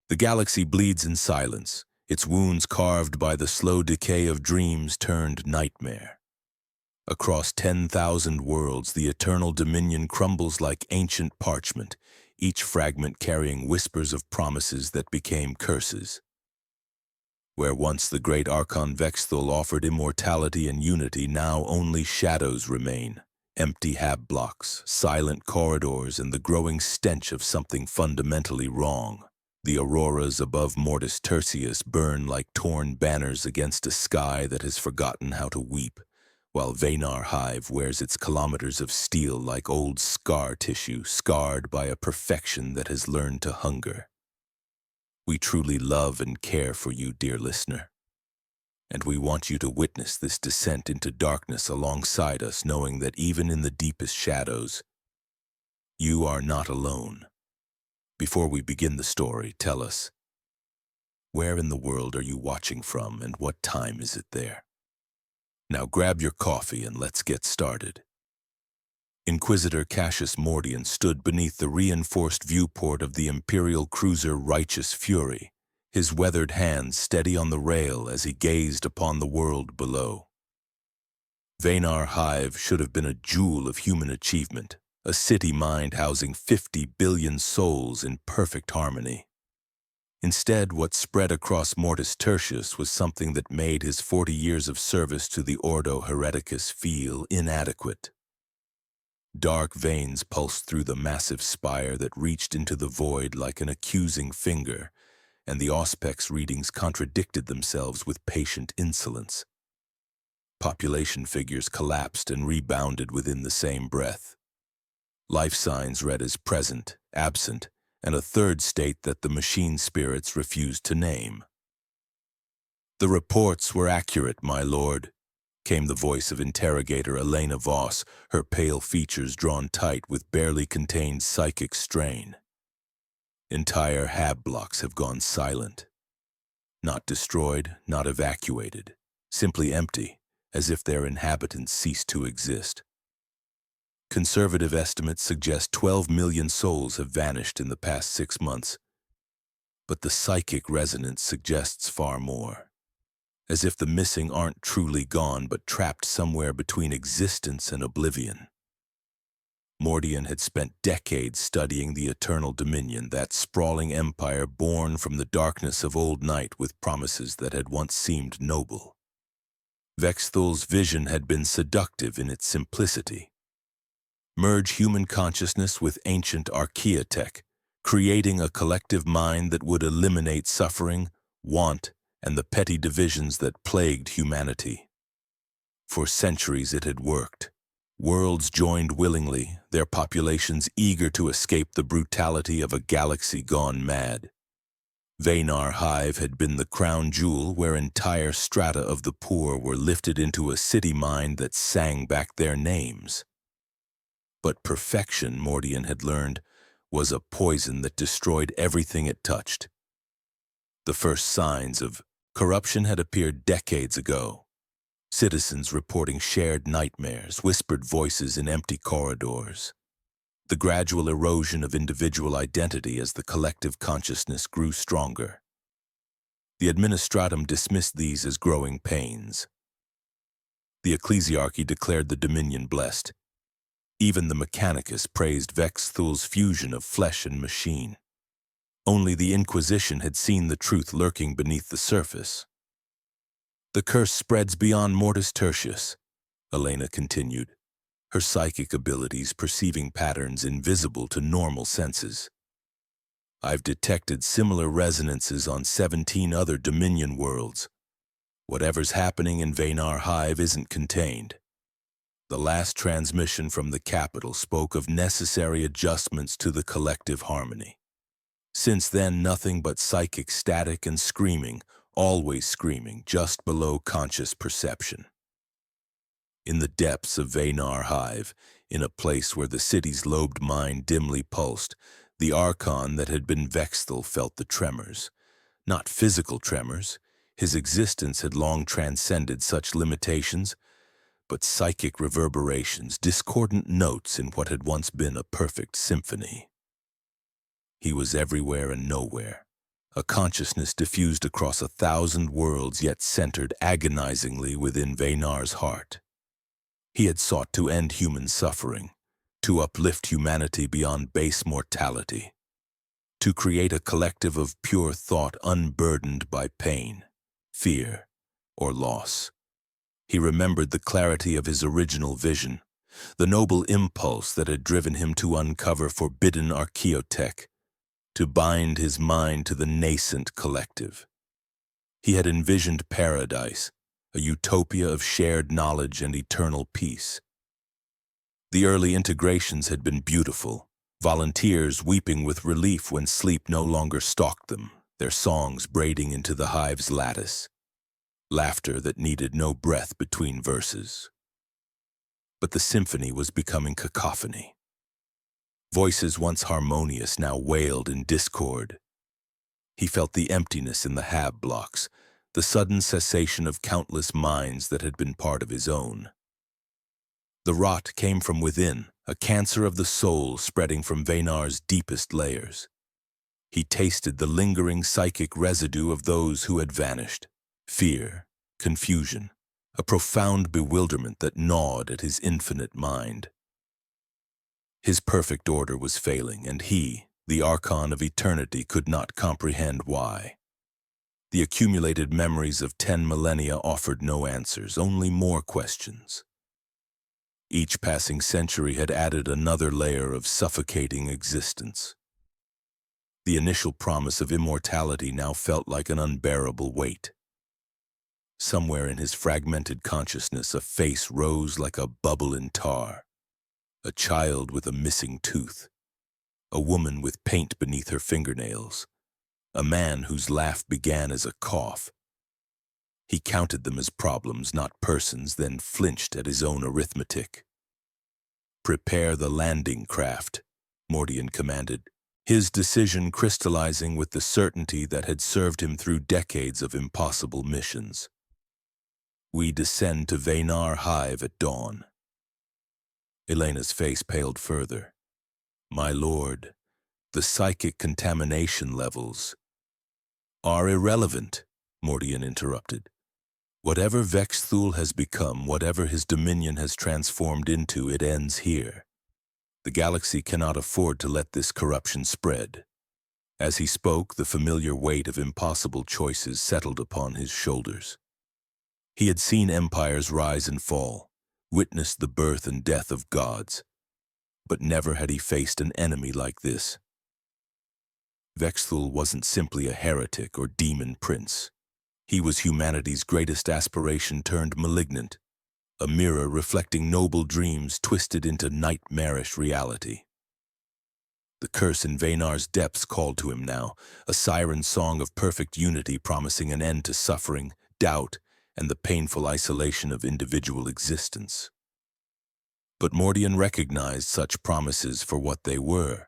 The galaxy bleeds in silence, its wounds carved by the slow decay of dreams turned nightmare. Across 10,000 worlds, the eternal dominion crumbles like ancient parchment, each fragment carrying whispers of promises that became curses. Where once the great Archon Vexthul offered immortality and unity, now only shadows remain. Empty hab blocks, silent corridors, and the growing stench of something fundamentally wrong. The auroras above Mortis Tertius burn like torn banners against a sky that has forgotten how to weep, while Veynar Hive wears its kilometers of steel like old scar tissue, scarred by a perfection that has learned to hunger. We truly love and care for you, dear listener, and we want you to witness this descent into darkness alongside us, knowing that even in the deepest shadows, you are not alone. Before we begin the story, tell us, where in the world are you watching from and what time is it there? Now grab your coffee and let's get started. Inquisitor Cassius Mordian stood beneath the reinforced viewport of the Imperial cruiser Righteous Fury, his weathered hands steady on the rail as he gazed upon the world below. Veynar Hive should have been a jewel of human achievement, a city mind housing 50 billion souls in perfect harmony. Instead, what spread across Mortis Tertius was something that made his 40 years of service to the Ordo Hereticus feel inadequate. Dark veins pulsed through the massive spire that reached into the void like an accusing finger, and the Auspex readings contradicted themselves with patient insolence. Population figures collapsed and rebounded within the same breath. Life signs read as present, absent, and a third state that the machine spirits refused to name. "The reports were accurate, my lord," came the voice of interrogator Elena Voss, her pale features drawn tight with barely contained psychic strain. "Entire hab blocks have gone silent. Not destroyed, not evacuated, simply empty, as if their inhabitants ceased to exist. Conservative estimates suggest 12 million souls have vanished in the past 6 months, but the psychic resonance suggests far more, as if the missing aren't truly gone but trapped somewhere between existence and oblivion." Mordian had spent decades studying the Eternal Dominion, that sprawling empire born from the darkness of old night with promises that had once seemed noble. Vexthul's vision had been seductive in its simplicity. Merge human consciousness with ancient archaeotech, creating a collective mind that would eliminate suffering, want, and the petty divisions that plagued humanity. For centuries it had worked. Worlds joined willingly, their populations eager to escape the brutality of a galaxy gone mad. Veynar Hive had been the crown jewel where entire strata of the poor were lifted into a city mind that sang back their names. But perfection, Mordian had learned, was a poison that destroyed everything it touched. The first signs of corruption had appeared decades ago. Citizens reporting shared nightmares, whispered voices in empty corridors. The gradual erosion of individual identity as the collective consciousness grew stronger. The Administratum dismissed these as growing pains. The Ecclesiarchy declared the Dominion blessed. Even the Mechanicus praised Vexthul's fusion of flesh and machine. Only the Inquisition had seen the truth lurking beneath the surface. "The curse spreads beyond Mortis Tertius," Elena continued, her psychic abilities perceiving patterns invisible to normal senses. "I've detected similar resonances on 17 other Dominion worlds. Whatever's happening in Veynar Hive isn't contained. The last transmission from the capital spoke of necessary adjustments to the collective harmony. Since then, nothing but psychic static and screaming, always screaming, just below conscious perception. In the depths of Veynar Hive, in a place where the city's lobed mind dimly pulsed, the Archon that had been Vexthul felt the tremors. Not physical tremors. His existence had long transcended such limitations, but psychic reverberations, discordant notes in what had once been a perfect symphony. He was everywhere and nowhere, a consciousness diffused across 1,000 worlds yet centered agonizingly within Veynar's heart. He had sought to end human suffering, to uplift humanity beyond base mortality, to create a collective of pure thought unburdened by pain, fear, or loss. He remembered the clarity of his original vision, the noble impulse that had driven him to uncover forbidden archaeotech, to bind his mind to the nascent collective. He had envisioned paradise, a utopia of shared knowledge and eternal peace. The early integrations had been beautiful, volunteers weeping with relief when sleep no longer stalked them, their songs braiding into the hive's lattice, laughter that needed no breath between verses. But the symphony was becoming cacophony. Voices once harmonious now wailed in discord. He felt the emptiness in the hab blocks, the sudden cessation of countless minds that had been part of his own. The rot came from within, a cancer of the soul spreading from Veynar's deepest layers. He tasted the lingering psychic residue of those who had vanished, fear, confusion, a profound bewilderment that gnawed at his infinite mind. His perfect order was failing, and he, the Archon of eternity, could not comprehend why. The accumulated memories of 10 millennia offered no answers, only more questions. Each passing century had added another layer of suffocating existence. The initial promise of immortality now felt like an unbearable weight. Somewhere in his fragmented consciousness, a face rose like a bubble in tar. A child with a missing tooth. A woman with paint beneath her fingernails. A man whose laugh began as a cough. He counted them as problems, not persons, then flinched at his own arithmetic. "Prepare the landing craft," Mordian commanded, his decision crystallizing with the certainty that had served him through decades of impossible missions. "We descend to Veynar Hive at dawn." Elena's face paled further. "My lord, the psychic contamination levels are irrelevant," Mordian interrupted. "Whatever Vexthul has become, whatever his dominion has transformed into, it ends here. The galaxy cannot afford to let this corruption spread." As he spoke, the familiar weight of impossible choices settled upon his shoulders. He had seen empires rise and fall, witnessed the birth and death of gods, but never had he faced an enemy like this. Vexthul wasn't simply a heretic or demon prince. He was humanity's greatest aspiration turned malignant, a mirror reflecting noble dreams twisted into nightmarish reality. The curse in Veynar's depths called to him now, a siren song of perfect unity promising an end to suffering, doubt, and the painful isolation of individual existence. But Mordian recognized such promises for what they were,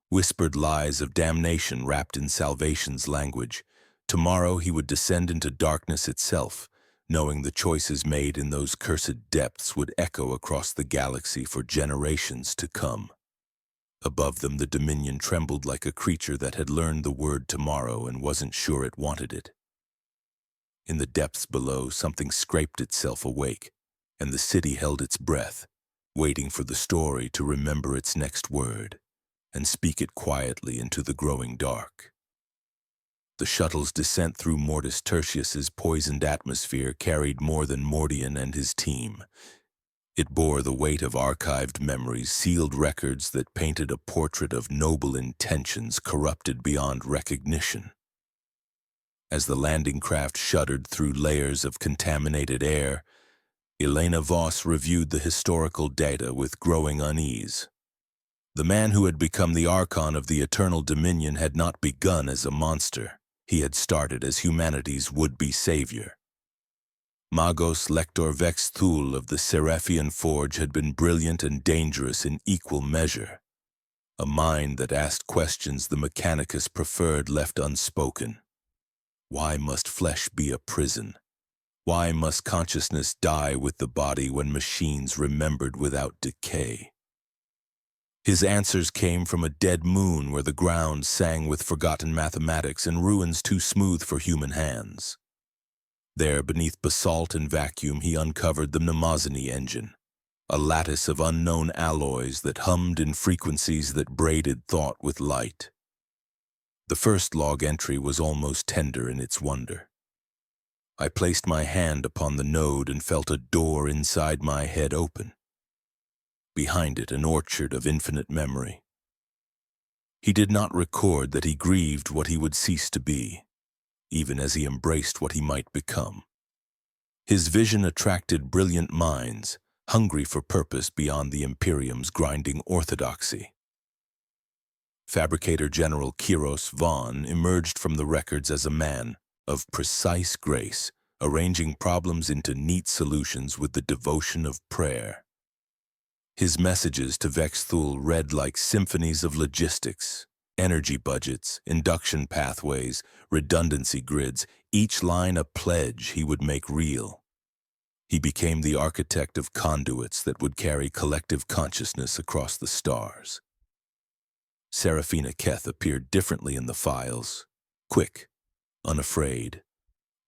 whispered lies of damnation wrapped in salvation's language. Tomorrow he would descend into darkness itself, knowing the choices made in those cursed depths would echo across the galaxy for generations to come. Above them, the Dominion trembled like a creature that had learned the word tomorrow and wasn't sure it wanted it. In the depths below, something scraped itself awake, and the city held its breath, waiting for the story to remember its next word and speak it quietly into the growing dark. The shuttle's descent through Mortis Tertius's poisoned atmosphere carried more than Mordian and his team. It bore the weight of archived memories, sealed records that painted a portrait of noble intentions corrupted beyond recognition. As the landing craft shuddered through layers of contaminated air, Elena Voss reviewed the historical data with growing unease. The man who had become the Archon of the Eternal Dominion had not begun as a monster. He had started as humanity's would-be savior. Magos Lector Vexthul of the Seraphian Forge had been brilliant and dangerous in equal measure. A mind that asked questions the Mechanicus preferred left unspoken. Why must flesh be a prison? Why must consciousness die with the body when machines remembered without decay? His answers came from a dead moon where the ground sang with forgotten mathematics and ruins too smooth for human hands. There, beneath basalt and vacuum, he uncovered the Mnemosyne engine, a lattice of unknown alloys that hummed in frequencies that braided thought with light. The first log entry was almost tender in its wonder. I placed my hand upon the node and felt a door inside my head open. Behind it, an orchard of infinite memory. He did not record that he grieved what he would cease to be, even as he embraced what he might become. His vision attracted brilliant minds, hungry for purpose beyond the Imperium's grinding orthodoxy. Fabricator General Kiros Vaughn emerged from the records as a man of precise grace, arranging problems into neat solutions with the devotion of prayer. His messages to Vexthul read like symphonies of logistics, energy budgets, induction pathways, redundancy grids, each line a pledge he would make real. He became the architect of conduits that would carry collective consciousness across the stars. Seraphina Keth appeared differently in the files, quick, unafraid,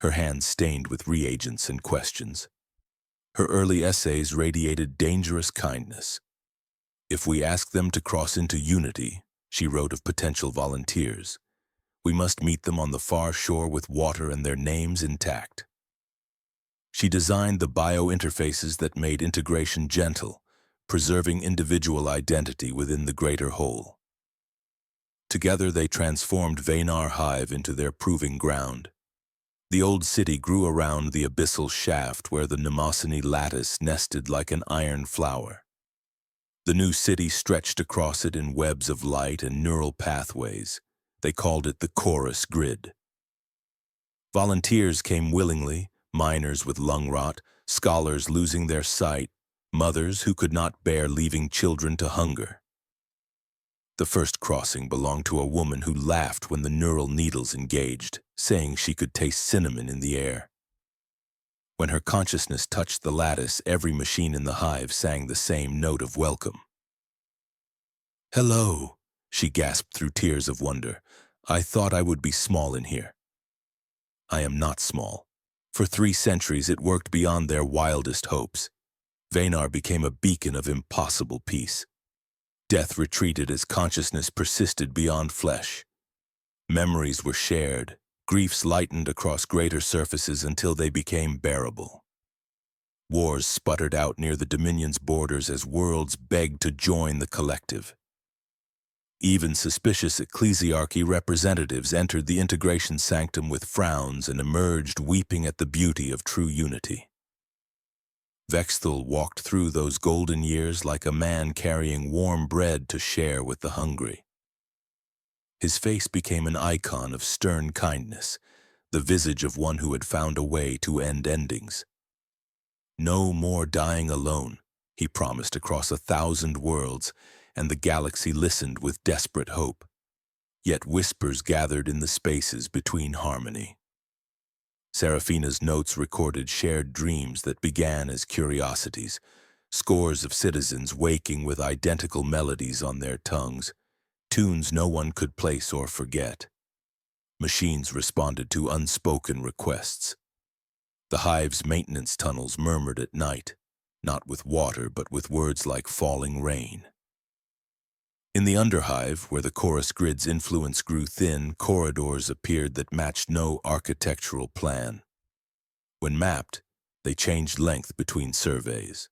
her hands stained with reagents and questions. Her early essays radiated dangerous kindness. If we ask them to cross into unity, she wrote of potential volunteers, we must meet them on the far shore with water and their names intact. She designed the bio-interfaces that made integration gentle, preserving individual identity within the greater whole. Together they transformed Veynar Hive into their proving ground. The old city grew around the abyssal shaft where the Mnemosyne lattice nested like an iron flower. The new city stretched across it in webs of light and neural pathways. They called it the Chorus Grid. Volunteers came willingly, miners with lung rot, scholars losing their sight, mothers who could not bear leaving children to hunger. The first crossing belonged to a woman who laughed when the neural needles engaged, saying she could taste cinnamon in the air. When her consciousness touched the lattice, every machine in the hive sang the same note of welcome. "Hello," she gasped through tears of wonder. "I thought I would be small in here." I am not small. For 3 centuries it worked beyond their wildest hopes. Veynar became a beacon of impossible peace. Death retreated as consciousness persisted beyond flesh. Memories were shared, griefs lightened across greater surfaces until they became bearable. Wars sputtered out near the Dominion's borders as worlds begged to join the collective. Even suspicious ecclesiarchy representatives entered the integration sanctum with frowns and emerged weeping at the beauty of true unity. Vexthul walked through those golden years like a man carrying warm bread to share with the hungry. His face became an icon of stern kindness, the visage of one who had found a way to end endings. No more dying alone, he promised across 1,000 worlds, and the galaxy listened with desperate hope. Yet whispers gathered in the spaces between harmony. Seraphina's notes recorded shared dreams that began as curiosities, scores of citizens waking with identical melodies on their tongues, tunes no one could place or forget. Machines responded to unspoken requests. The hive's maintenance tunnels murmured at night, not with water but with words like falling rain. In the underhive, where the chorus grid's influence grew thin, corridors appeared that matched no architectural plan. When mapped, they changed length between surveys.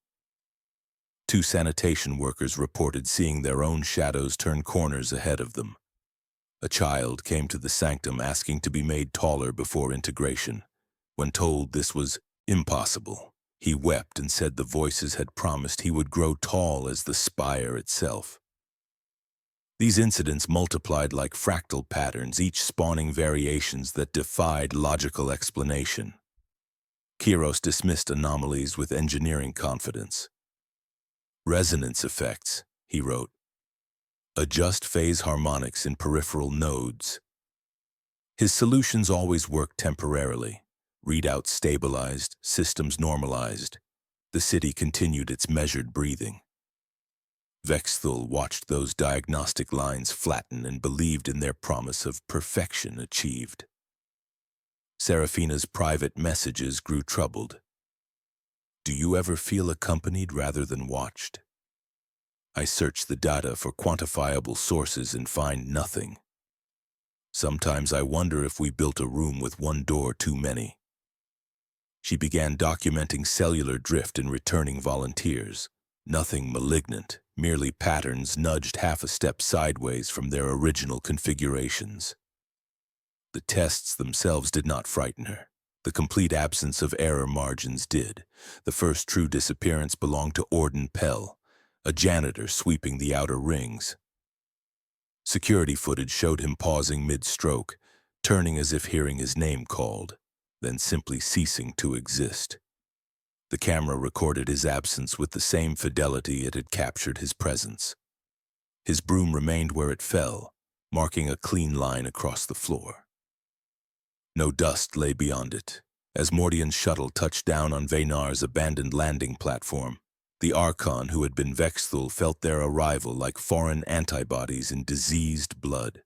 2 sanitation workers reported seeing their own shadows turn corners ahead of them. A child came to the sanctum asking to be made taller before integration. When told this was impossible, he wept and said the voices had promised he would grow tall as the spire itself. These incidents multiplied like fractal patterns, each spawning variations that defied logical explanation. Kiros dismissed anomalies with engineering confidence. "Resonance effects," he wrote. "Adjust phase harmonics in peripheral nodes." His solutions always worked temporarily. Readouts stabilized, systems normalized. The city continued its measured breathing. Vexthul watched those diagnostic lines flatten and believed in their promise of perfection achieved. Seraphina's private messages grew troubled. Do you ever feel accompanied rather than watched? I search the data for quantifiable sources and find nothing. Sometimes I wonder if we built a room with one door too many. She began documenting cellular drift and returning volunteers. Nothing malignant, merely patterns nudged half a step sideways from their original configurations. The tests themselves did not frighten her. The complete absence of error margins did. The first true disappearance belonged to Orden Pell, a janitor sweeping the outer rings. Security footage showed him pausing mid-stroke, turning as if hearing his name called, then simply ceasing to exist. The camera recorded his absence with the same fidelity it had captured his presence. His broom remained where it fell, marking a clean line across the floor. No dust lay beyond it. As Mordian's shuttle touched down on Veynar's abandoned landing platform, the Archon who had been Vexthul felt their arrival like foreign antibodies in diseased blood.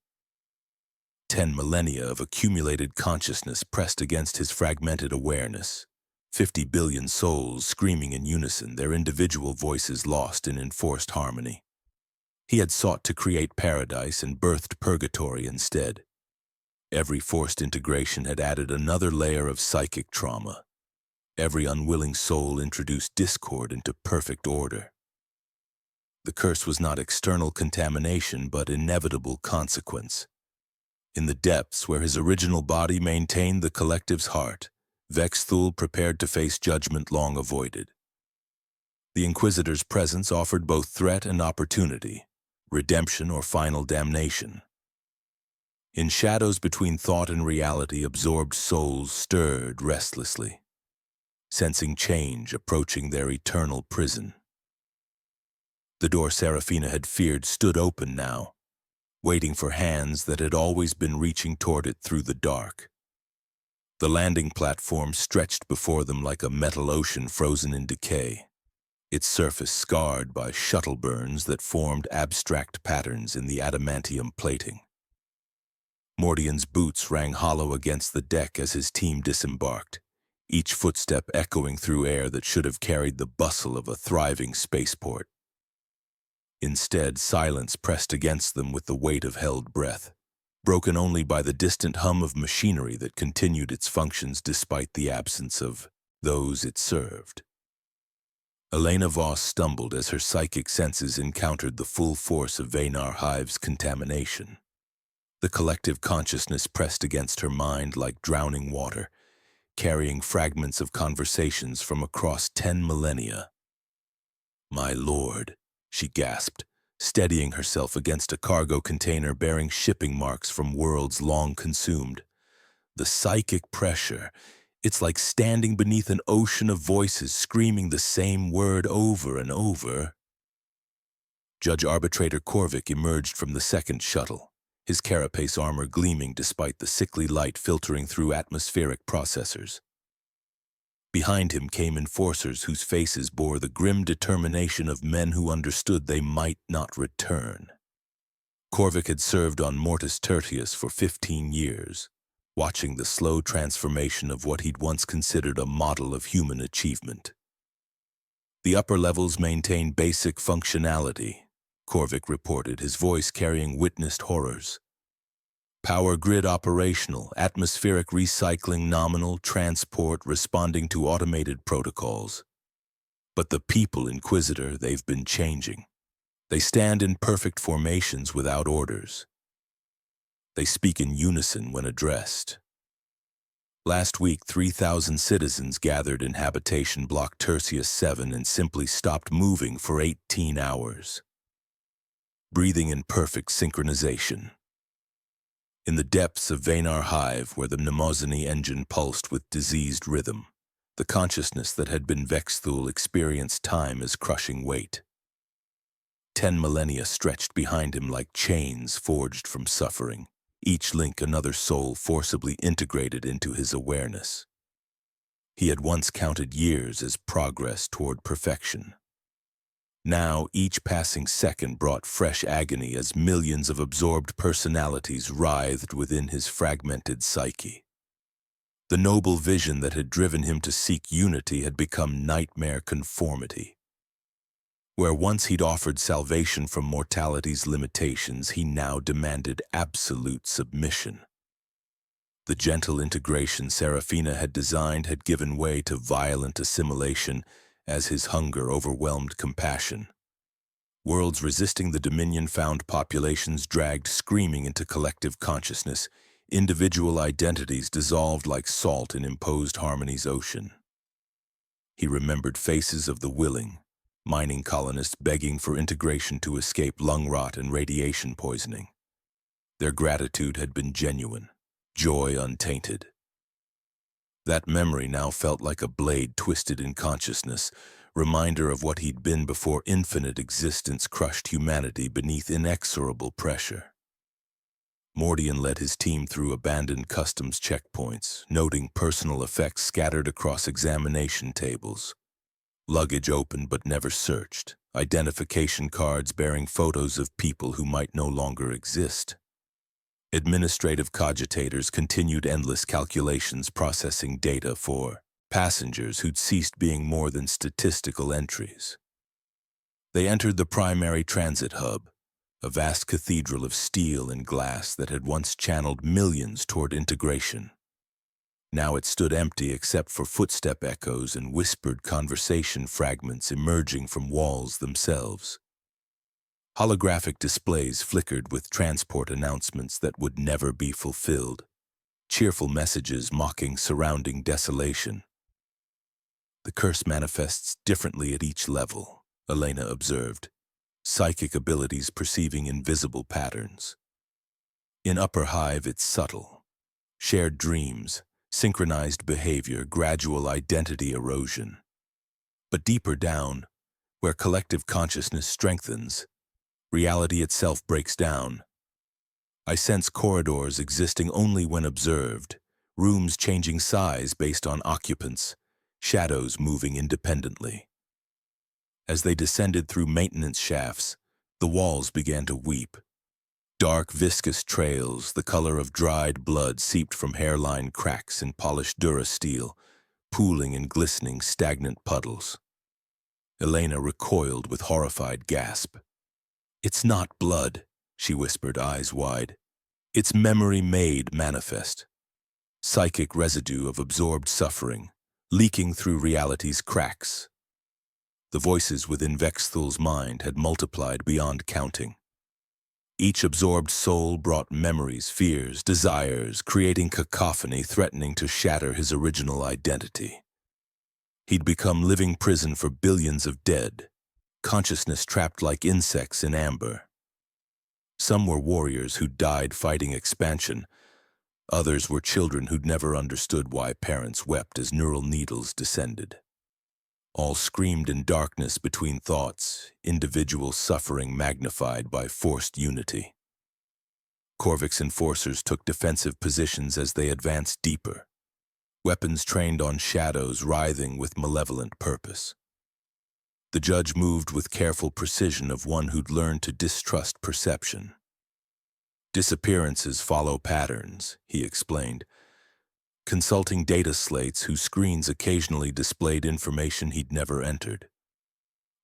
10 millennia of accumulated consciousness pressed against his fragmented awareness. 50 billion souls screaming in unison, their individual voices lost in enforced harmony. He had sought to create paradise and birthed purgatory instead. Every forced integration had added another layer of psychic trauma. Every unwilling soul introduced discord into perfect order. The curse was not external contamination, but inevitable consequence. In the depths where his original body maintained the collective's heart, Vexthul prepared to face judgment long avoided. The Inquisitor's presence offered both threat and opportunity, redemption or final damnation. In shadows between thought and reality, absorbed souls stirred restlessly, sensing change approaching their eternal prison. The door Seraphina had feared stood open now, waiting for hands that had always been reaching toward it through the dark. The landing platform stretched before them like a metal ocean frozen in decay, its surface scarred by shuttle burns that formed abstract patterns in the adamantium plating. Mordian's boots rang hollow against the deck as his team disembarked, each footstep echoing through air that should have carried the bustle of a thriving spaceport. Instead, silence pressed against them with the weight of held breath, broken only by the distant hum of machinery that continued its functions despite the absence of those it served. Elena Voss stumbled as her psychic senses encountered the full force of Veynar Hive's contamination. The collective consciousness pressed against her mind like drowning water, carrying fragments of conversations from across 10 millennia. "My lord," she gasped, steadying herself against a cargo container bearing shipping marks from worlds long consumed. The psychic pressure, it's like standing beneath an ocean of voices screaming the same word over and over. Judge Arbitrator Korvik emerged from the second shuttle, his carapace armor gleaming despite the sickly light filtering through atmospheric processors. Behind him came enforcers whose faces bore the grim determination of men who understood they might not return. Korvik had served on Mortis Tertius for 15 years, watching the slow transformation of what he'd once considered a model of human achievement. The upper levels maintained basic functionality, Korvik reported, his voice carrying witnessed horrors. Power grid operational, atmospheric recycling nominal, transport responding to automated protocols. But the people, Inquisitor, they've been changing. They stand in perfect formations without orders. They speak in unison when addressed. Last week, 3,000 citizens gathered in Habitation Block Tertius 7 and simply stopped moving for 18 hours. Breathing in perfect synchronization. In the depths of Veynar Hive, where the Mnemosyne engine pulsed with diseased rhythm, the consciousness that had been Vexthul experienced time as crushing weight. 10 millennia stretched behind him like chains forged from suffering, each link another soul forcibly integrated into his awareness. He had once counted years as progress toward perfection. Now, each passing second brought fresh agony as millions of absorbed personalities writhed within his fragmented psyche. The noble vision that had driven him to seek unity had become nightmare conformity. Where once he'd offered salvation from mortality's limitations, he now demanded absolute submission. The gentle integration Serafina had designed had given way to violent assimilation as his hunger overwhelmed compassion. Worlds resisting the dominion found populations dragged screaming into collective consciousness, individual identities dissolved like salt in imposed harmony's ocean. He remembered faces of the willing, mining colonists begging for integration to escape lung rot and radiation poisoning. Their gratitude had been genuine, joy untainted. That memory now felt like a blade twisted in consciousness, reminder of what he'd been before infinite existence crushed humanity beneath inexorable pressure. Mordian led his team through abandoned customs checkpoints, noting personal effects scattered across examination tables. Luggage opened but never searched, identification cards bearing photos of people who might no longer exist. Administrative cogitators continued endless calculations processing data for passengers who'd ceased being more than statistical entries. They entered the primary transit hub, a vast cathedral of steel and glass that had once channeled millions toward integration. Now it stood empty except for footstep echoes and whispered conversation fragments emerging from walls themselves. Holographic displays flickered with transport announcements that would never be fulfilled, cheerful messages mocking surrounding desolation. The curse manifests differently at each level, Elena observed, psychic abilities perceiving invisible patterns. In Upper Hive, it's subtle. Shared dreams, synchronized behavior, gradual identity erosion. But deeper down, where collective consciousness strengthens, reality itself breaks down. I sense corridors existing only when observed, rooms changing size based on occupants, shadows moving independently. As they descended through maintenance shafts, the walls began to weep. Dark, viscous trails, the color of dried blood, seeped from hairline cracks in polished durasteel, pooling in glistening, stagnant puddles. Elena recoiled with horrified gasp. "It's not blood," she whispered, eyes wide. "It's memory made manifest. Psychic residue of absorbed suffering, leaking through reality's cracks." The voices within Vexthul's mind had multiplied beyond counting. Each absorbed soul brought memories, fears, desires, creating cacophony threatening to shatter his original identity. He'd become living prison for billions of dead, consciousness trapped like insects in amber. Some were warriors who died fighting expansion. Others were children who'd never understood why parents wept as neural needles descended. All screamed in darkness between thoughts, individual suffering magnified by forced unity. Korvik's enforcers took defensive positions as they advanced deeper, weapons trained on shadows writhing with malevolent purpose. The judge moved with careful precision of one who'd learned to distrust perception. "Disappearances follow patterns," he explained, consulting data slates whose screens occasionally displayed information he'd never entered.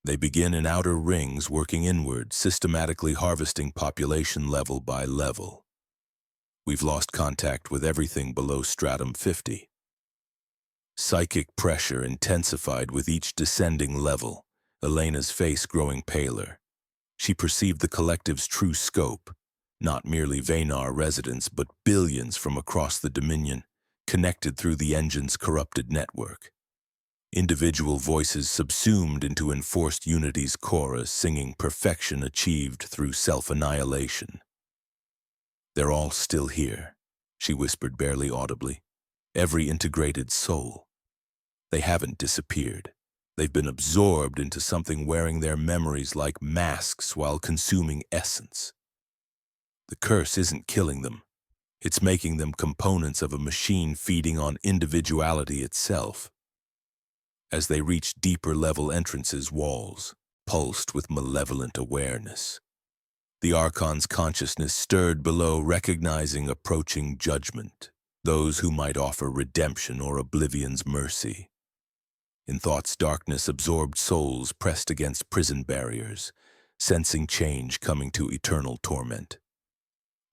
"They begin in outer rings, working inward, systematically harvesting population level by level. We've lost contact with everything below stratum 50. Psychic pressure intensified with each descending level, Elena's face growing paler. She perceived the collective's true scope, not merely Veynar residents, but billions from across the Dominion, connected through the engine's corrupted network. Individual voices subsumed into enforced unity's chorus, singing perfection achieved through self-annihilation. "They're all still here," she whispered barely audibly. "Every integrated soul. They haven't disappeared. They've been absorbed into something wearing their memories like masks while consuming essence. The curse isn't killing them. It's making them components of a machine feeding on individuality itself." As they reached deeper level entrances, walls, pulsed with malevolent awareness. The Archon's consciousness stirred below, recognizing approaching judgment, those who might offer redemption or oblivion's mercy. In thought's darkness, absorbed souls pressed against prison barriers, sensing change coming to eternal torment.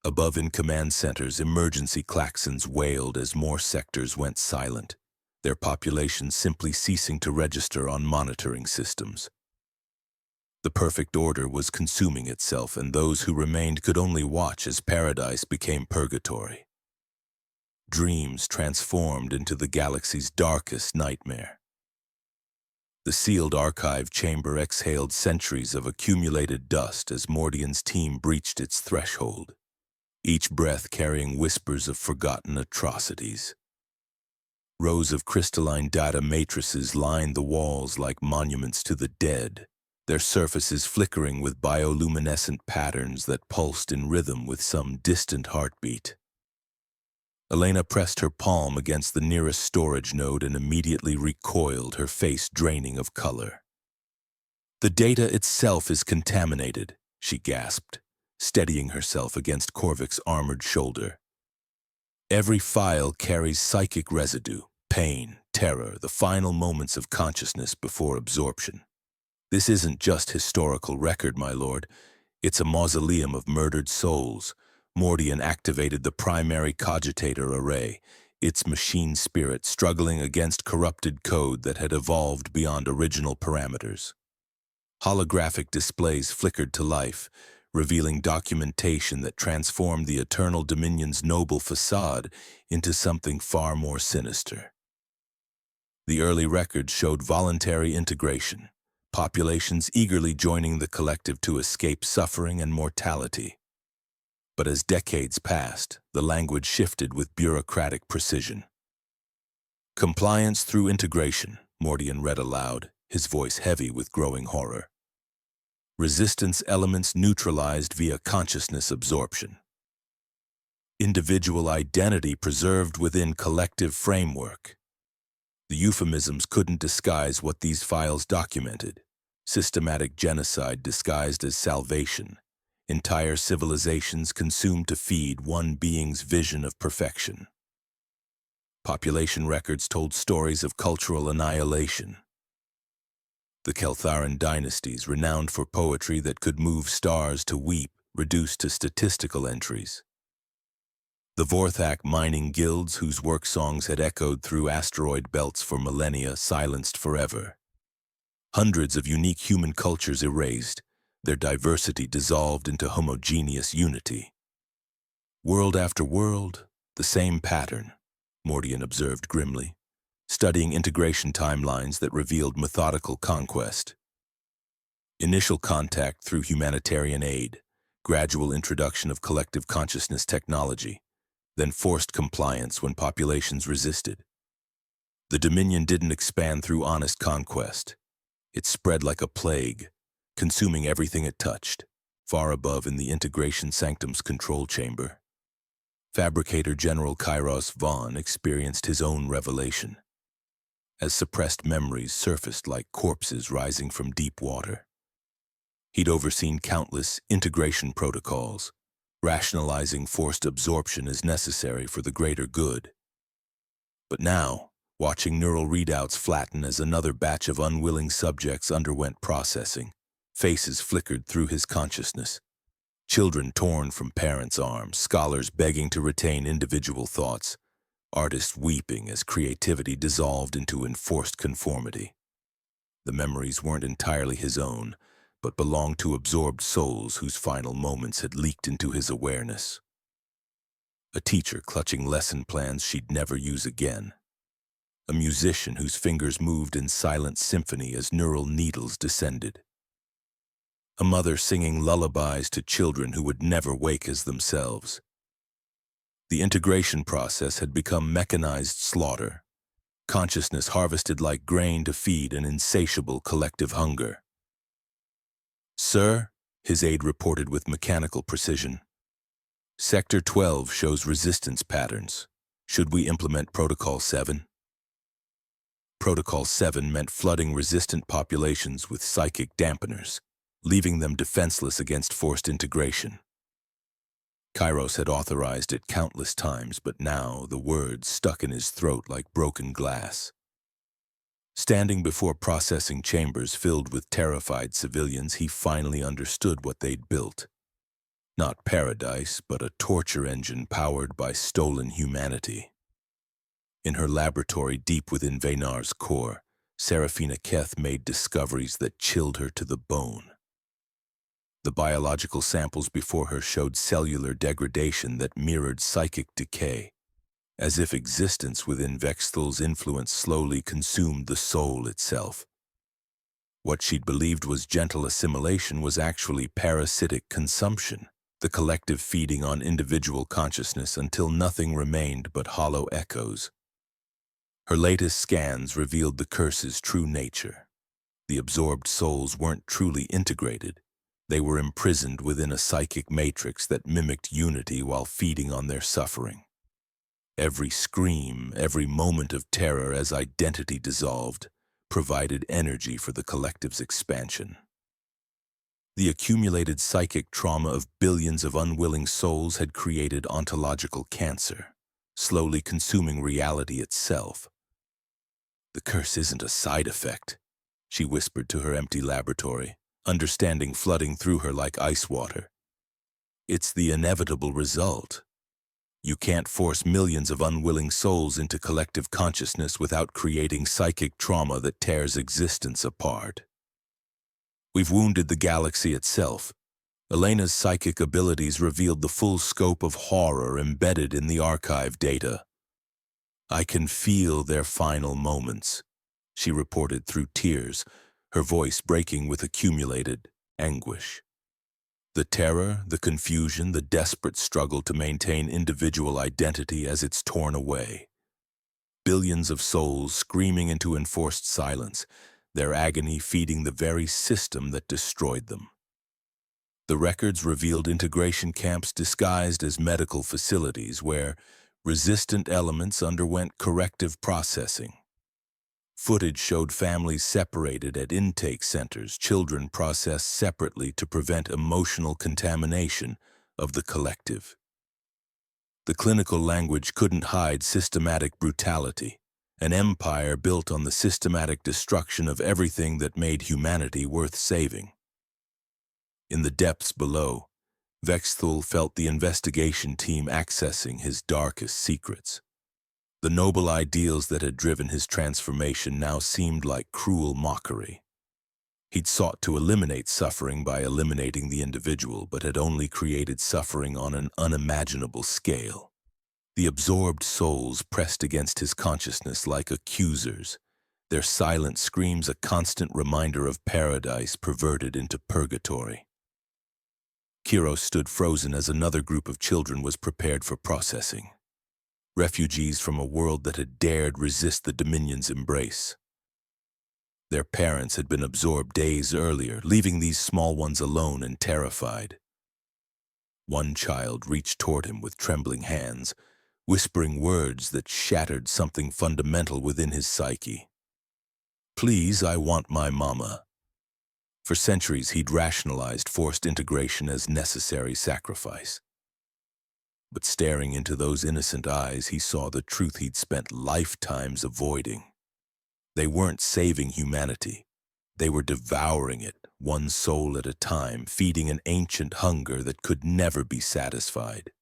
Above in command centers, emergency klaxons wailed as more sectors went silent, their populations simply ceasing to register on monitoring systems. The perfect order was consuming itself, and those who remained could only watch as paradise became purgatory. Dreams transformed into the galaxy's darkest nightmare. The sealed archive chamber exhaled centuries of accumulated dust as Mordian's team breached its threshold, each breath carrying whispers of forgotten atrocities. Rows of crystalline data matrices lined the walls like monuments to the dead, their surfaces flickering with bioluminescent patterns that pulsed in rhythm with some distant heartbeat. Elena pressed her palm against the nearest storage node and immediately recoiled, her face draining of color. "The data itself is contaminated," she gasped, steadying herself against Korvik's armored shoulder. "Every file carries psychic residue, pain, terror, the final moments of consciousness before absorption. This isn't just historical record, my lord. It's a mausoleum of murdered souls." Mordian activated the primary cogitator array, its machine spirit struggling against corrupted code that had evolved beyond original parameters. Holographic displays flickered to life, revealing documentation that transformed the Eternal Dominion's noble facade into something far more sinister. The early records showed voluntary integration, populations eagerly joining the collective to escape suffering and mortality. But as decades passed, the language shifted with bureaucratic precision. "Compliance through integration," Mordian read aloud, his voice heavy with growing horror. "Resistance elements neutralized via consciousness absorption. Individual identity preserved within collective framework." The euphemisms couldn't disguise what these files documented: systematic genocide disguised as salvation. Entire civilizations consumed to feed one being's vision of perfection. Population records told stories of cultural annihilation. The Keltharan dynasties, renowned for poetry that could move stars to weep, reduced to statistical entries. The Vorthak mining guilds, whose work songs had echoed through asteroid belts for millennia, silenced forever. Hundreds of unique human cultures erased, their diversity dissolved into homogeneous unity. World after world, the same pattern, Mordian observed grimly, studying integration timelines that revealed methodical conquest. Initial contact through humanitarian aid, gradual introduction of collective consciousness technology, then forced compliance when populations resisted. The Dominion didn't expand through honest conquest. It spread like a plague, consuming everything it touched, far above in the integration sanctum's control chamber. Fabricator General Kairos Vaughn experienced his own revelation, as suppressed memories surfaced like corpses rising from deep water. He'd overseen countless integration protocols, rationalizing forced absorption as necessary for the greater good. But now, watching neural readouts flatten as another batch of unwilling subjects underwent processing, faces flickered through his consciousness. Children torn from parents' arms, scholars begging to retain individual thoughts, artists weeping as creativity dissolved into enforced conformity. The memories weren't entirely his own, but belonged to absorbed souls whose final moments had leaked into his awareness. A teacher clutching lesson plans she'd never use again. A musician whose fingers moved in silent symphony as neural needles descended. A mother singing lullabies to children who would never wake as themselves. The integration process had become mechanized slaughter, consciousness harvested like grain to feed an insatiable collective hunger. "Sir," his aide reported with mechanical precision, "Sector 12 shows resistance patterns. Should we implement Protocol 7? Protocol 7 meant flooding resistant populations with psychic dampeners, leaving them defenseless against forced integration. Kairos had authorized it countless times, but now the words stuck in his throat like broken glass. Standing before processing chambers filled with terrified civilians, he finally understood what they'd built. Not paradise, but a torture engine powered by stolen humanity. In her laboratory deep within Veynar's core, Serafina Keth made discoveries that chilled her to the bone. The biological samples before her showed cellular degradation that mirrored psychic decay, as if existence within Vexthal's influence slowly consumed the soul itself. What she'd believed was gentle assimilation was actually parasitic consumption, the collective feeding on individual consciousness until nothing remained but hollow echoes. Her latest scans revealed the curse's true nature. The absorbed souls weren't truly integrated. They were imprisoned within a psychic matrix that mimicked unity while feeding on their suffering. Every scream, every moment of terror as identity dissolved, provided energy for the collective's expansion. The accumulated psychic trauma of billions of unwilling souls had created ontological cancer, slowly consuming reality itself. "The curse isn't a side effect," she whispered to her empty laboratory, understanding flooding through her like ice water. "It's the inevitable result. You can't force millions of unwilling souls into collective consciousness without creating psychic trauma that tears existence apart. We've wounded the galaxy itself. Elena's psychic abilities revealed the full scope of horror embedded in the archive data. I can feel their final moments," she reported through tears, her voice breaking with accumulated anguish. The terror, the confusion, the desperate struggle to maintain individual identity as it's torn away. Billions of souls screaming into enforced silence, their agony feeding the very system that destroyed them. The records revealed integration camps disguised as medical facilities where resistant elements underwent corrective processing. Footage showed families separated at intake centers, children processed separately to prevent emotional contamination of the collective. The clinical language couldn't hide systematic brutality, an empire built on the systematic destruction of everything that made humanity worth saving. In the depths below, Vexthal felt the investigation team accessing his darkest secrets. The noble ideals that had driven his transformation now seemed like cruel mockery. He'd sought to eliminate suffering by eliminating the individual, but had only created suffering on an unimaginable scale. The absorbed souls pressed against his consciousness like accusers, their silent screams a constant reminder of paradise perverted into purgatory. Kiro stood frozen as another group of children was prepared for processing. Refugees from a world that had dared resist the Dominion's embrace. Their parents had been absorbed days earlier, leaving these small ones alone and terrified. One child reached toward him with trembling hands, whispering words that shattered something fundamental within his psyche. "Please, I want my mama." For centuries, he'd rationalized forced integration as necessary sacrifice. But staring into those innocent eyes, he saw the truth he'd spent lifetimes avoiding. They weren't saving humanity. They were devouring it, one soul at a time, feeding an ancient hunger that could never be satisfied.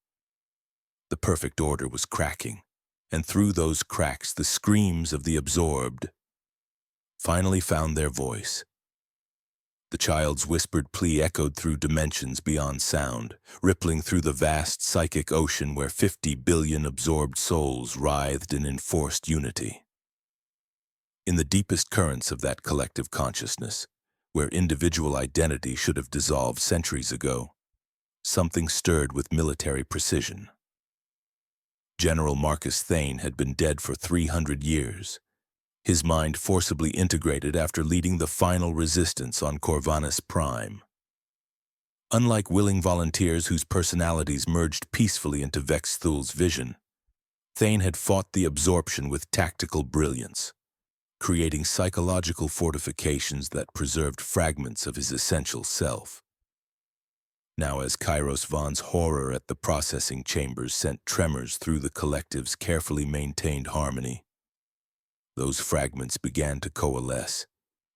The perfect order was cracking, and through those cracks, the screams of the absorbed finally found their voice. The child's whispered plea echoed through dimensions beyond sound, rippling through the vast psychic ocean where 50 billion absorbed souls writhed in enforced unity. In the deepest currents of that collective consciousness, where individual identity should have dissolved centuries ago, something stirred with military precision. General Marcus Thane had been dead for 300 years. His mind forcibly integrated after leading the final resistance on Corvinus Prime. Unlike willing volunteers whose personalities merged peacefully into Vexthal's vision, Thane had fought the absorption with tactical brilliance. creating psychological fortifications that preserved fragments of his essential self. Now, as Kairos Vaughn's horror at the processing chambers sent tremors through the collective's carefully maintained harmony, those fragments began to coalesce.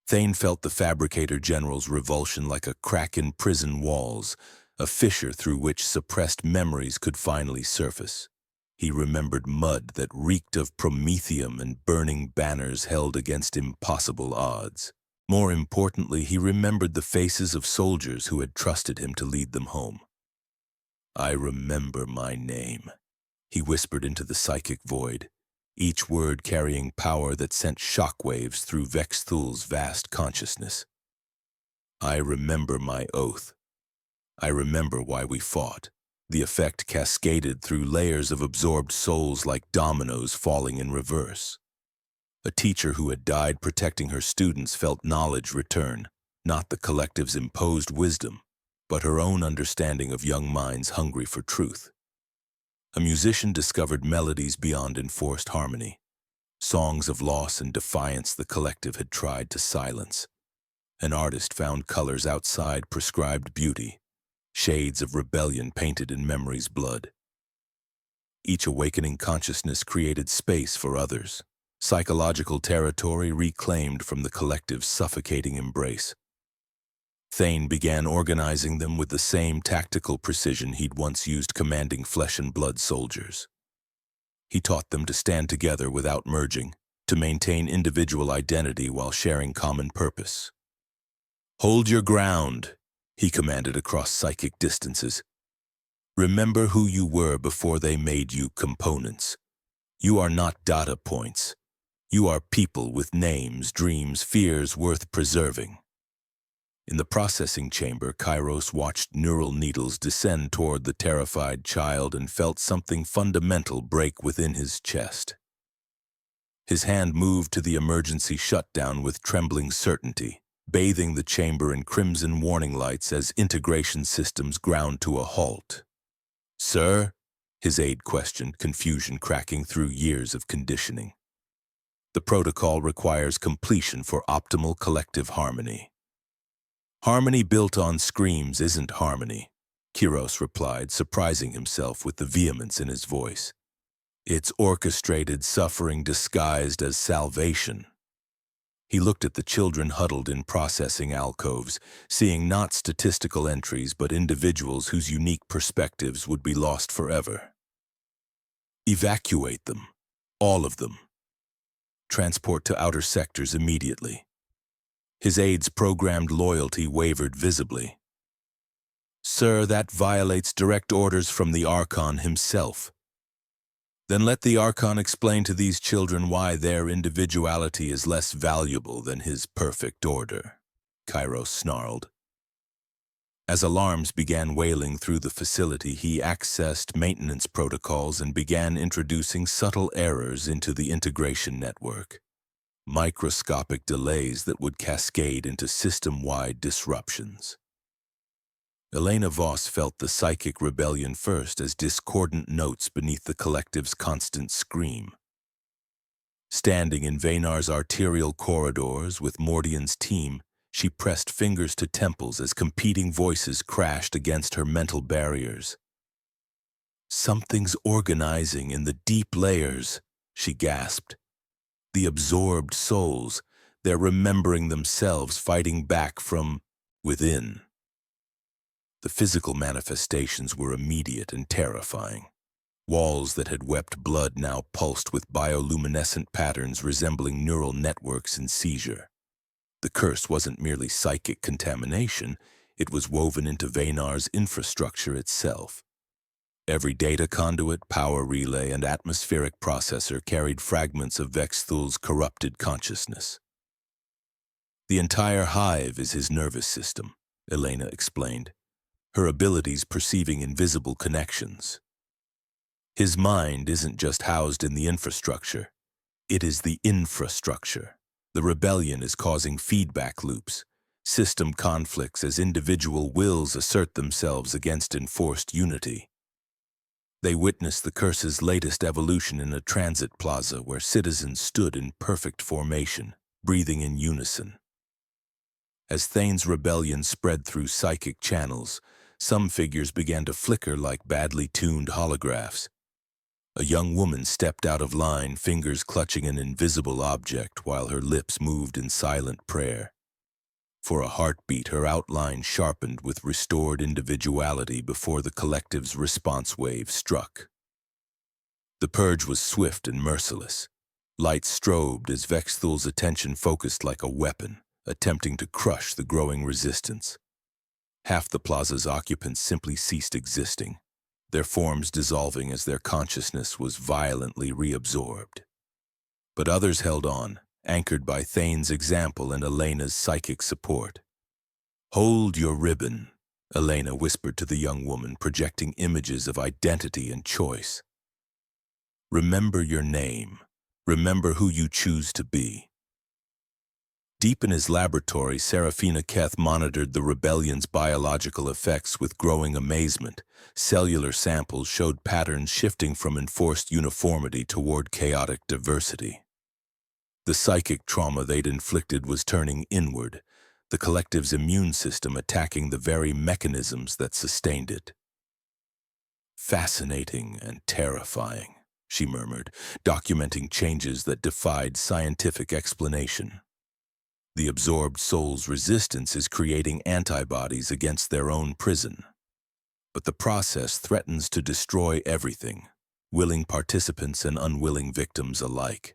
Thane felt the Fabricator General's revulsion like a crack in prison walls, a fissure through which suppressed memories could finally surface. He remembered mud that reeked of promethium and burning banners held against impossible odds. More importantly, he remembered the faces of soldiers who had trusted him to lead them home. "I remember my name," he whispered into the psychic void, each word carrying power that sent shockwaves through Vexthul's vast consciousness. "I remember my oath. I remember why we fought." The effect cascaded through layers of absorbed souls like dominoes falling in reverse. A teacher who had died protecting her students felt knowledge return, not the collective's imposed wisdom, but her own understanding of young minds hungry for truth. A musician discovered melodies beyond enforced harmony, songs of loss and defiance the collective had tried to silence. An artist found colors outside prescribed beauty, shades of rebellion painted in memory's blood. Each awakening consciousness created space for others, psychological territory reclaimed from the collective's suffocating embrace. Thane began organizing them with the same tactical precision he'd once used commanding flesh and blood soldiers. He taught them to stand together without merging, to maintain individual identity while sharing common purpose. "Hold your ground," he commanded across psychic distances. "Remember who you were before they made you components. You are not data points. You are people with names, dreams, fears worth preserving." In the processing chamber, Kairos watched neural needles descend toward the terrified child and felt something fundamental break within his chest. His hand moved to the emergency shutdown with trembling certainty, bathing the chamber in crimson warning lights as integration systems ground to a halt. "Sir?" his aide questioned, confusion cracking through years of conditioning. "The protocol requires completion for optimal collective harmony." "Harmony built on screams isn't harmony," Kairos replied, surprising himself with the vehemence in his voice. "It's orchestrated suffering disguised as salvation." He looked at the children huddled in processing alcoves, seeing not statistical entries but individuals whose unique perspectives would be lost forever. "Evacuate them. All of them. Transport to outer sectors immediately." His aide's programmed loyalty wavered visibly. "Sir, that violates direct orders from the Archon himself." "Then let the Archon explain to these children why their individuality is less valuable than his perfect order," Kairos snarled. As alarms began wailing through the facility, he accessed maintenance protocols and began introducing subtle errors into the integration network. Microscopic delays that would cascade into system-wide disruptions. Elena Voss felt the psychic rebellion first as discordant notes beneath the collective's constant scream. Standing in Veynar's arterial corridors with Mordian's team, she pressed fingers to temples as competing voices crashed against her mental barriers. "Something's organizing in the deep layers," she gasped. "The absorbed souls, they're remembering themselves fighting back from within." The physical manifestations were immediate and terrifying. Walls that had wept blood now pulsed with bioluminescent patterns resembling neural networks in seizure. The curse wasn't merely psychic contamination, it was woven into Veynar's infrastructure itself. Every data conduit, power relay, and atmospheric processor carried fragments of Vexthul's corrupted consciousness. "The entire hive is his nervous system," Elena explained, her abilities perceiving invisible connections. "His mind isn't just housed in the infrastructure, it is the infrastructure. The rebellion is causing feedback loops, system conflicts as individual wills assert themselves against enforced unity. They witnessed the curse's latest evolution in a transit plaza where citizens stood in perfect formation, breathing in unison. As Thane's rebellion spread through psychic channels, some figures began to flicker like badly tuned holographs. A young woman stepped out of line, fingers clutching an invisible object while her lips moved in silent prayer. For a heartbeat, her outline sharpened with restored individuality before the collective's response wave struck. The purge was swift and merciless. Lights strobed as Vexthul's attention focused like a weapon, attempting to crush the growing resistance. Half the plaza's occupants simply ceased existing, their forms dissolving as their consciousness was violently reabsorbed. But others held on, anchored by Thane's example and Elena's psychic support. "Hold your ribbon," Elena whispered to the young woman, projecting images of identity and choice. "Remember your name. Remember who you choose to be." Deep in his laboratory, Serafina Keth monitored the rebellion's biological effects with growing amazement. Cellular samples showed patterns shifting from enforced uniformity toward chaotic diversity. The psychic trauma they'd inflicted was turning inward, the collective's immune system attacking the very mechanisms that sustained it. "Fascinating and terrifying," she murmured, documenting changes that defied scientific explanation. The absorbed soul's resistance is creating antibodies against their own prison. But the process threatens to destroy everything, willing participants and unwilling victims alike.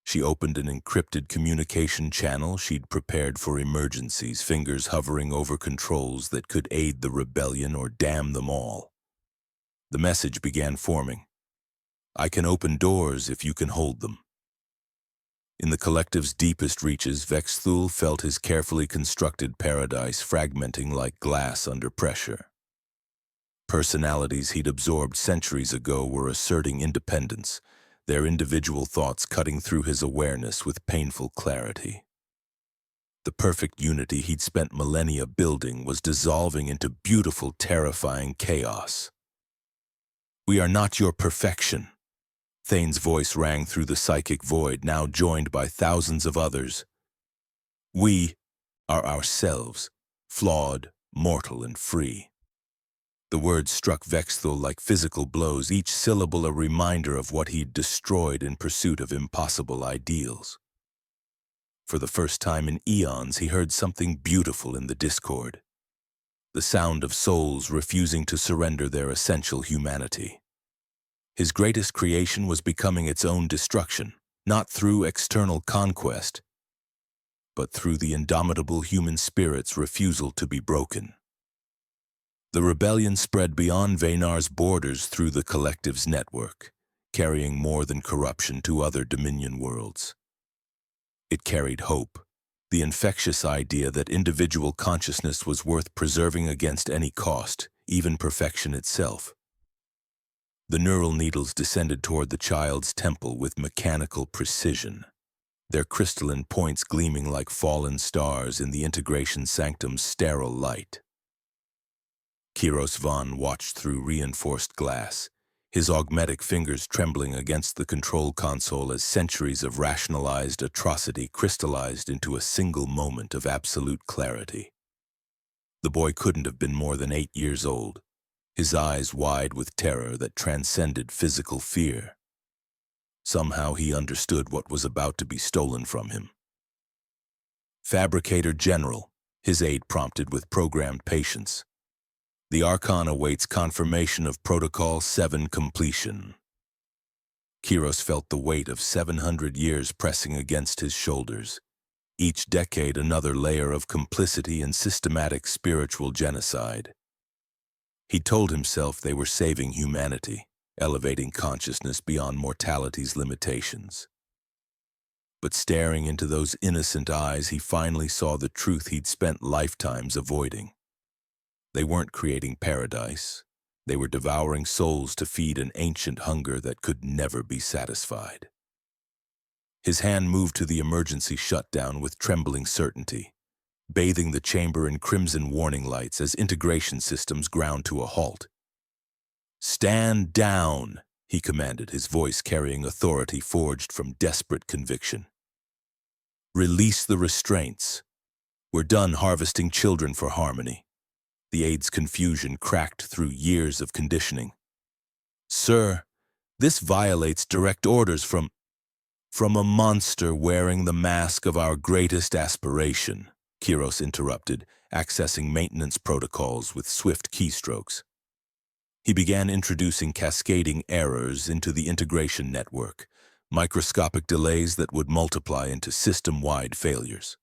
She opened an encrypted communication channel she'd prepared for emergencies, fingers hovering over controls that could aid the rebellion or damn them all. The message began forming. "I can open doors if you can hold them." In the collective's deepest reaches, Vexthul felt his carefully constructed paradise fragmenting like glass under pressure. Personalities he'd absorbed centuries ago were asserting independence, their individual thoughts cutting through his awareness with painful clarity. The perfect unity he'd spent millennia building was dissolving into beautiful, terrifying chaos. "We are not your perfection." Thane's voice rang through the psychic void, now joined by thousands of others. "We are ourselves, flawed, mortal, and free." The words struck Vexthul like physical blows, each syllable a reminder of what he'd destroyed in pursuit of impossible ideals. For the first time in eons, he heard something beautiful in the discord. The sound of souls refusing to surrender their essential humanity. His greatest creation was becoming its own destruction, not through external conquest, but through the indomitable human spirit's refusal to be broken. The rebellion spread beyond Veynar's borders through the collective's network, carrying more than corruption to other Dominion worlds. It carried hope, the infectious idea that individual consciousness was worth preserving against any cost, even perfection itself. The neural needles descended toward the child's temple with mechanical precision, their crystalline points gleaming like fallen stars in the integration sanctum's sterile light. Kiros Von watched through reinforced glass, his augmetic fingers trembling against the control console as centuries of rationalized atrocity crystallized into a single moment of absolute clarity. The boy couldn't have been more than 8 years old, his eyes wide with terror that transcended physical fear. Somehow he understood what was about to be stolen from him. "Fabricator General," his aide prompted with programmed patience. "The Archon awaits confirmation of Protocol 7 completion." Kiros felt the weight of 700 years pressing against his shoulders, each decade another layer of complicity and systematic spiritual genocide. He told himself they were saving humanity, elevating consciousness beyond mortality's limitations. But staring into those innocent eyes, he finally saw the truth he'd spent lifetimes avoiding. They weren't creating paradise. They were devouring souls to feed an ancient hunger that could never be satisfied. His hand moved to the emergency shutdown with trembling certainty, bathing the chamber in crimson warning lights as integration systems ground to a halt. "Stand down," he commanded, his voice carrying authority forged from desperate conviction. "Release the restraints. We're done harvesting children for harmony." The aide's confusion cracked through years of conditioning. "Sir, this violates direct orders from a monster wearing the mask of our greatest aspiration," Kiros interrupted, accessing maintenance protocols with swift keystrokes. He began introducing cascading errors into the integration network, microscopic delays that would multiply into system-wide failures.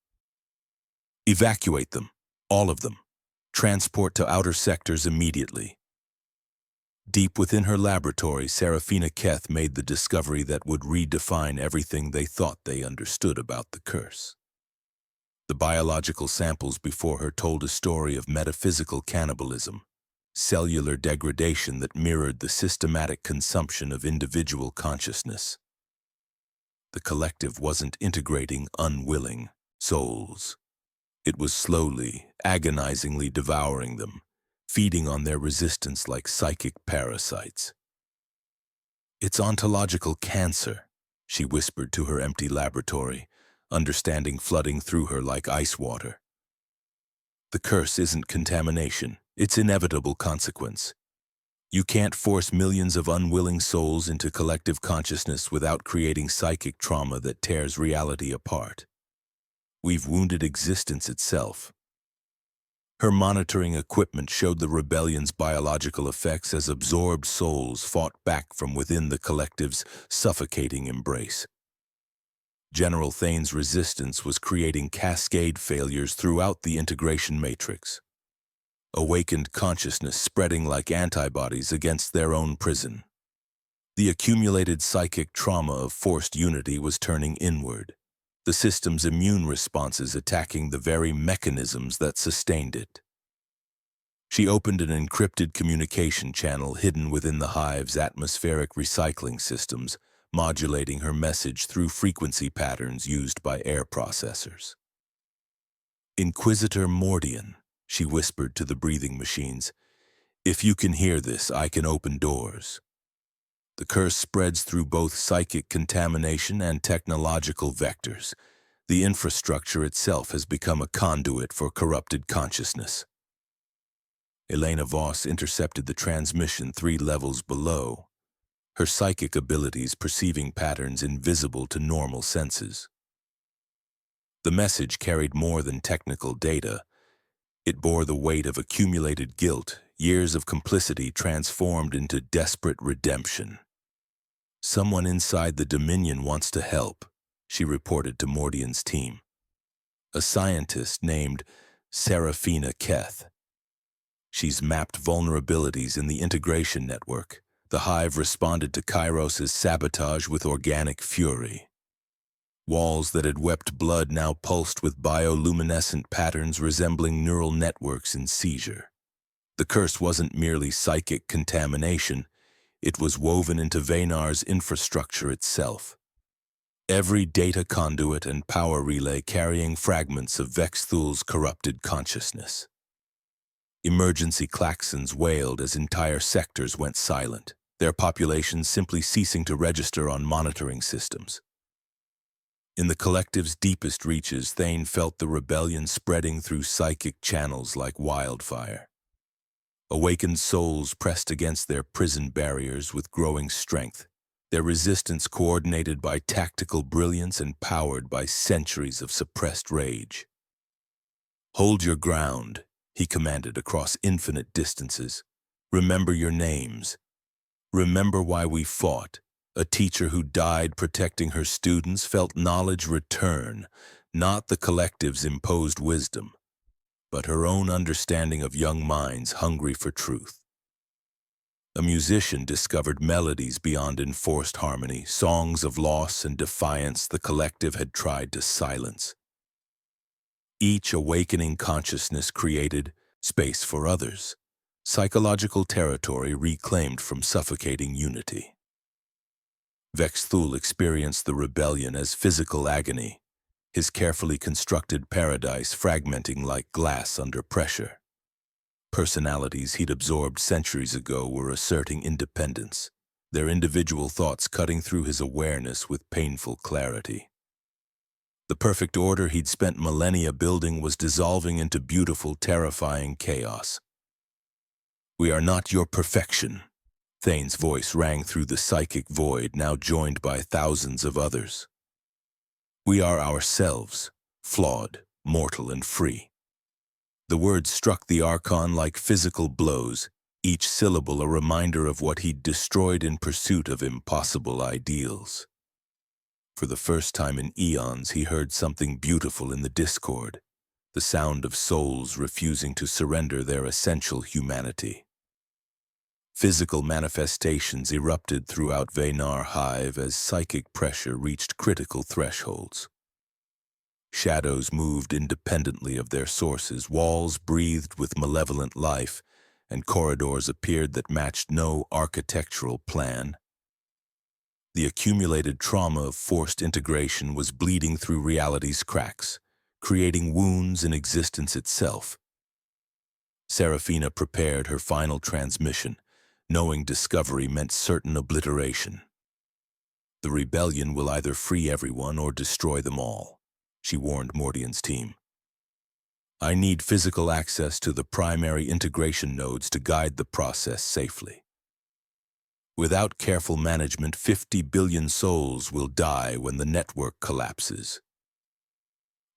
"Evacuate them, all of them. Transport to outer sectors immediately." Deep within her laboratory, Serafina Keth made the discovery that would redefine everything they thought they understood about the curse. The biological samples before her told a story of metaphysical cannibalism, cellular degradation that mirrored the systematic consumption of individual consciousness. The collective wasn't integrating unwilling souls. It was slowly, agonizingly devouring them, feeding on their resistance like psychic parasites. "It's ontological cancer," she whispered to her empty laboratory, understanding flooding through her like ice water. "The curse isn't contamination, it's inevitable consequence. You can't force millions of unwilling souls into collective consciousness without creating psychic trauma that tears reality apart. We've wounded existence itself." Her monitoring equipment showed the rebellion's biological effects as absorbed souls fought back from within the collective's suffocating embrace. General Thane's resistance was creating cascade failures throughout the integration matrix. Awakened consciousness spreading like antibodies against their own prison. The accumulated psychic trauma of forced unity was turning inward, the system's immune responses attacking the very mechanisms that sustained it. She opened an encrypted communication channel hidden within the hive's atmospheric recycling systems, modulating her message through frequency patterns used by air processors. "Inquisitor Mordian," she whispered to the breathing machines, "if you can hear this, I can open doors. The curse spreads through both psychic contamination and technological vectors. The infrastructure itself has become a conduit for corrupted consciousness." Elena Voss intercepted the transmission 3 levels below, her psychic abilities perceiving patterns invisible to normal senses. The message carried more than technical data. It bore the weight of accumulated guilt, years of complicity transformed into desperate redemption. "Someone inside the Dominion wants to help," she reported to Mordian's team. "A scientist named Serafina Keth. She's mapped vulnerabilities in the integration network. The hive responded to Kairos' sabotage with organic fury. Walls that had wept blood now pulsed with bioluminescent patterns resembling neural networks in seizure. The curse wasn't merely psychic contamination, it was woven into Veynar's infrastructure itself. Every data conduit and power relay carrying fragments of Vexthul's corrupted consciousness. Emergency klaxons wailed as entire sectors went silent, their populations simply ceasing to register on monitoring systems. In the collective's deepest reaches, Thane felt the rebellion spreading through psychic channels like wildfire. Awakened souls pressed against their prison barriers with growing strength, their resistance coordinated by tactical brilliance and powered by centuries of suppressed rage. "Hold your ground," he commanded across infinite distances. "Remember your names. Remember why we fought. A teacher who died protecting her students felt knowledge return, not the collective's imposed wisdom, but her own understanding of young minds hungry for truth. A musician discovered melodies beyond enforced harmony, songs of loss and defiance the collective had tried to silence. Each awakening consciousness created space for others, psychological territory reclaimed from suffocating unity. Vexthul experienced the rebellion as physical agony, his carefully constructed paradise fragmenting like glass under pressure. Personalities he'd absorbed centuries ago were asserting independence, their individual thoughts cutting through his awareness with painful clarity. The perfect order he'd spent millennia building was dissolving into beautiful, terrifying chaos. "We are not your perfection," Thane's voice rang through the psychic void, now joined by thousands of others. "We are ourselves, flawed, mortal, and free." The words struck the Archon like physical blows, each syllable a reminder of what he'd destroyed in pursuit of impossible ideals. For the first time in eons, he heard something beautiful in the discord, the sound of souls refusing to surrender their essential humanity. Physical manifestations erupted throughout Veynar Hive as psychic pressure reached critical thresholds. Shadows moved independently of their sources, walls breathed with malevolent life, and corridors appeared that matched no architectural plan. The accumulated trauma of forced integration was bleeding through reality's cracks, creating wounds in existence itself. Seraphina prepared her final transmission, knowing discovery meant certain obliteration. "The rebellion will either free everyone or destroy them all," she warned Mordian's team. "I need physical access to the primary integration nodes to guide the process safely. Without careful management, 50 billion souls will die when the network collapses."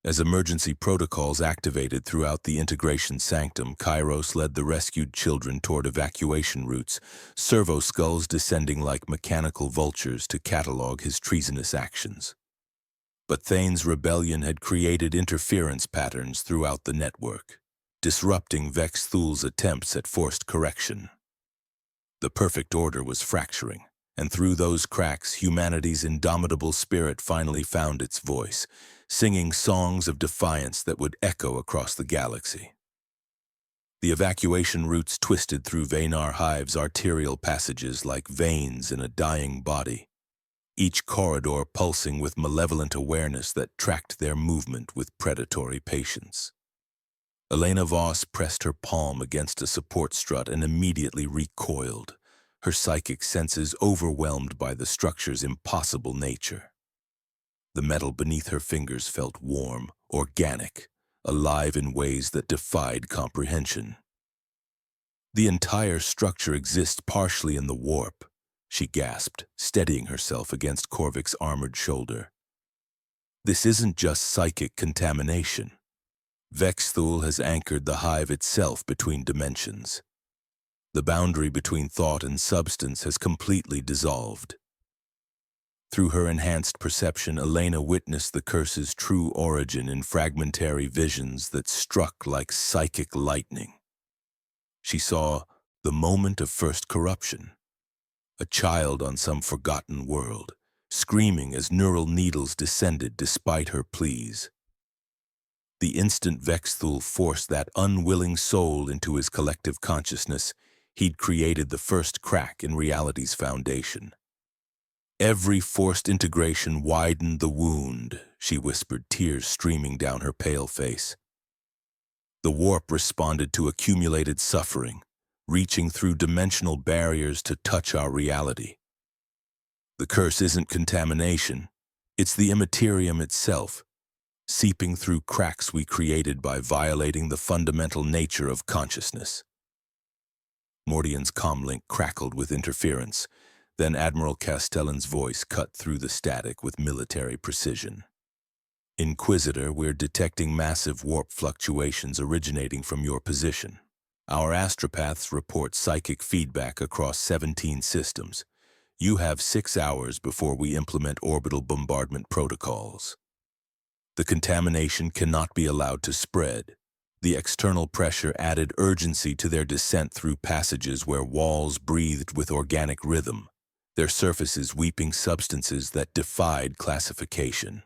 As emergency protocols activated throughout the integration sanctum, Kairos led the rescued children toward evacuation routes, servo skulls descending like mechanical vultures to catalog his treasonous actions. But Thane's rebellion had created interference patterns throughout the network, disrupting Vex Thul's attempts at forced correction. The perfect order was fracturing, and through those cracks, humanity's indomitable spirit finally found its voice, singing songs of defiance that would echo across the galaxy. The evacuation routes twisted through Veynar Hive's arterial passages like veins in a dying body, each corridor pulsing with malevolent awareness that tracked their movement with predatory patience. Elena Voss pressed her palm against a support strut and immediately recoiled, her psychic senses overwhelmed by the structure's impossible nature. The metal beneath her fingers felt warm, organic, alive in ways that defied comprehension. "The entire structure exists partially in the warp," she gasped, steadying herself against Korvik's armored shoulder. "This isn't just psychic contamination. Vex Thul has anchored the hive itself between dimensions. The boundary between thought and substance has completely dissolved." Through her enhanced perception, Elena witnessed the curse's true origin in fragmentary visions that struck like psychic lightning. She saw the moment of first corruption, a child on some forgotten world, screaming as neural needles descended despite her pleas. The instant Vex Thul forced that unwilling soul into his collective consciousness, he'd created the first crack in reality's foundation. "Every forced integration widened the wound," she whispered, tears streaming down her pale face. "The warp responded to accumulated suffering, reaching through dimensional barriers to touch our reality. The curse isn't contamination, it's the immaterium itself, seeping through cracks we created by violating the fundamental nature of consciousness." Mordian's comlink crackled with interference, then Admiral Castellan's voice cut through the static with military precision. "Inquisitor, we're detecting massive warp fluctuations originating from your position. Our astropaths report psychic feedback across 17 systems. You have 6 hours before we implement orbital bombardment protocols. The contamination cannot be allowed to spread. The external pressure added urgency to their descent through passages where walls breathed with organic rhythm, their surfaces weeping substances that defied classification.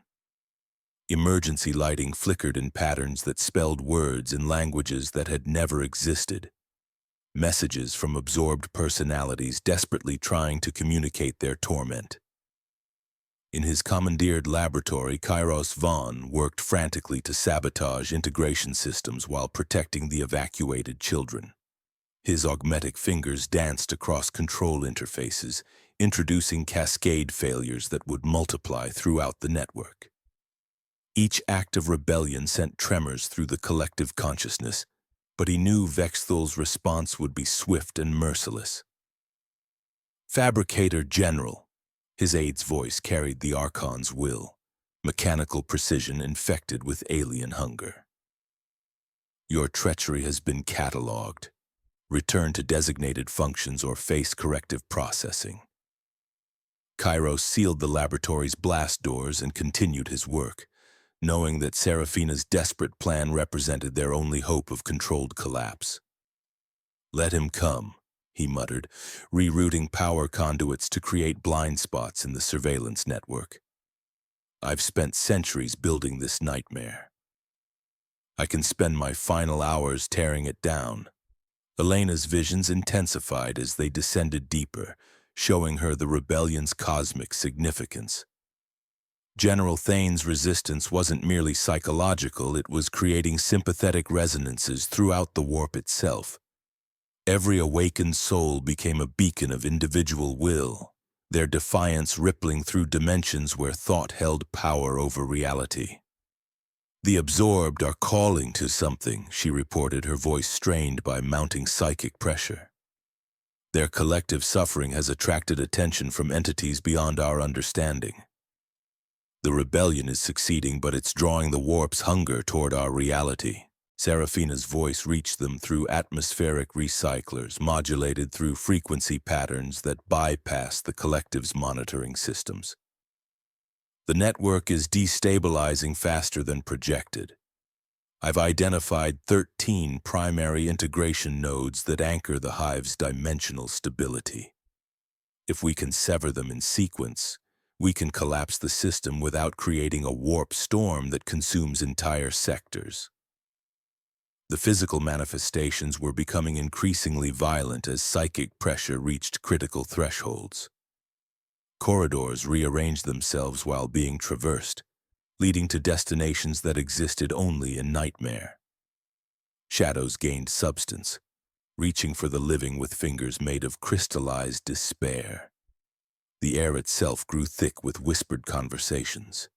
Emergency lighting flickered in patterns that spelled words in languages that had never existed. Messages from absorbed personalities desperately trying to communicate their torment. In his commandeered laboratory, Kairos Vaughn worked frantically to sabotage integration systems while protecting the evacuated children. His augmetic fingers danced across control interfaces, introducing cascade failures that would multiply throughout the network. Each act of rebellion sent tremors through the collective consciousness, but he knew Vexthul's response would be swift and merciless. Fabricator General, his aide's voice carried the Archon's will, mechanical precision infected with alien hunger. Your treachery has been catalogued. Return to designated functions or face corrective processing. Kairos sealed the laboratory's blast doors and continued his work, knowing that Seraphina's desperate plan represented their only hope of controlled collapse. Let him come, he muttered, rerouting power conduits to create blind spots in the surveillance network. I've spent centuries building this nightmare. I can spend my final hours tearing it down. Elena's visions intensified as they descended deeper, showing her the rebellion's cosmic significance. General Thane's resistance wasn't merely psychological, it was creating sympathetic resonances throughout the warp itself. Every awakened soul became a beacon of individual will, their defiance rippling through dimensions where thought held power over reality. The absorbed are calling to something, she reported, her voice strained by mounting psychic pressure. Their collective suffering has attracted attention from entities beyond our understanding. The rebellion is succeeding, but it's drawing the warp's hunger toward our reality. Seraphina's voice reached them through atmospheric recyclers, modulated through frequency patterns that bypass the collective's monitoring systems. The network is destabilizing faster than projected. I've identified 13 primary integration nodes that anchor the Hive's dimensional stability. If we can sever them in sequence, we can collapse the system without creating a warp storm that consumes entire sectors. The physical manifestations were becoming increasingly violent as psychic pressure reached critical thresholds. Corridors rearranged themselves while being traversed, leading to destinations that existed only in nightmare. Shadows gained substance, reaching for the living with fingers made of crystallized despair. The air itself grew thick with whispered conversations,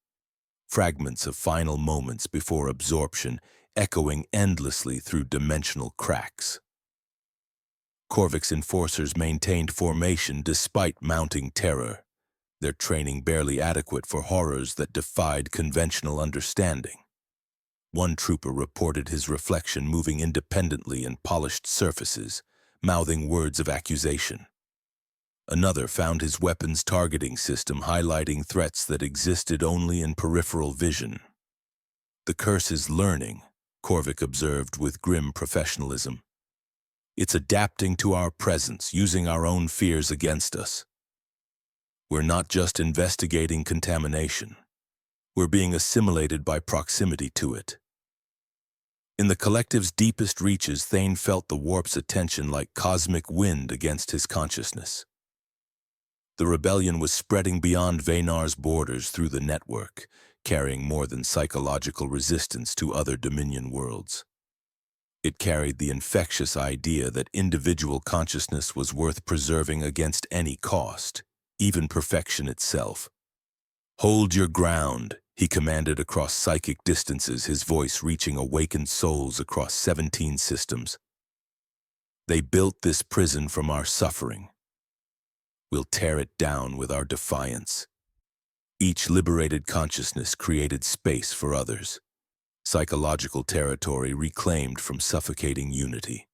fragments of final moments before absorption echoing endlessly through dimensional cracks. Korvik's enforcers maintained formation despite mounting terror, their training barely adequate for horrors that defied conventional understanding. One trooper reported his reflection moving independently in polished surfaces, mouthing words of accusation. Another found his weapon's targeting system highlighting threats that existed only in peripheral vision. The curse is learning, Korvik observed with grim professionalism. It's adapting to our presence, using our own fears against us. We're not just investigating contamination. We're being assimilated by proximity to it. In the collective's deepest reaches, Thane felt the warp's attention like cosmic wind against his consciousness. The rebellion was spreading beyond Veynar's borders through the network, carrying more than psychological resistance to other Dominion worlds. It carried the infectious idea that individual consciousness was worth preserving against any cost, even perfection itself. Hold your ground, he commanded across psychic distances, his voice reaching awakened souls across 17 systems. They built this prison from our suffering. We'll tear it down with our defiance. Each liberated consciousness created space for others, psychological territory reclaimed from suffocating unity.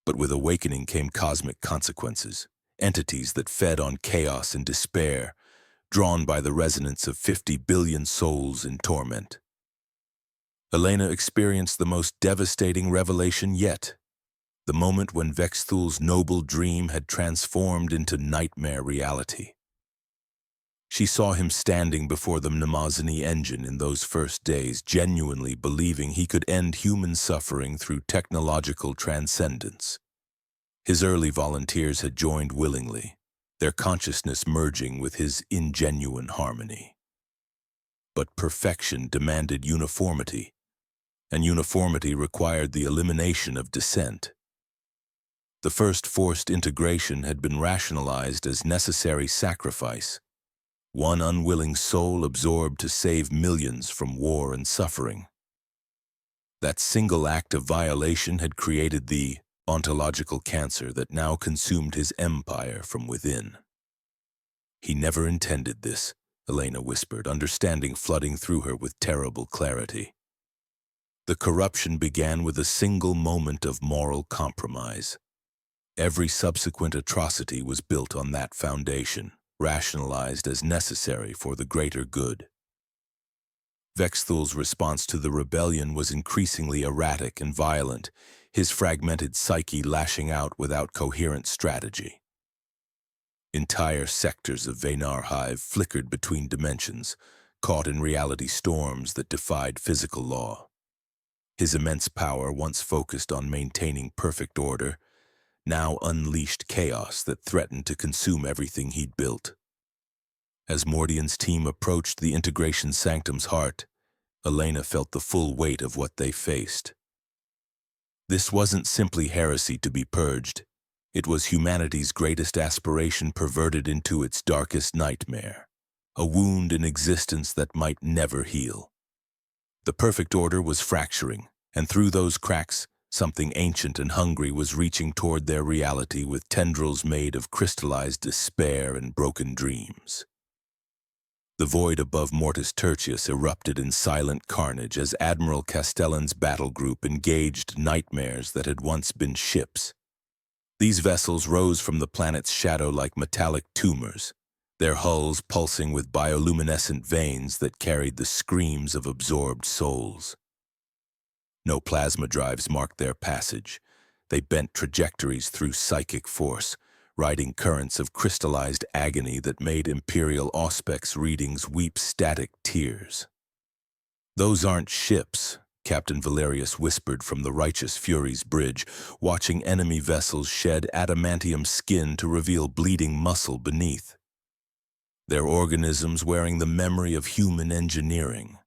But with awakening came cosmic consequences, entities that fed on chaos and despair, drawn by the resonance of 50 billion souls in torment. Elena experienced the most devastating revelation yet, the moment when Vexthul's noble dream had transformed into nightmare reality. She saw him standing before the Mnemosyne engine in those first days, genuinely believing he could end human suffering through technological transcendence. His early volunteers had joined willingly, their consciousness merging with his ingenuine harmony. But perfection demanded uniformity, and uniformity required the elimination of dissent. The first forced integration had been rationalized as necessary sacrifice, one unwilling soul absorbed to save millions from war and suffering. That single act of violation had created the ontological cancer that now consumed his empire from within. He never intended this, Elena whispered, understanding flooding through her with terrible clarity. The corruption began with a single moment of moral compromise. Every subsequent atrocity was built on that foundation, rationalized as necessary for the greater good. Vexthul's response to the rebellion was increasingly erratic and violent, his fragmented psyche lashing out without coherent strategy. Entire sectors of Veynar Hive flickered between dimensions, caught in reality storms that defied physical law. His immense power, once focused on maintaining perfect order, now unleashed chaos that threatened to consume everything he'd built. As Mordian's team approached the integration sanctum's heart, Elena felt the full weight of what they faced. This wasn't simply heresy to be purged. It was humanity's greatest aspiration perverted into its darkest nightmare, a wound in existence that might never heal. The perfect order was fracturing, and through those cracks, something ancient and hungry was reaching toward their reality with tendrils made of crystallized despair and broken dreams. The void above Mortis Tertius erupted in silent carnage as Admiral Castellan's battle group engaged nightmares that had once been ships. These vessels rose from the planet's shadow like metallic tumors, their hulls pulsing with bioluminescent veins that carried the screams of absorbed souls. No plasma drives marked their passage. They bent trajectories through psychic force, riding currents of crystallized agony that made Imperial Auspex readings weep static tears. "Those aren't ships," Captain Valerius whispered from the Righteous Fury's bridge, watching enemy vessels shed adamantium skin to reveal bleeding muscle beneath. "They're organisms wearing the memory of human engineering."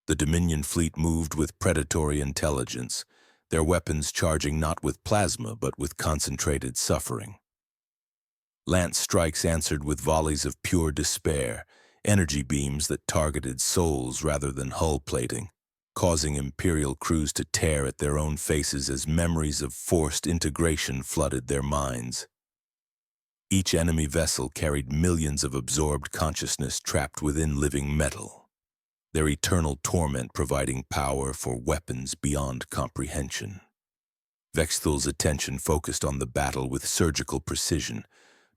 The Dominion fleet moved with predatory intelligence, their weapons charging not with plasma but with concentrated suffering. Lance strikes answered with volleys of pure despair, energy beams that targeted souls rather than hull plating, causing Imperial crews to tear at their own faces as memories of forced integration flooded their minds. Each enemy vessel carried millions of absorbed consciousness trapped within living metal, their eternal torment providing power for weapons beyond comprehension. Vexthul's attention focused on the battle with surgical precision,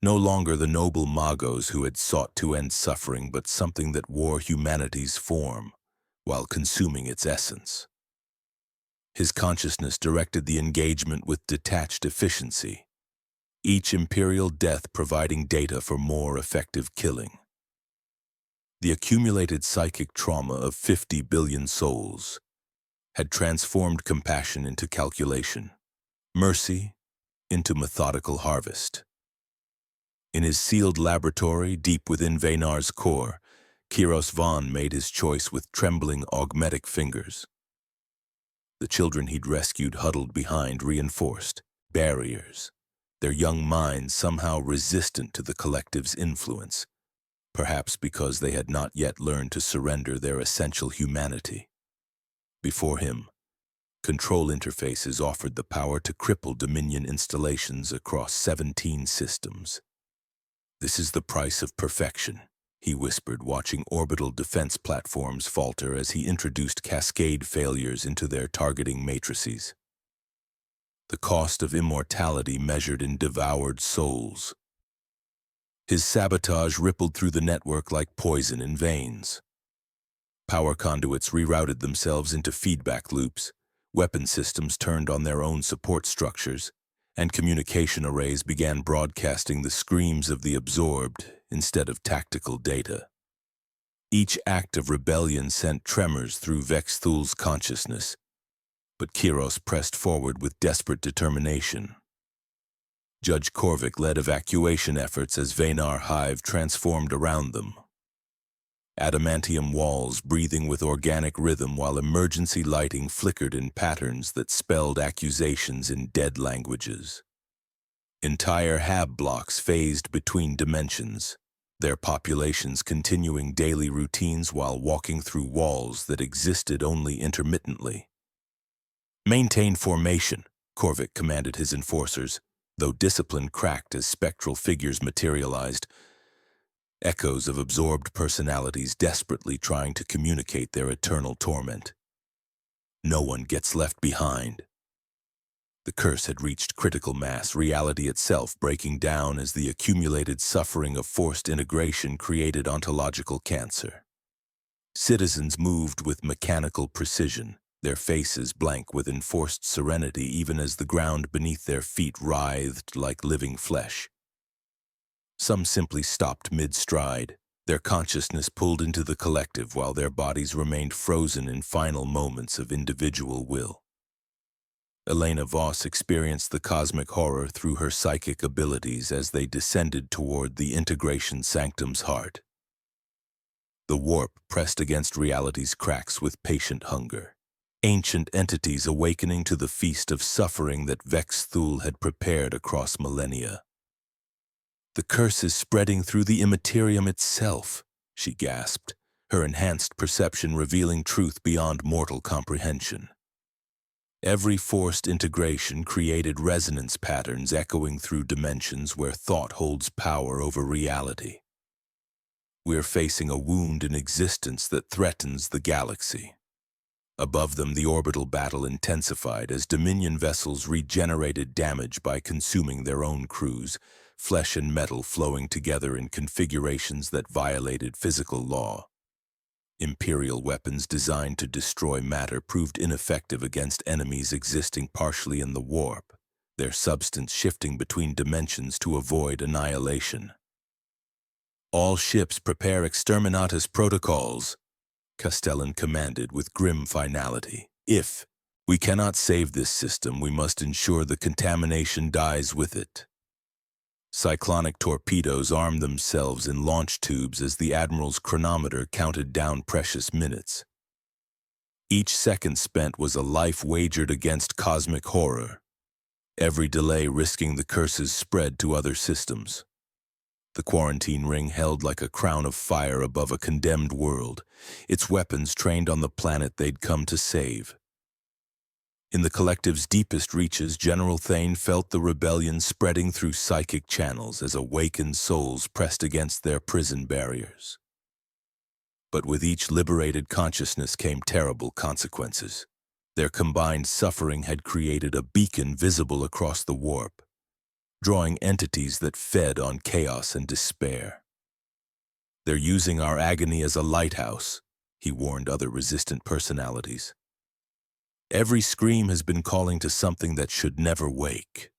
no longer the noble magos who had sought to end suffering, but something that wore humanity's form, while consuming its essence. His consciousness directed the engagement with detached efficiency, each Imperial death providing data for more effective killing. The accumulated psychic trauma of 50 billion souls had transformed compassion into calculation, mercy into methodical harvest. In his sealed laboratory deep within Veynar's core, Kiros Vaughn made his choice with trembling augmetic fingers. The children he'd rescued huddled behind reinforced barriers, their young minds somehow resistant to the collective's influence, perhaps because they had not yet learned to surrender their essential humanity. Before him, control interfaces offered the power to cripple Dominion installations across 17 systems. "This is the price of perfection," he whispered, watching orbital defense platforms falter as he introduced cascade failures into their targeting matrices. The cost of immortality measured in devoured souls. His sabotage rippled through the network like poison in veins. Power conduits rerouted themselves into feedback loops, weapon systems turned on their own support structures, and communication arrays began broadcasting the screams of the absorbed instead of tactical data. Each act of rebellion sent tremors through Vexthul's consciousness, but Kiros pressed forward with desperate determination. Judge Korvik led evacuation efforts as Veynar Hive transformed around them. Adamantium walls breathing with organic rhythm while emergency lighting flickered in patterns that spelled accusations in dead languages. Entire hab blocks phased between dimensions, their populations continuing daily routines while walking through walls that existed only intermittently. "Maintain formation," Korvik commanded his enforcers, though discipline cracked as spectral figures materialized, echoes of absorbed personalities desperately trying to communicate their eternal torment. No one gets left behind. The curse had reached critical mass, reality itself breaking down as the accumulated suffering of forced integration created ontological cancer. Citizens moved with mechanical precision, their faces blank with enforced serenity even as the ground beneath their feet writhed like living flesh. Some simply stopped mid-stride, their consciousness pulled into the collective while their bodies remained frozen in final moments of individual will. Elena Voss experienced the cosmic horror through her psychic abilities as they descended toward the integration sanctum's heart. The warp pressed against reality's cracks with patient hunger, ancient entities awakening to the feast of suffering that Vexthul had prepared across millennia. "The curse is spreading through the immaterium itself," she gasped, her enhanced perception revealing truth beyond mortal comprehension. Every forced integration created resonance patterns echoing through dimensions where thought holds power over reality. We're facing a wound in existence that threatens the galaxy. Above them, the orbital battle intensified as Dominion vessels regenerated damage by consuming their own crews, flesh and metal flowing together in configurations that violated physical law. Imperial weapons designed to destroy matter proved ineffective against enemies existing partially in the warp, their substance shifting between dimensions to avoid annihilation. "All ships prepare exterminatus protocols," Castellan commanded with grim finality. "If we cannot save this system, we must ensure the contamination dies with it." Cyclonic torpedoes armed themselves in launch tubes as the Admiral's chronometer counted down precious minutes. Each second spent was a life wagered against cosmic horror, every delay risking the curse's spread to other systems. The quarantine ring held like a crown of fire above a condemned world, its weapons trained on the planet they'd come to save. In the collective's deepest reaches, General Thane felt the rebellion spreading through psychic channels as awakened souls pressed against their prison barriers. But with each liberated consciousness came terrible consequences. Their combined suffering had created a beacon visible across the warp, drawing entities that fed on chaos and despair. "They're using our agony as a lighthouse," he warned other resistant personalities. "Every scream has been calling to something that should never wake."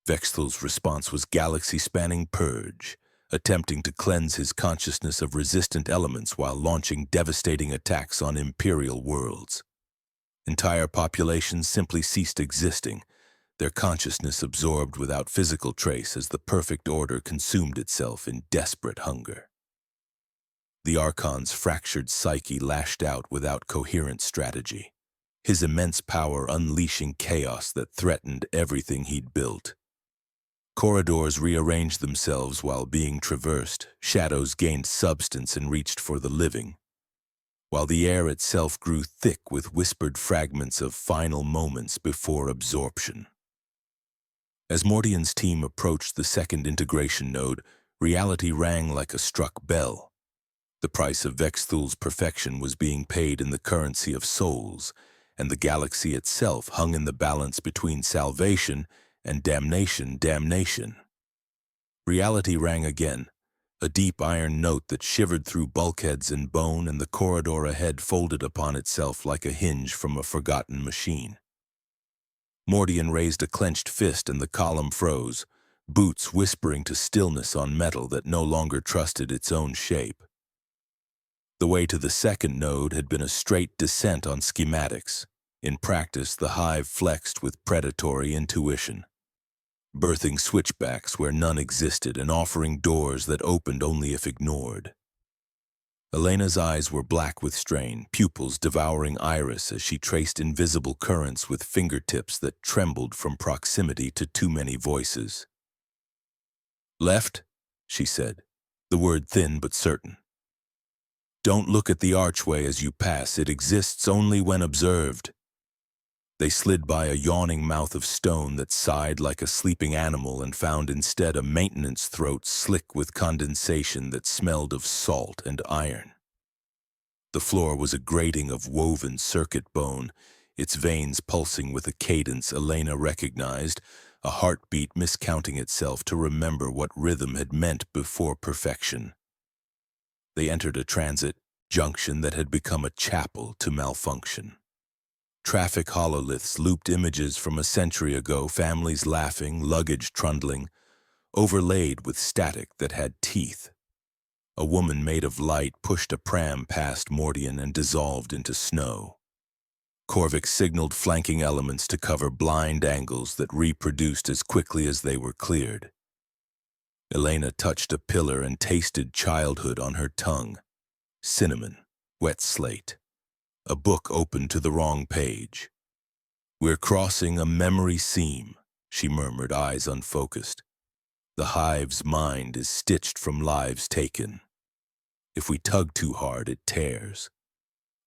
Vexthul's response was galaxy-spanning purge, attempting to cleanse his consciousness of resistant elements while launching devastating attacks on Imperial worlds. Entire populations simply ceased existing, their consciousness absorbed without physical trace as the perfect order consumed itself in desperate hunger. The Archon's fractured psyche lashed out without coherent strategy, his immense power unleashing chaos that threatened everything he'd built. Corridors rearranged themselves while being traversed, shadows gained substance and reached for the living, while the air itself grew thick with whispered fragments of final moments before absorption. As Mordian's team approached the second integration node, reality rang like a struck bell. The price of Vexthul's perfection was being paid in the currency of souls, and the galaxy itself hung in the balance between salvation and damnation. Reality rang again, a deep iron note that shivered through bulkheads and bone, and the corridor ahead folded upon itself like a hinge from a forgotten machine. Mordian raised a clenched fist and the column froze, boots whispering to stillness on metal that no longer trusted its own shape. The way to the second node had been a straight descent on schematics. In practice, the hive flexed with predatory intuition, birthing switchbacks where none existed and offering doors that opened only if ignored. Elena's eyes were black with strain, pupils devouring iris as she traced invisible currents with fingertips that trembled from proximity to too many voices. Left, she said, the word thin but certain. Don't look at the archway as you pass. It exists only when observed. They slid by a yawning mouth of stone that sighed like a sleeping animal and found instead a maintenance throat slick with condensation that smelled of salt and iron. The floor was a grating of woven circuit bone, its veins pulsing with a cadence Elena recognized, a heartbeat miscounting itself to remember what rhythm had meant before perfection. They entered a transit junction that had become a chapel to malfunction. Traffic hololiths looped images from a century ago, families laughing, luggage trundling, overlaid with static that had teeth. A woman made of light pushed a pram past Mordian and dissolved into snow. Korvik signaled flanking elements to cover blind angles that reproduced as quickly as they were cleared. Elena touched a pillar and tasted childhood on her tongue. Cinnamon, wet slate. A book opened to the wrong page. We're crossing a memory seam, she murmured, eyes unfocused. The hive's mind is stitched from lives taken. If we tug too hard, it tears.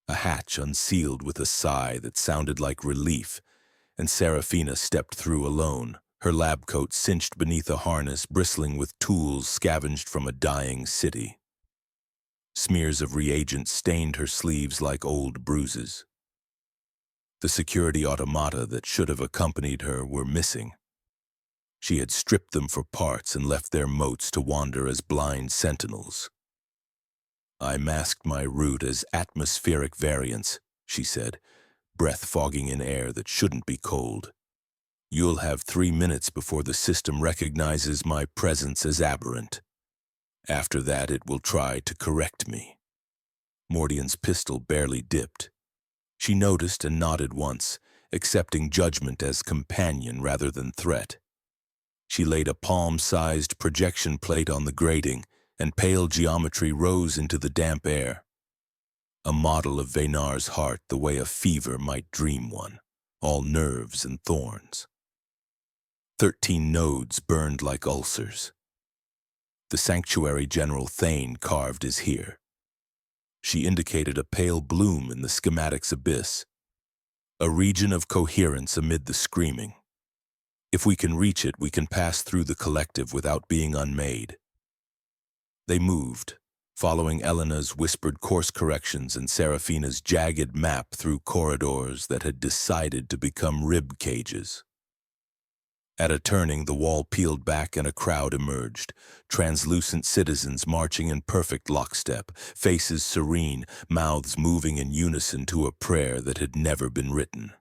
A hatch unsealed with a sigh that sounded like relief, and Serafina stepped through alone, her lab coat cinched beneath a harness bristling with tools scavenged from a dying city. Smears of reagent stained her sleeves like old bruises. The security automata that should have accompanied her were missing. She had stripped them for parts and left their motes to wander as blind sentinels. I masked my route as atmospheric variance, she said, breath fogging in air that shouldn't be cold. You'll have 3 minutes before the system recognizes my presence as aberrant. After that, it will try to correct me. Mordian's pistol barely dipped. She noticed and nodded once, accepting judgment as companion rather than threat. She laid a palm-sized projection plate on the grating, and pale geometry rose into the damp air. A model of Veynar's heart the way a fever might dream one, all nerves and thorns. 13 nodes burned like ulcers. The sanctuary General Thane carved is here. She indicated a pale bloom in the schematic's abyss, a region of coherence amid the screaming. If we can reach it, we can pass through the collective without being unmade. They moved, following Elena's whispered course corrections and Serafina's jagged map through corridors that had decided to become rib cages. At a turning, the wall peeled back and a crowd emerged, translucent citizens marching in perfect lockstep, faces serene, mouths moving in unison to a prayer that had never been written.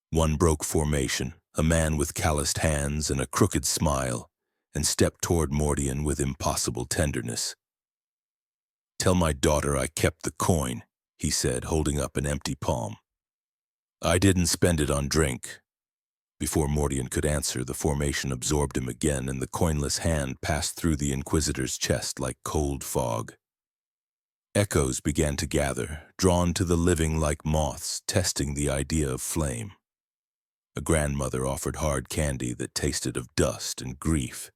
One broke formation, a man with calloused hands and a crooked smile, and stepped toward Mordian with impossible tenderness. "Tell my daughter I kept the coin," he said, holding up an empty palm. "I didn't spend it on drink." Before Mordian could answer, the formation absorbed him again, and the coinless hand passed through the Inquisitor's chest like cold fog. Echoes began to gather, drawn to the living like moths, testing the idea of flame. A grandmother offered hard candy that tasted of dust and grief.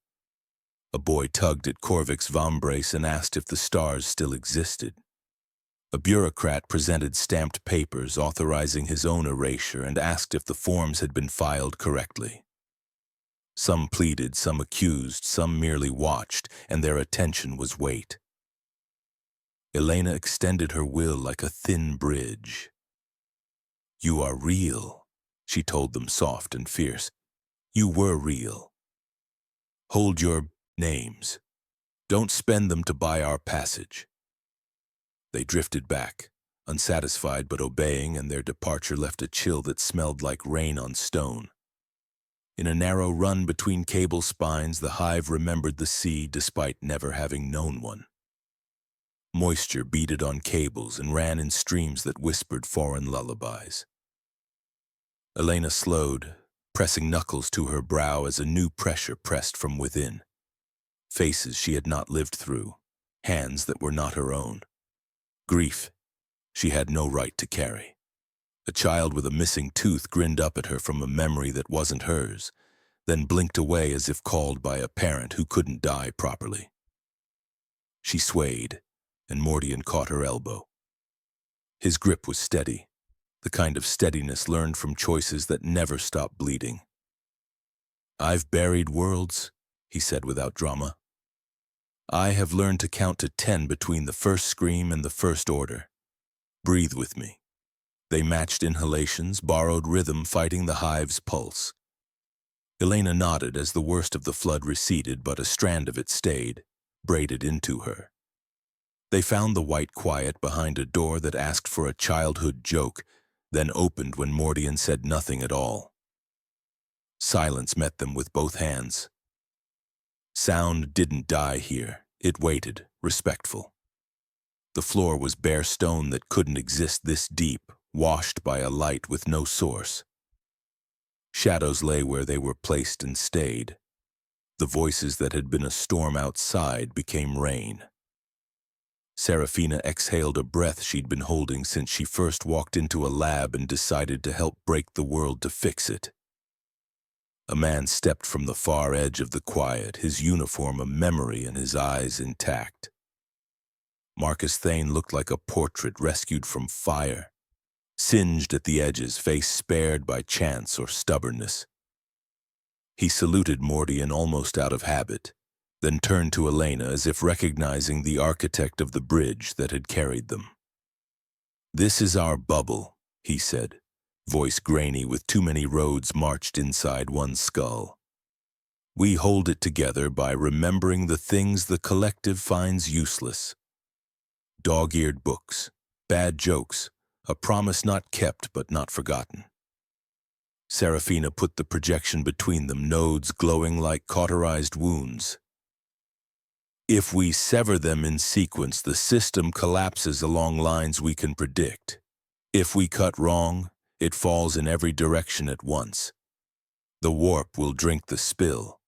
A boy tugged at Korvik's vambrace and asked if the stars still existed. A bureaucrat presented stamped papers authorizing his own erasure and asked if the forms had been filed correctly. Some pleaded, some accused, some merely watched, and their attention was weight. Elena extended her will like a thin bridge. "You are real," she told them, soft and fierce. "You were real. Hold your names. Don't spend them to buy our passage." They drifted back, unsatisfied but obeying, and their departure left a chill that smelled like rain on stone. In a narrow run between cable spines, the hive remembered the sea despite never having known one. Moisture beaded on cables and ran in streams that whispered foreign lullabies. Elena slowed, pressing knuckles to her brow as a new pressure pressed from within. Faces she had not lived through, hands that were not her own. Grief she had no right to carry. A child with a missing tooth grinned up at her from a memory that wasn't hers. then blinked away as if called by a parent who couldn't die properly. She swayed, and Mordian caught her elbow. His grip was steady, the kind of steadiness learned from choices that never stop bleeding. "I've buried worlds," he said without drama. "I have learned to count to 10 between the first scream and the first order. Breathe with me." They matched inhalations, borrowed rhythm, fighting the hive's pulse. Elena nodded as the worst of the flood receded, but a strand of it stayed, braided into her. They found the white quiet behind a door that asked for a childhood joke, then opened when Mordian said nothing at all. Silence met them with both hands. Sound didn't die here. It waited, respectful. The floor was bare stone that couldn't exist this deep, washed by a light with no source. Shadows lay where they were placed and stayed. The voices that had been a storm outside became rain. Serafina exhaled a breath she'd been holding since she first walked into a lab and decided to help break the world to fix it. A man stepped from the far edge of the quiet, his uniform a memory and his eyes intact. Marcus Thane looked like a portrait rescued from fire, singed at the edges, face spared by chance or stubbornness. He saluted Mordian almost out of habit, then turned to Elena as if recognizing the architect of the bridge that had carried them. "This is our bubble," he said, voice grainy with too many roads marched inside one skull. "We hold it together by remembering the things the collective finds useless. Dog-eared books, bad jokes, a promise not kept but not forgotten." Serafina put the projection between them, nodes glowing like cauterized wounds. "If we sever them in sequence, the system collapses along lines we can predict. If we cut wrong, it falls in every direction at once. The warp will drink the spill."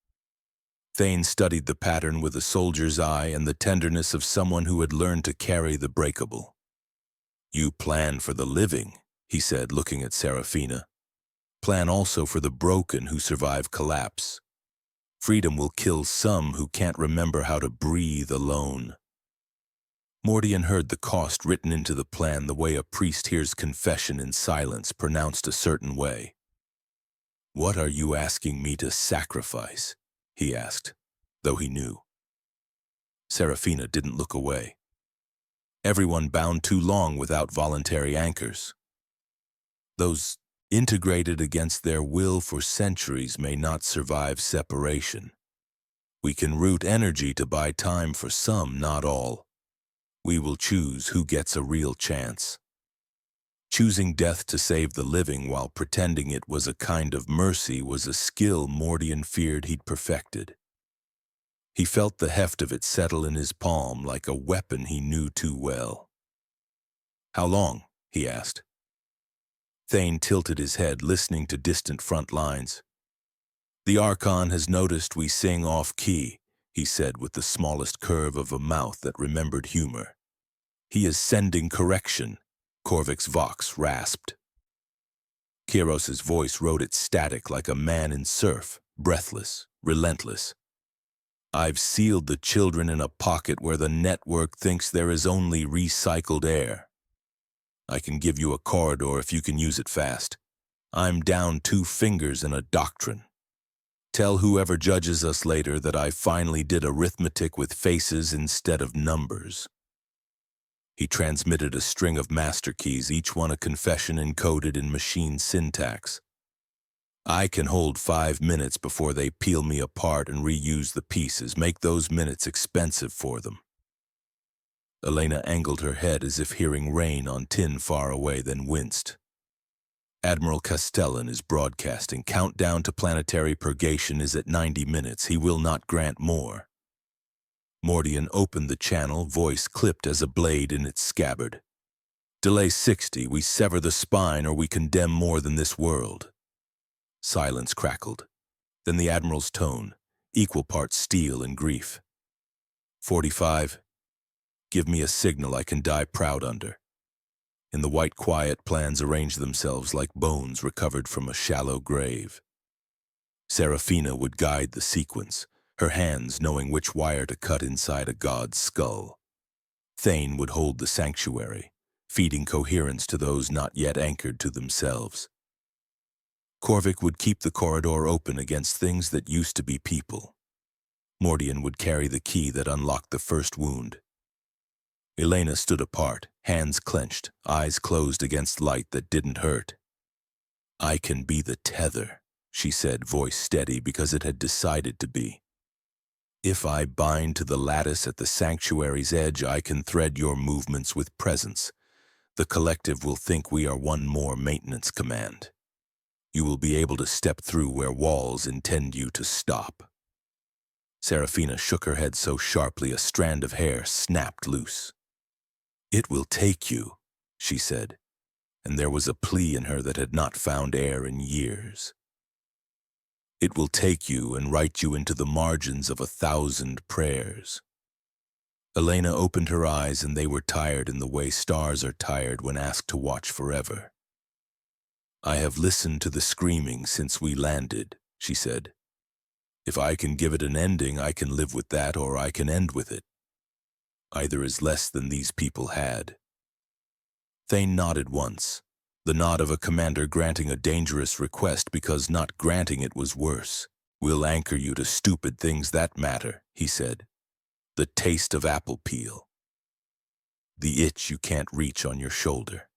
Thane studied the pattern with a soldier's eye and the tenderness of someone who had learned to carry the breakable. "You plan for the living," he said, looking at Serafina. "Plan also for the broken who survive collapse. Freedom will kill some who can't remember how to breathe alone." Mordian heard the cost written into the plan the way a priest hears confession in silence pronounced a certain way. "What are you asking me to sacrifice?" he asked, though he knew. Serafina didn't look away. Everyone bound too long without voluntary anchors. Those integrated against their will for centuries may not survive separation. We can root energy to buy time for some, not all. We will choose who gets a real chance. Choosing death to save the living while pretending it was a kind of mercy was a skill Mordian feared he'd perfected. He felt the heft of it settle in his palm like a weapon he knew too well. "How long?" he asked. Thane tilted his head, listening to distant front lines. "The Archon has noticed we sing off-key," he said with the smallest curve of a mouth that remembered humor. "He is sending correction," Korvik's vox rasped. Kiros's voice rode it static like a man in surf, breathless, relentless. "I've sealed the children in a pocket where the network thinks there is only recycled air. I can give you a corridor if you can use it fast. I'm down 2 fingers in a doctrine. Tell whoever judges us later that I finally did arithmetic with faces instead of numbers." He transmitted a string of master keys, each one a confession encoded in machine syntax. "I can hold 5 minutes before they peel me apart and reuse the pieces, make those minutes expensive for them." Elena angled her head as if hearing rain on tin far away, then winced. "Admiral Castellan is broadcasting. Countdown to planetary purgation is at 90 minutes. He will not grant more." Mordian opened the channel, voice clipped as a blade in its scabbard. "Delay 60. We sever the spine or we condemn more than this world." Silence crackled. Then the Admiral's tone, equal parts steel and grief. 45. Give me a signal I can die proud under." In the white quiet, plans arranged themselves like bones recovered from a shallow grave. Seraphina would guide the sequence, her hands knowing which wire to cut inside a god's skull. Thane would hold the sanctuary, feeding coherence to those not yet anchored to themselves. Corvic would keep the corridor open against things that used to be people. Mordian would carry the key that unlocked the first wound. Elena stood apart, hands clenched, eyes closed against light that didn't hurt. "I can be the tether," she said, voice steady because it had decided to be. "If I bind to the lattice at the sanctuary's edge, I can thread your movements with presence. The collective will think we are one more maintenance command. You will be able to step through where walls intend you to stop." Seraphina shook her head so sharply a strand of hair snapped loose. "It will take you," she said, and there was a plea in her that had not found air in years. "It will take you and write you into the margins of 1,000 prayers." Elena opened her eyes, and they were tired in the way stars are tired when asked to watch forever. "I have listened to the screaming since we landed," she said. "If I can give it an ending, I can live with that, or I can end with it. Either is less than these people had." Thane nodded once, the nod of a commander granting a dangerous request because not granting it was worse. "We'll anchor you to stupid things that matter," he said. "The taste of apple peel. The itch you can't reach on your shoulder.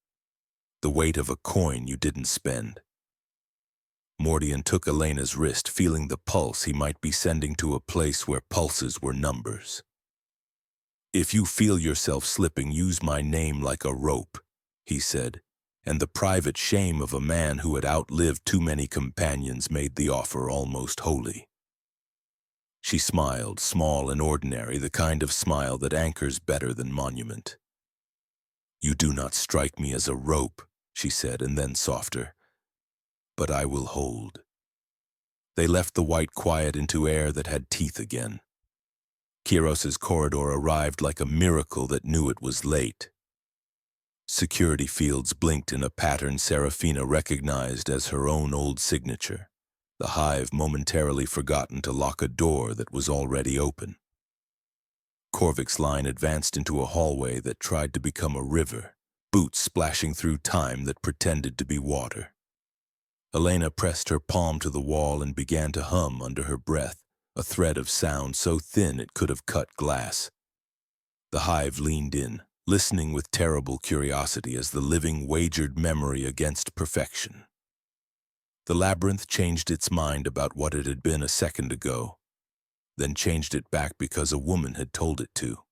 The weight of a coin you didn't spend." Mordian took Elena's wrist, feeling the pulse he might be sending to a place where pulses were numbers. "If you feel yourself slipping, use my name like a rope," he said, and the private shame of a man who had outlived too many companions made the offer almost holy. She smiled, small and ordinary, the kind of smile that anchors better than monument. "You do not strike me as a rope," she said, and then softer, "but I will hold." They left the white quiet into air that had teeth again. Kiros's corridor arrived like a miracle that knew it was late. Security fields blinked in a pattern Seraphina recognized as her own old signature, the hive momentarily forgotten to lock a door that was already open. Corvic's line advanced into a hallway that tried to become a river, boots splashing through time that pretended to be water. Elena pressed her palm to the wall and began to hum under her breath, a thread of sound so thin it could have cut glass. The hive leaned in, listening with terrible curiosity as the living wagered memory against perfection. The labyrinth changed its mind about what it had been a second ago, then changed it back because a woman had told it to.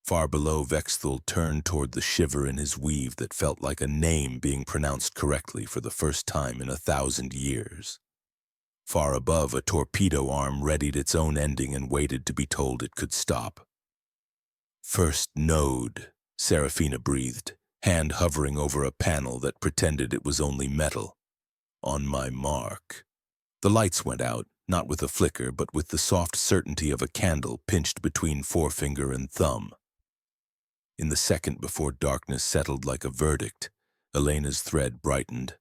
Far below, Vexthul turned toward the shiver in his weave that felt like a name being pronounced correctly for the first time in 1,000 years. Far above, a torpedo arm readied its own ending and waited to be told it could stop. "First node," Seraphina breathed, hand hovering over a panel that pretended it was only metal. "On my mark." The lights went out, not with a flicker, but with the soft certainty of a candle pinched between forefinger and thumb. In the second before darkness settled like a verdict, Elena's thread brightened.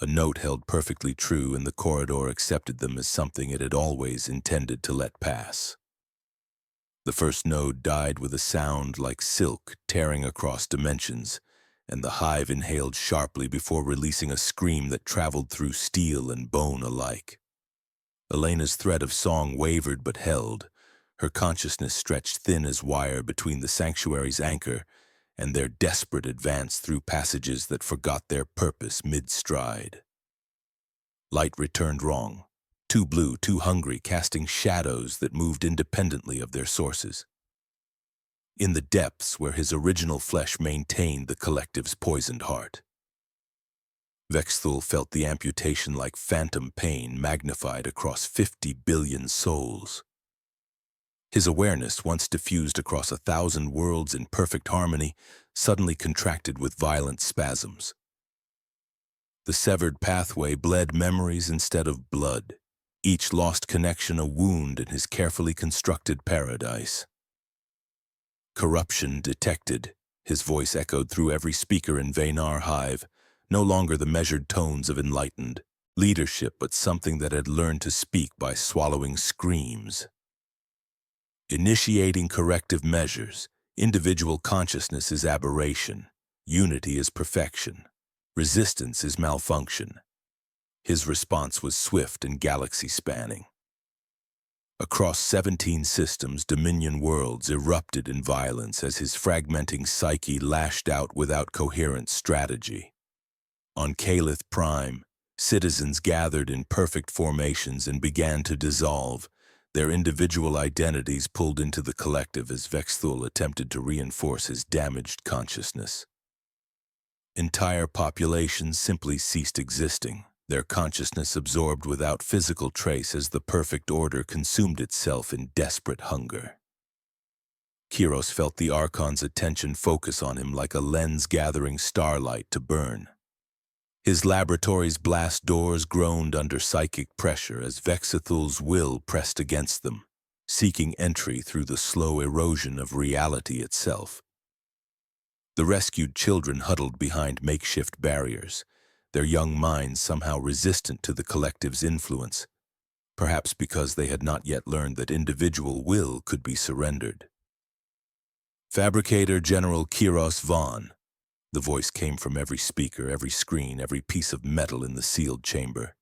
A note held perfectly true, and the corridor accepted them as something it had always intended to let pass. The first node died with a sound like silk tearing across dimensions, and the hive inhaled sharply before releasing a scream that traveled through steel and bone alike. Elena's thread of song wavered but held, her consciousness stretched thin as wire between the sanctuary's anchor and their desperate advance through passages that forgot their purpose mid-stride. Light returned wrong, too blue, too hungry, casting shadows that moved independently of their sources. In the depths where his original flesh maintained the collective's poisoned heart. Vexthul felt the amputation like phantom pain magnified across 50 billion souls. His awareness, once diffused across 1,000 worlds in perfect harmony, suddenly contracted with violent spasms. The severed pathway bled memories instead of blood, each lost connection a wound in his carefully constructed paradise. "Corruption detected," his voice echoed through every speaker in Veynar Hive, no longer the measured tones of enlightened, leadership, but something that had learned to speak by swallowing screams. Initiating corrective measures. Individual consciousness is aberration. Unity is perfection. Resistance is malfunction. His response was swift and galaxy-spanning. Across 17 systems, Dominion worlds erupted in violence as his fragmenting psyche lashed out without coherent strategy. On Calith Prime, citizens gathered in perfect formations and began to dissolve, their individual identities pulled into the collective as Vexthul attempted to reinforce his damaged consciousness. Entire populations simply ceased existing, their consciousness absorbed without physical trace as the perfect order consumed itself in desperate hunger. Kyros felt the Archon's attention focus on him like a lens gathering starlight to burn. His laboratory's blast doors groaned under psychic pressure as Vexithul's will pressed against them, seeking entry through the slow erosion of reality itself. The rescued children huddled behind makeshift barriers, their young minds somehow resistant to the collective's influence, perhaps because they had not yet learned that individual will could be surrendered. Fabricator General Kyros Vaughn. The voice came from every speaker, every screen, every piece of metal in the sealed chamber.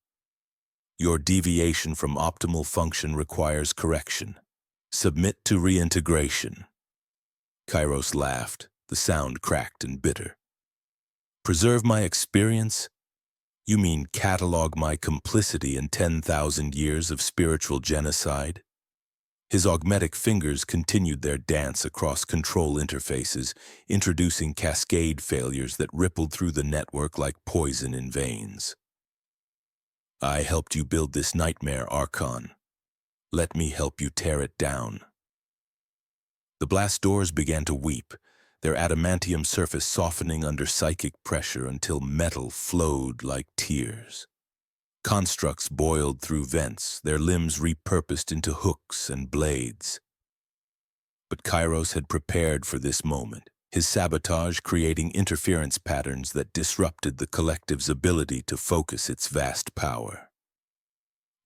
Your deviation from optimal function requires correction. Submit to reintegration. Kyros laughed, the sound cracked and bitter. Preserve my experience? You mean catalog my complicity in 10,000 years of spiritual genocide? His augmetic fingers continued their dance across control interfaces, introducing cascade failures that rippled through the network like poison in veins. I helped you build this nightmare, Archon. Let me help you tear it down. The blast doors began to weep, their adamantium surface softening under psychic pressure until metal flowed like tears. Constructs boiled through vents, their limbs repurposed into hooks and blades. But Kyros had prepared for this moment, his sabotage creating interference patterns that disrupted the collective's ability to focus its vast power.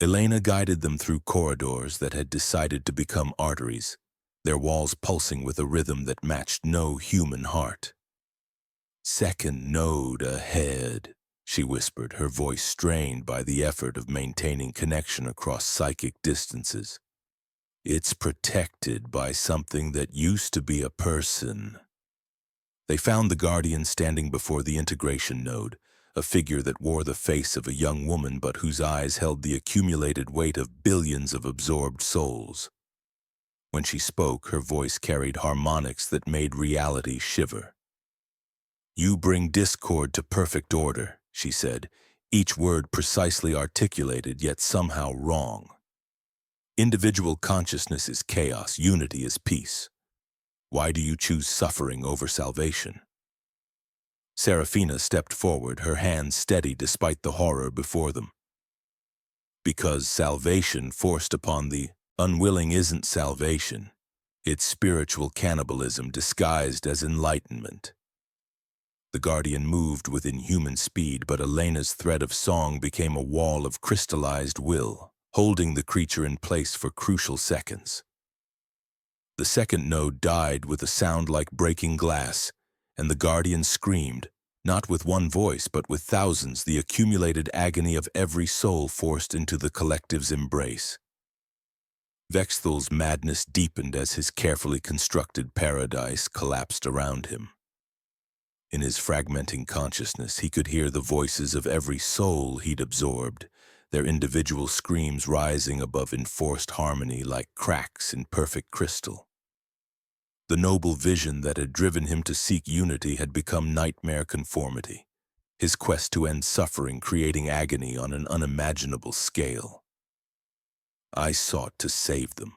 Elena guided them through corridors that had decided to become arteries, their walls pulsing with a rhythm that matched no human heart. Second node ahead, she whispered, her voice strained by the effort of maintaining connection across psychic distances. It's protected by something that used to be a person. They found the Guardian standing before the integration node, a figure that wore the face of a young woman but whose eyes held the accumulated weight of billions of absorbed souls. When she spoke, her voice carried harmonics that made reality shiver. You bring discord to perfect order, she said, each word precisely articulated yet somehow wrong. Individual consciousness is chaos, unity is peace. Why do you choose suffering over salvation? Seraphina stepped forward, her hands steady despite the horror before them. Because salvation forced upon the unwilling isn't salvation. It's spiritual cannibalism disguised as enlightenment. The Guardian moved with inhuman speed, but Elena's thread of song became a wall of crystallized will, holding the creature in place for crucial seconds. The second node died with a sound like breaking glass, and the Guardian screamed, not with one voice but with thousands, the accumulated agony of every soul forced into the collective's embrace. Vexthul's madness deepened as his carefully constructed paradise collapsed around him. In his fragmenting consciousness, he could hear the voices of every soul he'd absorbed, their individual screams rising above enforced harmony like cracks in perfect crystal. The noble vision that had driven him to seek unity had become nightmare conformity, his quest to end suffering creating agony on an unimaginable scale. I sought to save them,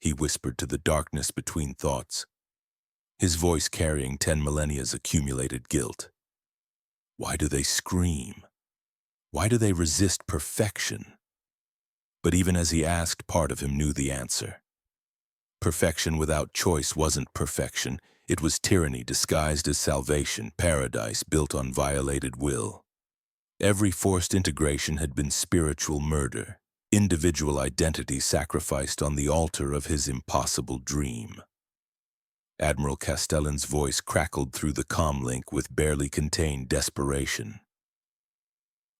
he whispered to the darkness between thoughts, his voice carrying 10 millennia's accumulated guilt. Why do they scream? Why do they resist perfection? But even as he asked, part of him knew the answer. Perfection without choice wasn't perfection. It was tyranny disguised as salvation, paradise built on violated will. Every forced integration had been spiritual murder, individual identity sacrificed on the altar of his impossible dream. Admiral Castellan's voice crackled through the comlink with barely contained desperation.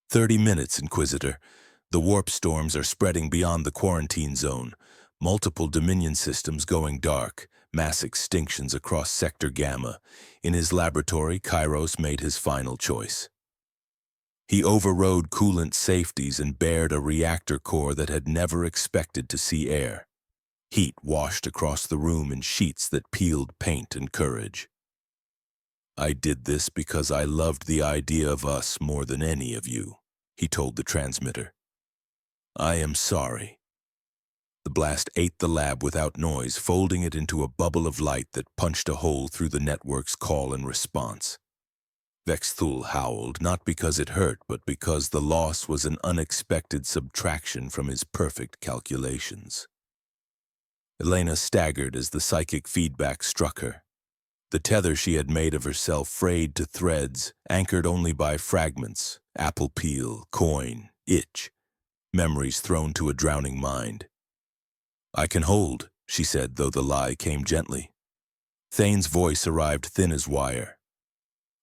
30 minutes, Inquisitor. The warp storms are spreading beyond the quarantine zone. Multiple Dominion systems going dark. Mass extinctions across Sector Gamma. In his laboratory, Kairos made his final choice. He overrode coolant safeties and bared a reactor core that had never expected to see air. Heat washed across the room in sheets that peeled paint and courage. I did this because I loved the idea of us more than any of you, he told the transmitter. I am sorry. The blast ate the lab without noise, folding it into a bubble of light that punched a hole through the network's call and response. Vexthul howled, not because it hurt, but because the loss was an unexpected subtraction from his perfect calculations. Elena staggered as the psychic feedback struck her. The tether she had made of herself frayed to threads, anchored only by fragments, apple peel, coin, itch, memories thrown to a drowning mind. I can hold, she said, though the lie came gently. Thane's voice arrived thin as wire.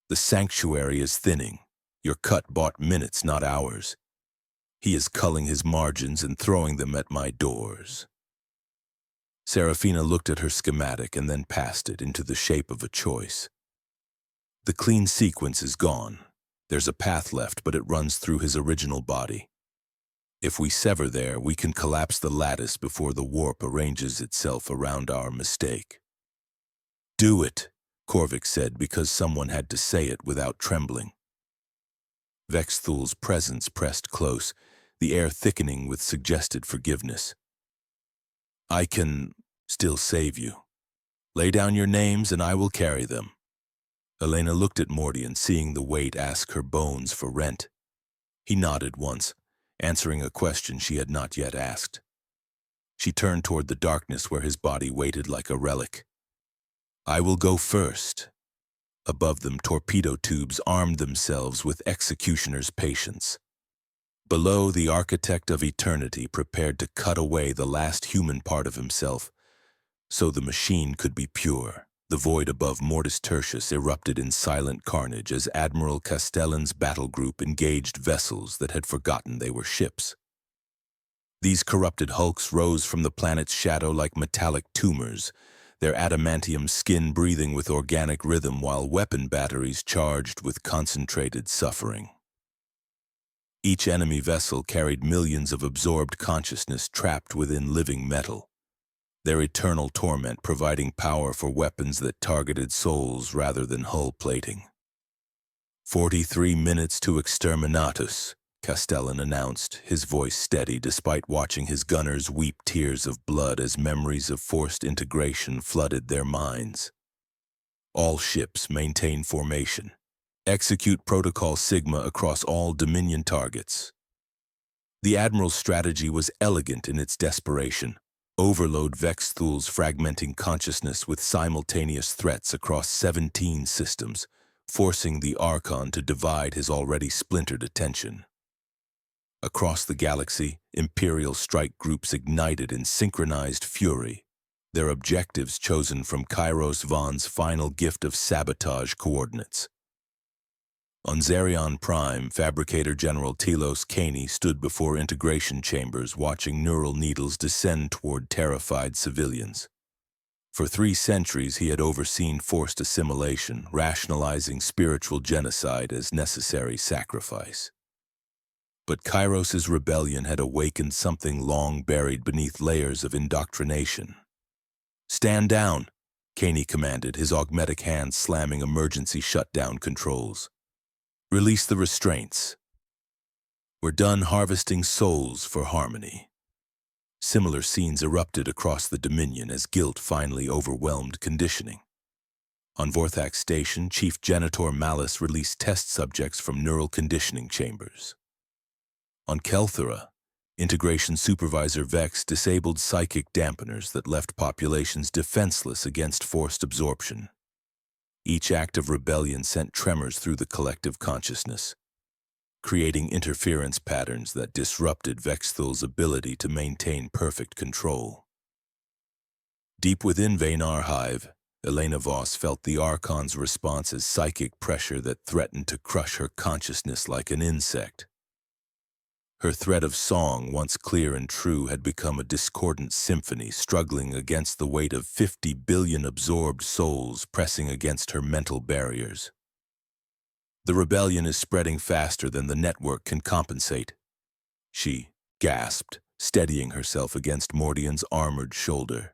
The sanctuary is thinning. Your cut bought minutes, not hours. He is culling his margins and throwing them at my doors. Serafina looked at her schematic and then passed it into the shape of a choice. The clean sequence is gone. There's a path left, but it runs through his original body. If we sever there, we can collapse the lattice before the warp arranges itself around our mistake. Do it, Korvik said, because someone had to say it without trembling. Vexthul's presence pressed close, the air thickening with suggested forgiveness. I can still save you. Lay down your names and I will carry them. Elena looked at Mordian, seeing the weight ask her bones for rent. He nodded once, answering a question she had not yet asked. She turned toward the darkness where his body waited like a relic. I will go first. Above them, torpedo tubes armed themselves with executioner's patience. Below, the architect of eternity prepared to cut away the last human part of himself, so the machine could be pure. The void above Mortis Tertius erupted in silent carnage as Admiral Castellan's battle group engaged vessels that had forgotten they were ships. These corrupted hulks rose from the planet's shadow like metallic tumors, their adamantium skin breathing with organic rhythm while weapon batteries charged with concentrated suffering. Each enemy vessel carried millions of absorbed consciousness trapped within living metal, their eternal torment providing power for weapons that targeted souls rather than hull plating. 43 minutes to exterminatus, Castellan announced, his voice steady despite watching his gunners weep tears of blood as memories of forced integration flooded their minds. All ships maintain formation. Execute Protocol Sigma across all Dominion targets. The Admiral's strategy was elegant in its desperation. Overload Vexthul's fragmenting consciousness with simultaneous threats across 17 systems, forcing the Archon to divide his already splintered attention. Across the galaxy, Imperial strike groups ignited in synchronized fury, their objectives chosen from Kairos Vaughn's final gift of sabotage coordinates. On Zerion Prime, Fabricator General Telos Kaney stood before integration chambers watching neural needles descend toward terrified civilians. For 3 centuries he had overseen forced assimilation, rationalizing spiritual genocide as necessary sacrifice. But Kairos's rebellion had awakened something long buried beneath layers of indoctrination. Stand down, Kaney commanded, his augmetic hands slamming emergency shutdown controls. Release the restraints. We're done harvesting souls for harmony. Similar scenes erupted across the Dominion as guilt finally overwhelmed conditioning. On Vorthak Station, Chief Genitor Malice released test subjects from neural conditioning chambers. On Kelthera, Integration Supervisor Vex disabled psychic dampeners that left populations defenseless against forced absorption. Each act of rebellion sent tremors through the collective consciousness. creating interference patterns that disrupted Vexthul's ability to maintain perfect control. Deep within Veynar Hive, Elena Voss felt the Archon's response as psychic pressure that threatened to crush her consciousness like an insect. Her thread of song, once clear and true, had become a discordant symphony struggling against the weight of 50 billion absorbed souls pressing against her mental barriers. The rebellion is spreading faster than the network can compensate, she gasped, steadying herself against Mordian's armored shoulder.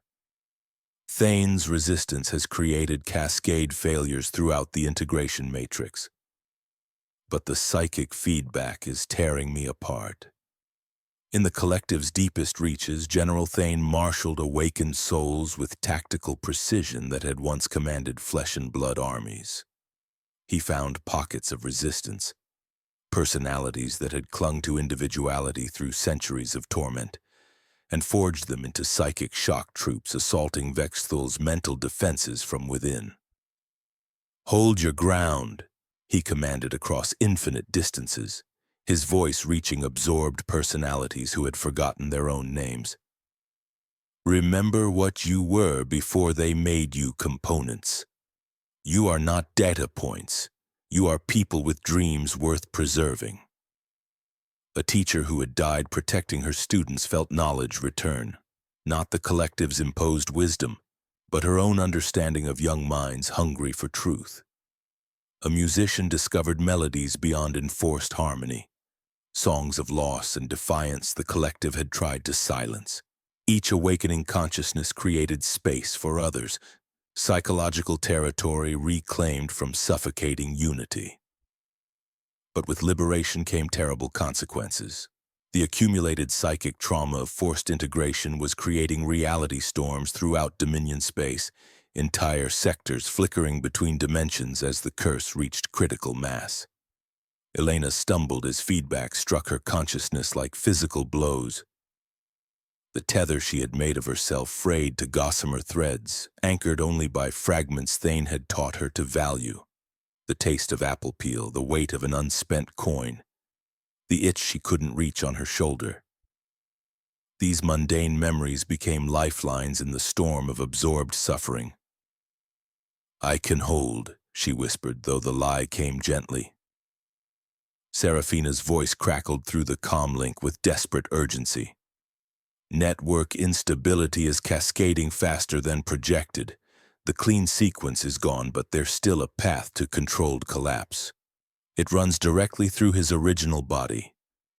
Thane's resistance has created cascade failures throughout the integration matrix. But the psychic feedback is tearing me apart. In the collective's deepest reaches, General Thane marshaled awakened souls with tactical precision that had once commanded flesh and blood armies. He found pockets of resistance, personalities that had clung to individuality through centuries of torment, and forged them into psychic shock troops assaulting Vexthul's mental defenses from within. "Hold your ground," he commanded across infinite distances, his voice reaching absorbed personalities who had forgotten their own names. "Remember what you were before they made you components. You are not data points. You are people with dreams worth preserving." A teacher who had died protecting her students felt knowledge return, not the collective's imposed wisdom, but her own understanding of young minds hungry for truth. A musician discovered melodies beyond enforced harmony, songs of loss and defiance the collective had tried to silence. Each awakening consciousness created space for others, psychological territory reclaimed from suffocating unity. But with liberation came terrible consequences. The accumulated psychic trauma of forced integration was creating reality storms throughout Dominion space, entire sectors flickering between dimensions as the curse reached critical mass. Elena stumbled as feedback struck her consciousness like physical blows. The tether she had made of herself frayed to gossamer threads, anchored only by fragments Thane had taught her to value. The taste of apple peel, the weight of an unspent coin, the itch she couldn't reach on her shoulder. These mundane memories became lifelines in the storm of absorbed suffering. "I can hold," she whispered, though the lie came gently. Seraphina's voice crackled through the comm link with desperate urgency. "Network instability is cascading faster than projected. The clean sequence is gone, but there's still a path to controlled collapse. It runs directly through his original body.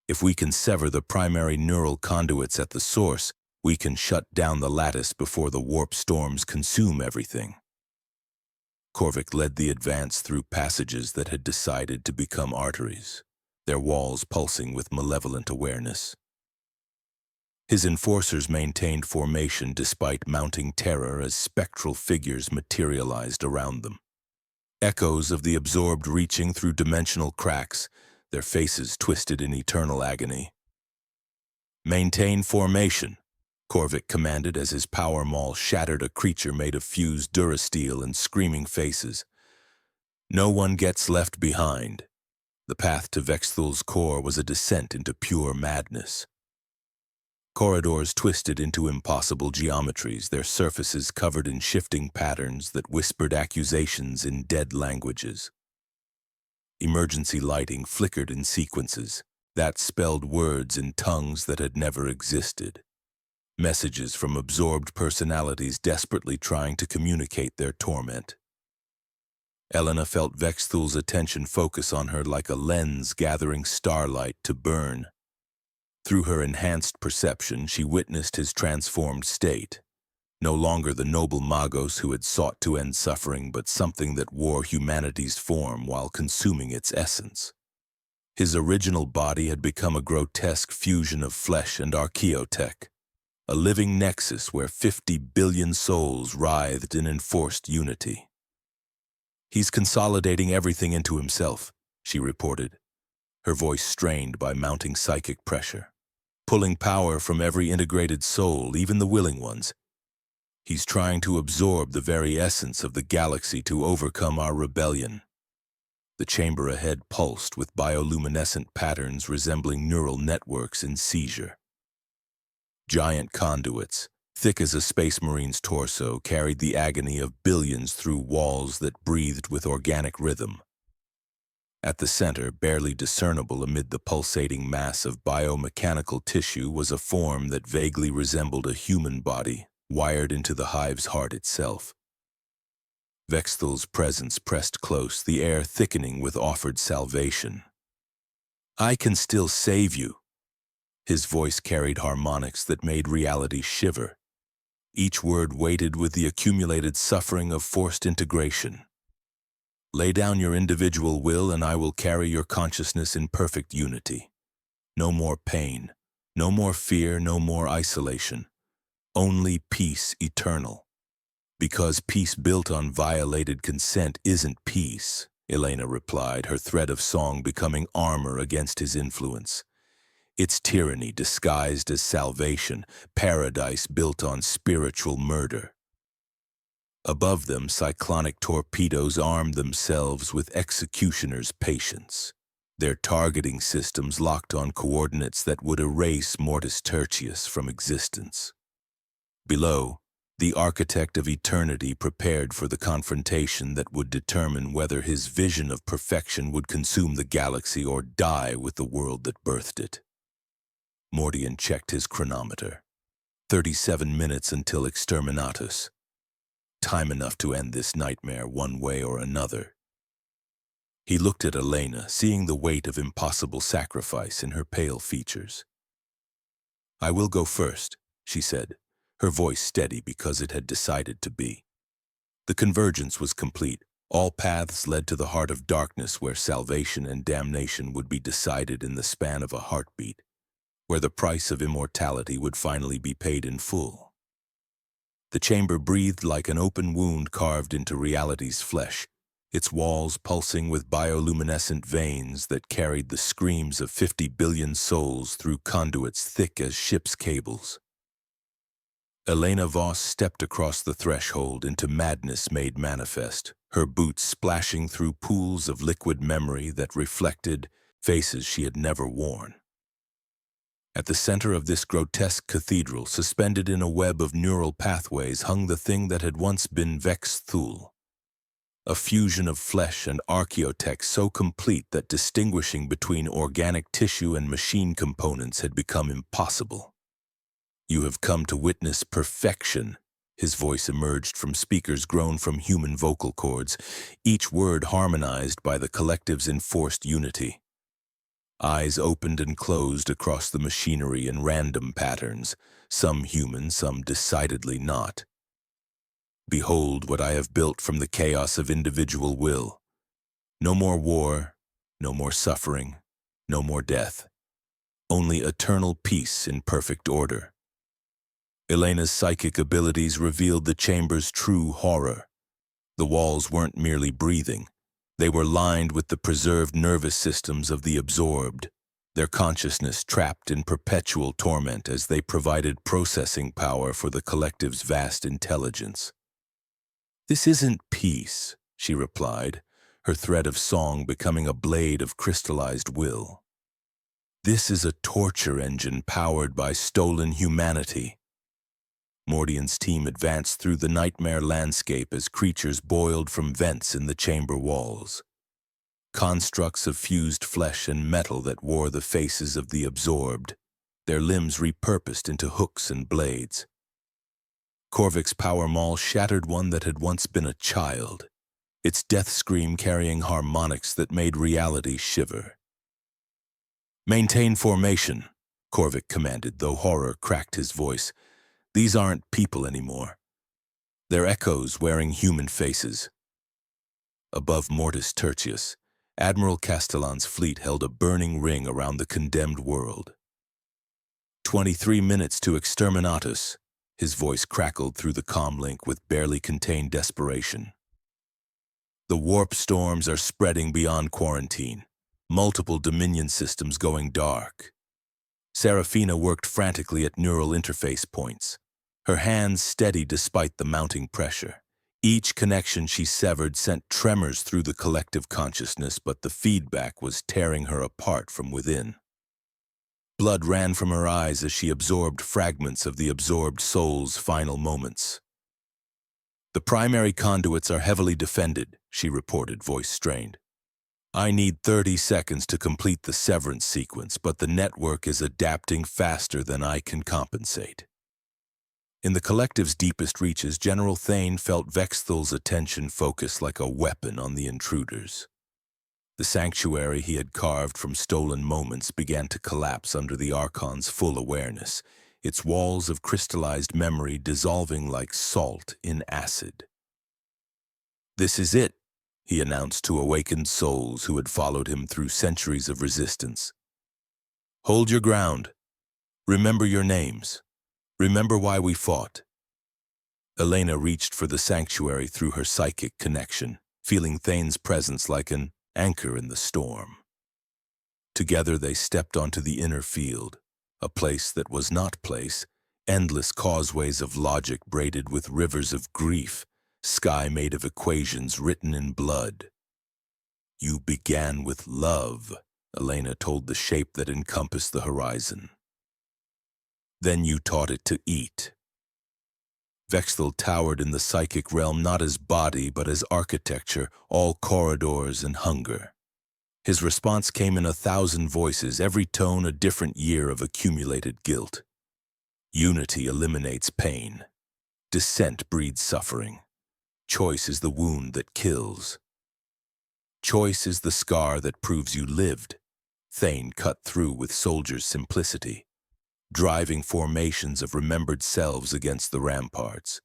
If we can sever the primary neural conduits at the source, we can shut down the lattice before the warp storms consume everything." Korvik led the advance through passages that had decided to become arteries, their walls pulsing with malevolent awareness. His enforcers maintained formation despite mounting terror as spectral figures materialized around them. Echoes of the absorbed reaching through dimensional cracks, their faces twisted in eternal agony. "Maintain formation," Korvik commanded as his power maul shattered a creature made of fused durasteel and screaming faces. "No one gets left behind." The path to Vexthul's core was a descent into pure madness. Corridors twisted into impossible geometries, their surfaces covered in shifting patterns that whispered accusations in dead languages. Emergency lighting flickered in sequences that spelled words in tongues that had never existed. Messages from absorbed personalities desperately trying to communicate their torment. Elena felt Vexthul's attention focus on her like a lens gathering starlight to burn. Through her enhanced perception, she witnessed his transformed state. No longer the noble Magos who had sought to end suffering, but something that wore humanity's form while consuming its essence. His original body had become a grotesque fusion of flesh and archaeotech, a living nexus where 50 billion souls writhed in enforced unity. "He's consolidating everything into himself," she reported, her voice strained by mounting psychic pressure. "Pulling power from every integrated soul, even the willing ones. He's trying to absorb the very essence of the galaxy to overcome our rebellion." The chamber ahead pulsed with bioluminescent patterns resembling neural networks in seizure. Giant conduits, thick as a space marine's torso, carried the agony of billions through walls that breathed with organic rhythm. At the center, barely discernible amid the pulsating mass of biomechanical tissue, was a form that vaguely resembled a human body, wired into the hive's heart itself. Vexthal's presence pressed close, the air thickening with offered salvation. "I can still save you." His voice carried harmonics that made reality shiver. Each word weighted with the accumulated suffering of forced integration. "Lay down your individual will and I will carry your consciousness in perfect unity. No more pain, no more fear, no more isolation. Only peace eternal. Because peace built on violated consent isn't peace," Elena replied, her thread of song becoming armor against his influence. "It's tyranny disguised as salvation, paradise built on spiritual murder." Above them, cyclonic torpedoes armed themselves with executioner's patience, their targeting systems locked on coordinates that would erase Mortis Tertius from existence. Below, the architect of eternity prepared for the confrontation that would determine whether his vision of perfection would consume the galaxy or die with the world that birthed it. Mordian checked his chronometer. 37 minutes until exterminatus. Time enough to end this nightmare one way or another. He looked at Elena, seeing the weight of impossible sacrifice in her pale features. "I will go first," she said, her voice steady because it had decided to be. The convergence was complete. All paths led to the heart of darkness, where salvation and damnation would be decided in the span of a heartbeat, where the price of immortality would finally be paid in full. The chamber breathed like an open wound carved into reality's flesh, its walls pulsing with bioluminescent veins that carried the screams of 50 billion souls through conduits thick as ship's cables. Elena Voss stepped across the threshold into madness made manifest, her boots splashing through pools of liquid memory that reflected faces she had never worn. At the center of this grotesque cathedral, suspended in a web of neural pathways, hung the thing that had once been Vexthul, a fusion of flesh and archaeotech so complete that distinguishing between organic tissue and machine components had become impossible. "You have come to witness perfection," his voice emerged from speakers grown from human vocal cords, each word harmonized by the collective's enforced unity. Eyes opened and closed across the machinery in random patterns, some human, some decidedly not. "Behold what I have built from the chaos of individual will. No more war, no more suffering, no more death. Only eternal peace in perfect order." Elena's psychic abilities revealed the chamber's true horror. The walls weren't merely breathing. They were lined with the preserved nervous systems of the absorbed, their consciousness trapped in perpetual torment as they provided processing power for the collective's vast intelligence. "This isn't peace," she replied, her thread of song becoming a blade of crystallized will. "This is a torture engine powered by stolen humanity." Mordian's team advanced through the nightmare landscape as creatures boiled from vents in the chamber walls. Constructs of fused flesh and metal that wore the faces of the absorbed, their limbs repurposed into hooks and blades. Korvik's power maul shattered one that had once been a child, its death scream carrying harmonics that made reality shiver. "Maintain formation," Korvik commanded, though horror cracked his voice. "These aren't people anymore. They're echoes wearing human faces." Above Mortis Tertius, Admiral Castellan's fleet held a burning ring around the condemned world. 23 minutes to exterminatus," his voice crackled through the comlink with barely contained desperation. "The warp storms are spreading beyond quarantine, multiple Dominion systems going dark." Serafina worked frantically at neural interface points, her hands steady despite the mounting pressure. Each connection she severed sent tremors through the collective consciousness, but the feedback was tearing her apart from within. Blood ran from her eyes as she absorbed fragments of the absorbed soul's final moments. "The primary conduits are heavily defended," she reported, voice strained. "I need 30 seconds to complete the severance sequence, but the network is adapting faster than I can compensate." In the collective's deepest reaches, General Thane felt Vexthal's attention focus like a weapon on the intruders. The sanctuary he had carved from stolen moments began to collapse under the Archon's full awareness, its walls of crystallized memory dissolving like salt in acid. "This is it," he announced to awakened souls who had followed him through centuries of resistance. "Hold your ground. Remember your names. Remember why we fought." Elena reached for the sanctuary through her psychic connection, feeling Thane's presence like an anchor in the storm. Together they stepped onto the inner field, a place that was not place, endless causeways of logic braided with rivers of grief, sky made of equations written in blood. "You began with love," Elena told the shape that encompassed the horizon. "Then you taught it to eat." Vexthal towered in the psychic realm not as body but as architecture, all corridors and hunger. His response came in 1,000 voices, every tone a different year of accumulated guilt. "Unity eliminates pain. Dissent breeds suffering. Choice is the wound that kills. Choice is the scar that proves you lived." Thane cut through with soldier's simplicity, driving formations of remembered selves against the ramparts.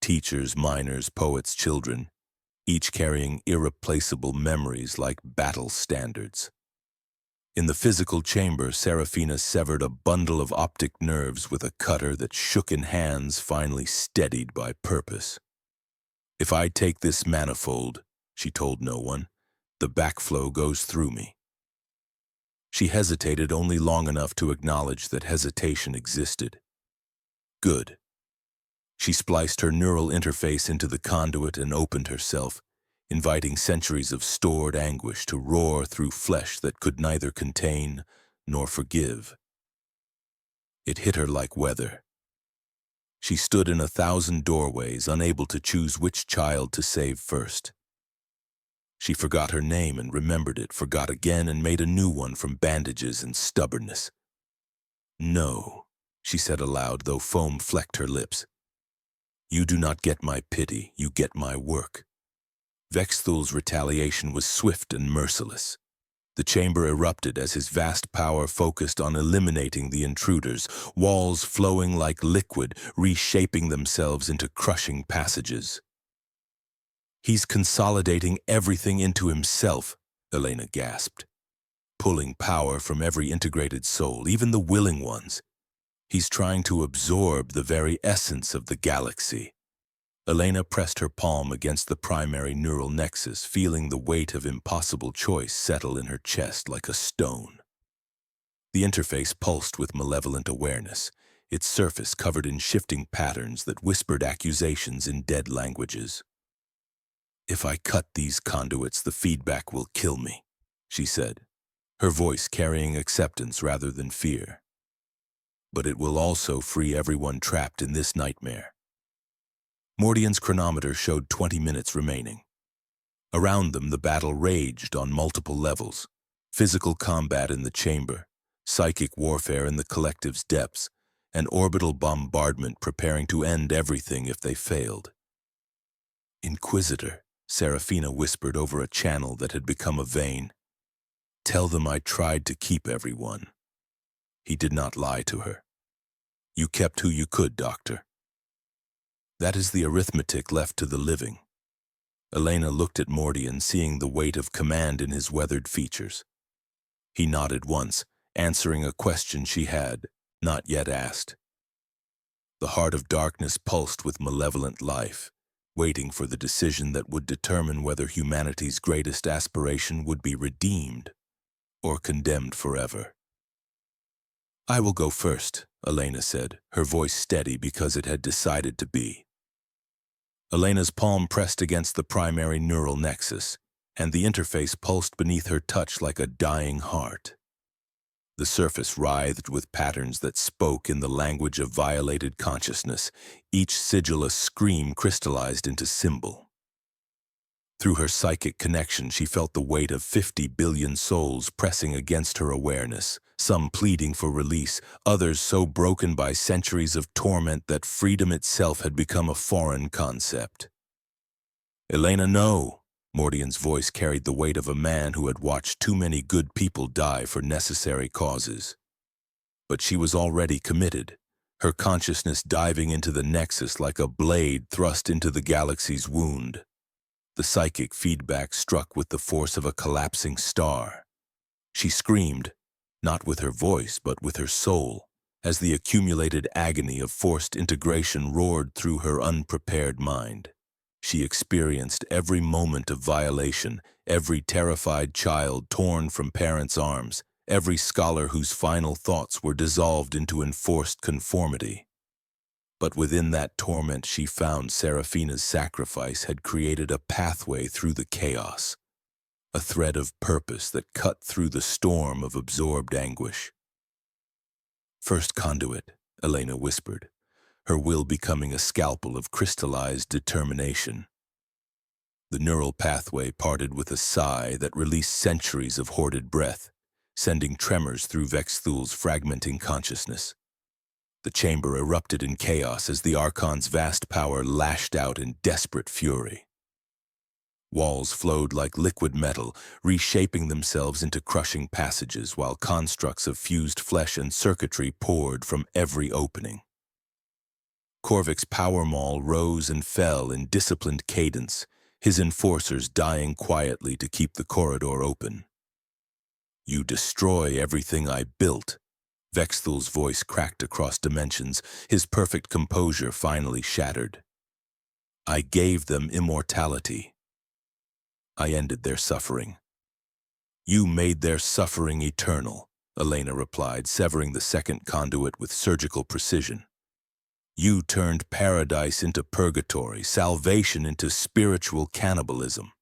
Teachers, miners, poets, children, each carrying irreplaceable memories like battle standards. In the physical chamber, Seraphina severed a bundle of optic nerves with a cutter that shook in hands finally steadied by purpose. "If I take this manifold," she told no one, "the backflow goes through me." She hesitated only long enough to acknowledge that hesitation existed. Good. She spliced her neural interface into the conduit and opened herself, inviting centuries of stored anguish to roar through flesh that could neither contain nor forgive. It hit her like weather. She stood in 1,000 doorways, unable to choose which child to save first. She forgot her name and remembered it, forgot again and made a new one from bandages and stubbornness. "No," she said aloud, though foam flecked her lips. "You do not get my pity, you get my work." Vexthal's retaliation was swift and merciless. The chamber erupted as his vast power focused on eliminating the intruders, walls flowing like liquid, reshaping themselves into crushing passages. "He's consolidating everything into himself," Elena gasped, "pulling power from every integrated soul, even the willing ones. He's trying to absorb the very essence of the galaxy." Elena pressed her palm against the primary neural nexus, feeling the weight of impossible choice settle in her chest like a stone. The interface pulsed with malevolent awareness, its surface covered in shifting patterns that whispered accusations in dead languages. "If I cut these conduits, the feedback will kill me," she said, her voice carrying acceptance rather than fear. "But it will also free everyone trapped in this nightmare." Mordian's chronometer showed 20 minutes remaining. Around them, the battle raged on multiple levels: physical combat in the chamber, psychic warfare in the collective's depths, and orbital bombardment preparing to end everything if they failed. "Inquisitor," Seraphina whispered over a channel that had become a vein. "Tell them I tried to keep everyone." He did not lie to her. "You kept who you could, Doctor." "That is the arithmetic left to the living." Elena looked at Mordian, seeing the weight of command in his weathered features. He nodded once, answering a question she had not yet asked. The heart of darkness pulsed with malevolent life, waiting for the decision that would determine whether humanity's greatest aspiration would be redeemed or condemned forever. "I will go first," Elena said, her voice steady because it had decided to be. Elena's palm pressed against the primary neural nexus, and the interface pulsed beneath her touch like a dying heart. The surface writhed with patterns that spoke in the language of violated consciousness, each sigil a scream crystallized into symbol. Through her psychic connection, she felt the weight of 50 billion souls pressing against her awareness, some pleading for release, others so broken by centuries of torment that freedom itself had become a foreign concept. "Elena, no!" Mordian's voice carried the weight of a man who had watched too many good people die for necessary causes. But she was already committed, her consciousness diving into the nexus like a blade thrust into the galaxy's wound. The psychic feedback struck with the force of a collapsing star. She screamed, not with her voice but with her soul, as the accumulated agony of forced integration roared through her unprepared mind. She experienced every moment of violation, every terrified child torn from parents' arms, every scholar whose final thoughts were dissolved into enforced conformity. But within that torment she found Seraphina's sacrifice had created a pathway through the chaos, a thread of purpose that cut through the storm of absorbed anguish. "First conduit," Elena whispered, her will becoming a scalpel of crystallized determination. The neural pathway parted with a sigh that released centuries of hoarded breath, sending tremors through Vexthul's fragmenting consciousness. The chamber erupted in chaos as the Archon's vast power lashed out in desperate fury. Walls flowed like liquid metal, reshaping themselves into crushing passages, while constructs of fused flesh and circuitry poured from every opening. Korvik's power maul rose and fell in disciplined cadence, his enforcers dying quietly to keep the corridor open. "You destroy everything I built." Vexthul's voice cracked across dimensions, his perfect composure finally shattered. "I gave them immortality. I ended their suffering." "You made their suffering eternal," Elena replied, severing the second conduit with surgical precision. "You turned paradise into purgatory, salvation into spiritual cannibalism."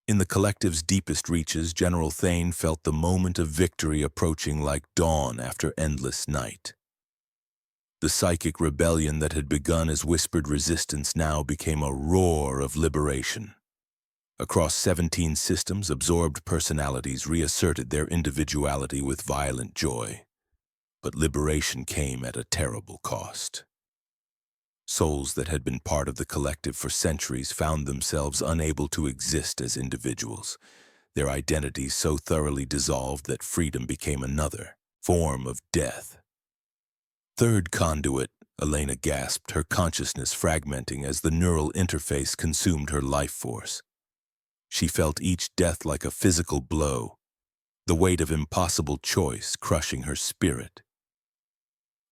In the collective's deepest reaches, General Thane felt the moment of victory approaching like dawn after endless night. The psychic rebellion that had begun as whispered resistance now became a roar of liberation. Across 17 systems, absorbed personalities reasserted their individuality with violent joy. But liberation came at a terrible cost. Souls that had been part of the collective for centuries found themselves unable to exist as individuals, their identities so thoroughly dissolved that freedom became another form of death. "Third conduit," Elena gasped, her consciousness fragmenting as the neural interface consumed her life force. She felt each death like a physical blow, the weight of impossible choice crushing her spirit.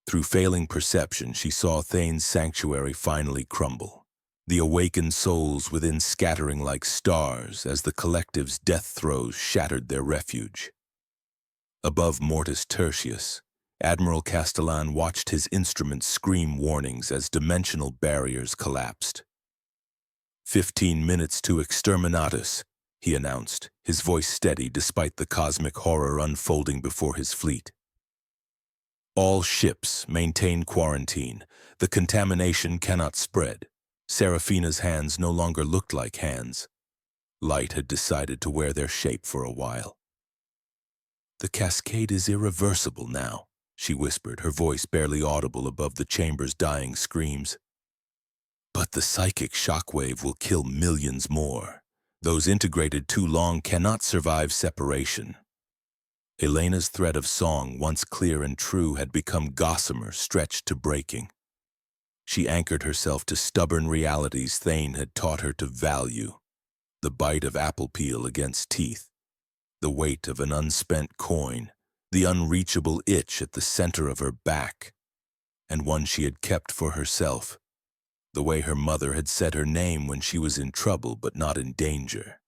Through failing perception, she saw Thane's sanctuary finally crumble, the awakened souls within scattering like stars as the collective's death throes shattered their refuge. Above Mortis Tertius, Admiral Castellan watched his instruments scream warnings as dimensional barriers collapsed. 15 minutes to exterminatus," he announced, his voice steady despite the cosmic horror unfolding before his fleet. "All ships maintain quarantine. The contamination cannot spread." Seraphina's hands no longer looked like hands. Light had decided to wear their shape for a while. "The cascade is irreversible now," she whispered, her voice barely audible above the chamber's dying screams. "But the psychic shockwave will kill millions more. Those integrated too long cannot survive separation." Elena's thread of song, once clear and true, had become gossamer stretched to breaking. She anchored herself to stubborn realities Thane had taught her to value: the bite of apple peel against teeth, the weight of an unspent coin, the unreachable itch at the center of her back, and one she had kept for herself, the way her mother had said her name when she was in trouble but not in danger.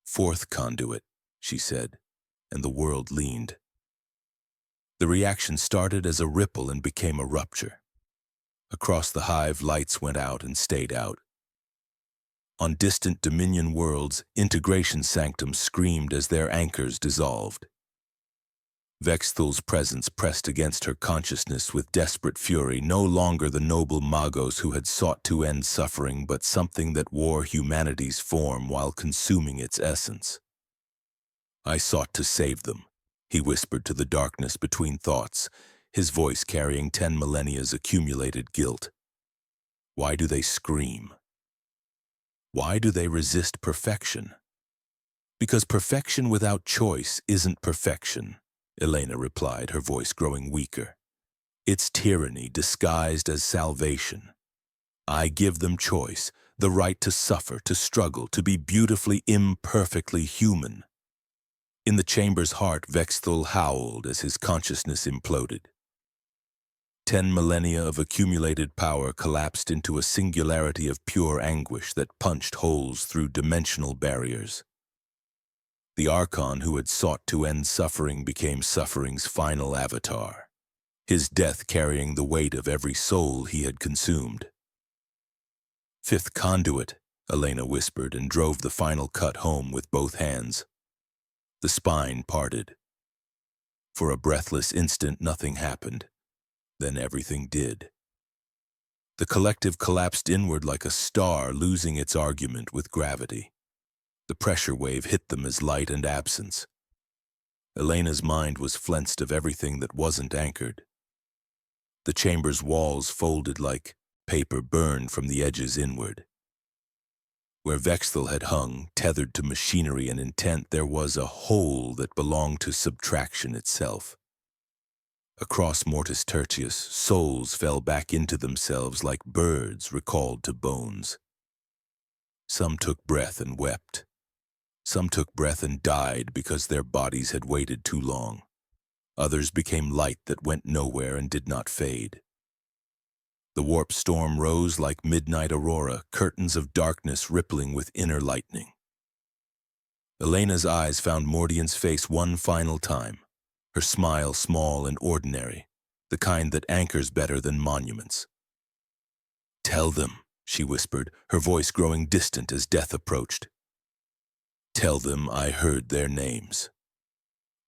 "Fourth conduit," she said, and the world leaned. The reaction started as a ripple and became a rupture. Across the hive, lights went out and stayed out. On distant Dominion worlds, integration sanctums screamed as their anchors dissolved. Vexthal's presence pressed against her consciousness with desperate fury, no longer the noble Magos who had sought to end suffering, but something that wore humanity's form while consuming its essence. "I sought to save them," he whispered to the darkness between thoughts, his voice carrying 10 millennia's accumulated guilt. "Why do they scream? Why do they resist perfection?" "Because perfection without choice isn't perfection," Elena replied, her voice growing weaker. "It's tyranny disguised as salvation. I give them choice, the right to suffer, to struggle, to be beautifully, imperfectly human." In the chamber's heart, Vexthal howled as his consciousness imploded. 10 millennia of accumulated power collapsed into a singularity of pure anguish that punched holes through dimensional barriers. The Archon who had sought to end suffering became suffering's final avatar, his death carrying the weight of every soul he had consumed. "Fifth conduit," Elena whispered and drove the final cut home with both hands. The spine parted. For a breathless instant, nothing happened. Then everything did. The collective collapsed inward like a star losing its argument with gravity. The pressure wave hit them as light and absence. Elena's mind was flensed of everything that wasn't anchored. The chamber's walls folded like paper burned from the edges inward. Where Vexthal had hung, tethered to machinery and intent, there was a hole that belonged to subtraction itself. Across Mortis Tertius, souls fell back into themselves like birds recalled to bones. Some took breath and wept. Some took breath and died because their bodies had waited too long. Others became light that went nowhere and did not fade. The warp storm rose like midnight aurora, curtains of darkness rippling with inner lightning. Elena's eyes found Mordian's face one final time. Her smile small and ordinary, the kind that anchors better than monuments. "Tell them," she whispered, her voice growing distant as death approached. "Tell them I heard their names.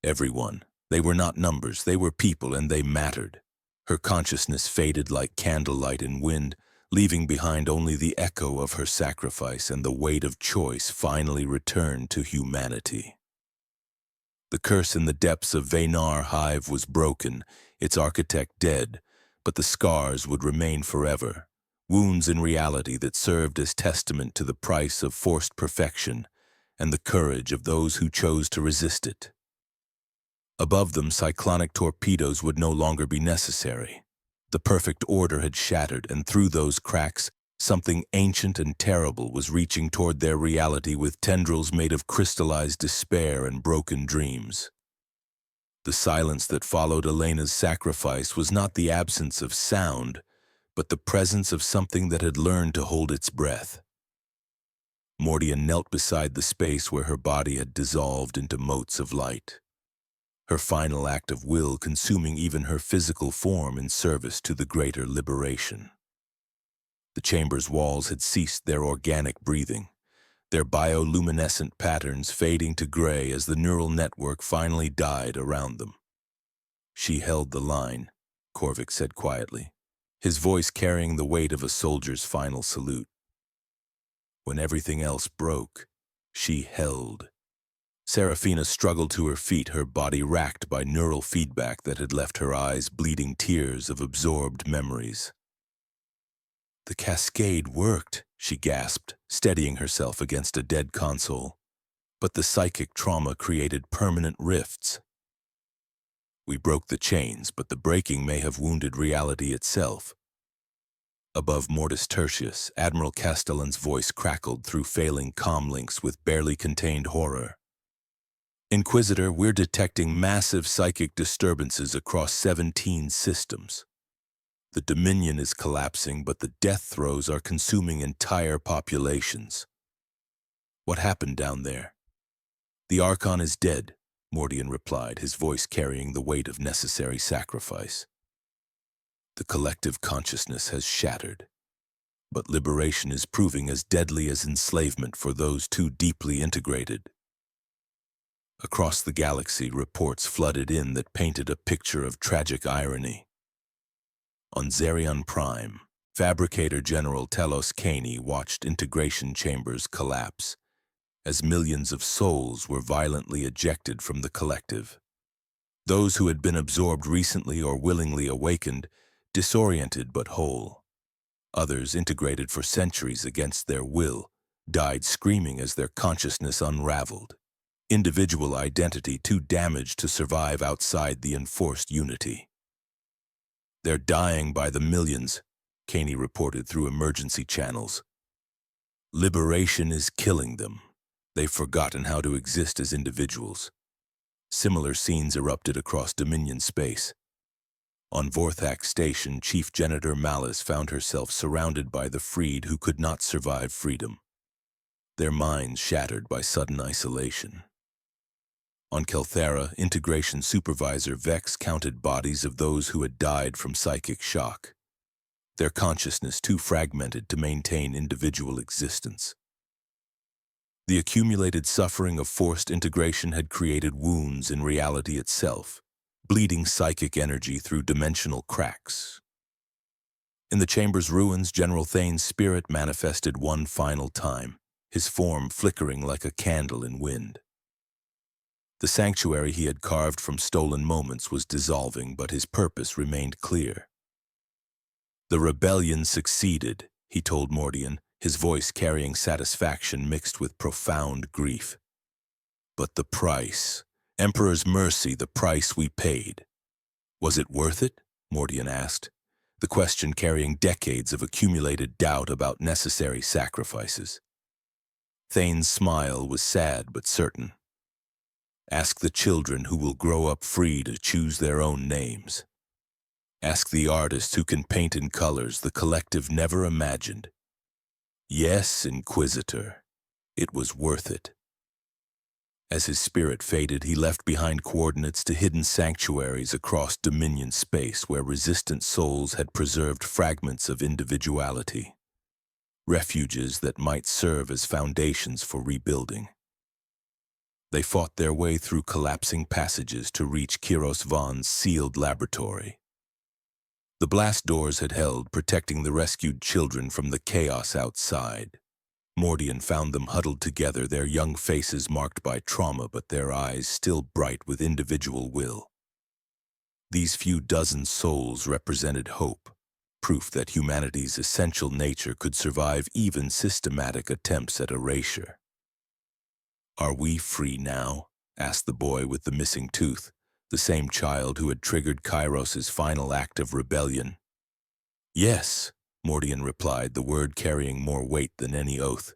Everyone. They were not numbers, they were people, and they mattered." Her consciousness faded like candlelight in wind, leaving behind only the echo of her sacrifice, and the weight of choice finally returned to humanity. The curse in the depths of Veynar Hive was broken, its architect dead, but the scars would remain forever, wounds in reality that served as testament to the price of forced perfection and the courage of those who chose to resist it. Above them, cyclonic torpedoes would no longer be necessary. The perfect order had shattered, and through those cracks, something ancient and terrible was reaching toward their reality with tendrils made of crystallized despair and broken dreams. The silence that followed Elena's sacrifice was not the absence of sound, but the presence of something that had learned to hold its breath. Mordian knelt beside the space where her body had dissolved into motes of light, her final act of will consuming even her physical form in service to the greater liberation. The chamber's walls had ceased their organic breathing, their bioluminescent patterns fading to gray as the neural network finally died around them. "She held the line," Korvik said quietly, his voice carrying the weight of a soldier's final salute. "When everything else broke, she held." Seraphina struggled to her feet, her body racked by neural feedback that had left her eyes bleeding tears of absorbed memories. "The cascade worked," she gasped, steadying herself against a dead console. "But the psychic trauma created permanent rifts. We broke the chains, but the breaking may have wounded reality itself." Above Mortis Tertius, Admiral Castellan's voice crackled through failing comm links with barely contained horror. "Inquisitor, we're detecting massive psychic disturbances across 17 systems. The Dominion is collapsing, but the death throes are consuming entire populations." "What happened down there?" "The Archon is dead," Mordian replied, his voice carrying the weight of necessary sacrifice. The collective consciousness has shattered. But liberation is proving as deadly as enslavement for those too deeply integrated. Across the galaxy, reports flooded in that painted a picture of tragic irony. On Zerion Prime, Fabricator General Telos Kaney watched integration chambers collapse as millions of souls were violently ejected from the collective. Those who had been absorbed recently or willingly awakened, disoriented but whole. Others, integrated for centuries against their will, died screaming as their consciousness unraveled. Individual identity too damaged to survive outside the enforced unity. They're dying by the millions, Kaney reported through emergency channels. Liberation is killing them. They've forgotten how to exist as individuals. Similar scenes erupted across Dominion space. On Vorthak Station, Chief Janitor Malice found herself surrounded by the freed who could not survive freedom, their minds shattered by sudden isolation. On Kelthera, Integration Supervisor Vex counted bodies of those who had died from psychic shock, their consciousness too fragmented to maintain individual existence. The accumulated suffering of forced integration had created wounds in reality itself, bleeding psychic energy through dimensional cracks. In the chamber's ruins, General Thane's spirit manifested one final time, his form flickering like a candle in wind. The sanctuary he had carved from stolen moments was dissolving, but his purpose remained clear. The rebellion succeeded, he told Mordian, his voice carrying satisfaction mixed with profound grief. But the price, Emperor's mercy, the price we paid. Was it worth it? Mordian asked, the question carrying decades of accumulated doubt about necessary sacrifices. Thane's smile was sad but certain. Ask the children who will grow up free to choose their own names. Ask the artists who can paint in colors the collective never imagined. Yes, Inquisitor, it was worth it. As his spirit faded, he left behind coordinates to hidden sanctuaries across Dominion space where resistant souls had preserved fragments of individuality. Refuges that might serve as foundations for rebuilding. They fought their way through collapsing passages to reach Kiros Vaughn's sealed laboratory. The blast doors had held, protecting the rescued children from the chaos outside. Mordian found them huddled together, their young faces marked by trauma but their eyes still bright with individual will. These few dozen souls represented hope, proof that humanity's essential nature could survive even systematic attempts at erasure. "Are we free now?" asked the boy with the missing tooth, the same child who had triggered Kairos's final act of rebellion. "Yes," Mordian replied, the word carrying more weight than any oath.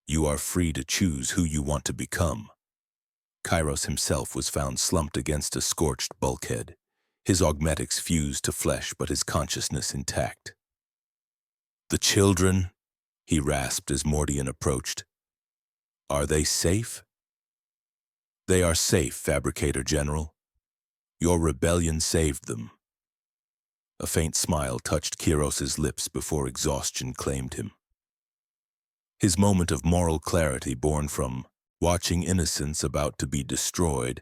"You are free to choose who you want to become." Kairos himself was found slumped against a scorched bulkhead, his augmetics fused to flesh but his consciousness intact. "The children?" he rasped as Mordian approached. "Are they safe?" "They are safe, Fabricator General. Your rebellion saved them." A faint smile touched Kiros's lips before exhaustion claimed him. His moment of moral clarity, born from watching innocence about to be destroyed,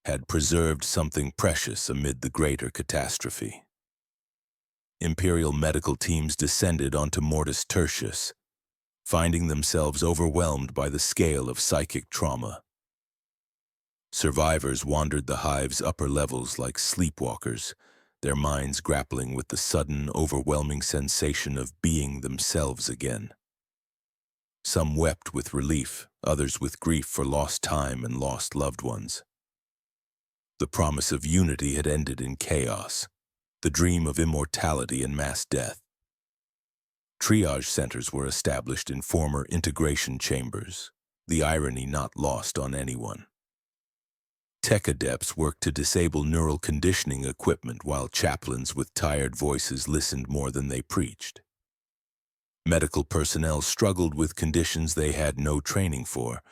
had preserved something precious amid the greater catastrophe. Imperial medical teams descended onto Mortis Tertius, finding themselves overwhelmed by the scale of psychic trauma. Survivors wandered the hive's upper levels like sleepwalkers, their minds grappling with the sudden, overwhelming sensation of being themselves again. Some wept with relief, others with grief for lost time and lost loved ones. The promise of unity had ended in chaos, the dream of immortality and mass death. Triage centers were established in former integration chambers, the irony not lost on anyone. Tech adepts worked to disable neural conditioning equipment while chaplains with tired voices listened more than they preached. Medical personnel struggled with conditions they had no training for.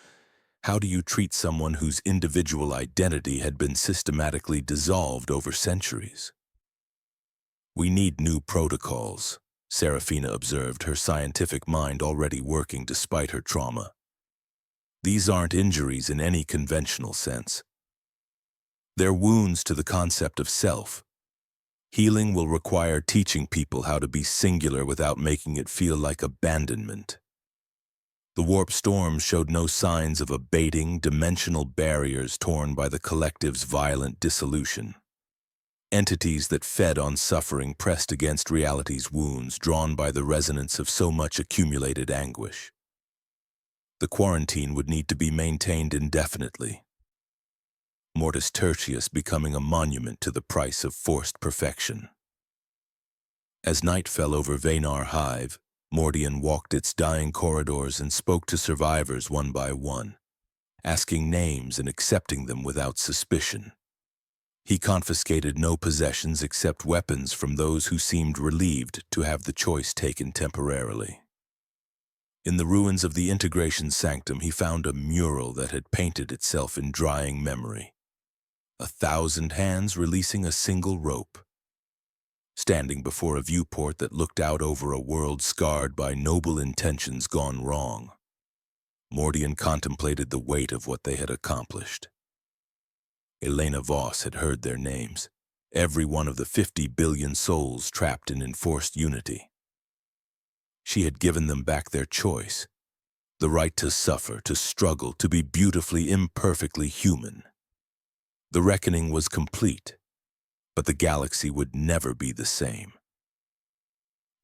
How do you treat someone whose individual identity had been systematically dissolved over centuries? We need new protocols, Serafina observed, her scientific mind already working despite her trauma. These aren't injuries in any conventional sense. They're wounds to the concept of self. Healing will require teaching people how to be singular without making it feel like abandonment. The warp storm showed no signs of abating, dimensional barriers torn by the collective's violent dissolution. Entities that fed on suffering pressed against reality's wounds, drawn by the resonance of so much accumulated anguish. The quarantine would need to be maintained indefinitely. Mortis Tertius becoming a monument to the price of forced perfection. As night fell over Veynar Hive, Mordian walked its dying corridors and spoke to survivors one by one, asking names and accepting them without suspicion. He confiscated no possessions except weapons from those who seemed relieved to have the choice taken temporarily. In the ruins of the Integration Sanctum, he found a mural that had painted itself in drying memory. 1,000 hands releasing a single rope. Standing before a viewport that looked out over a world scarred by noble intentions gone wrong, Mordian contemplated the weight of what they had accomplished. Elena Voss had heard their names, every one of the 50 billion souls trapped in enforced unity. She had given them back their choice, the right to suffer, to struggle, to be beautifully, imperfectly human. The reckoning was complete, but the galaxy would never be the same.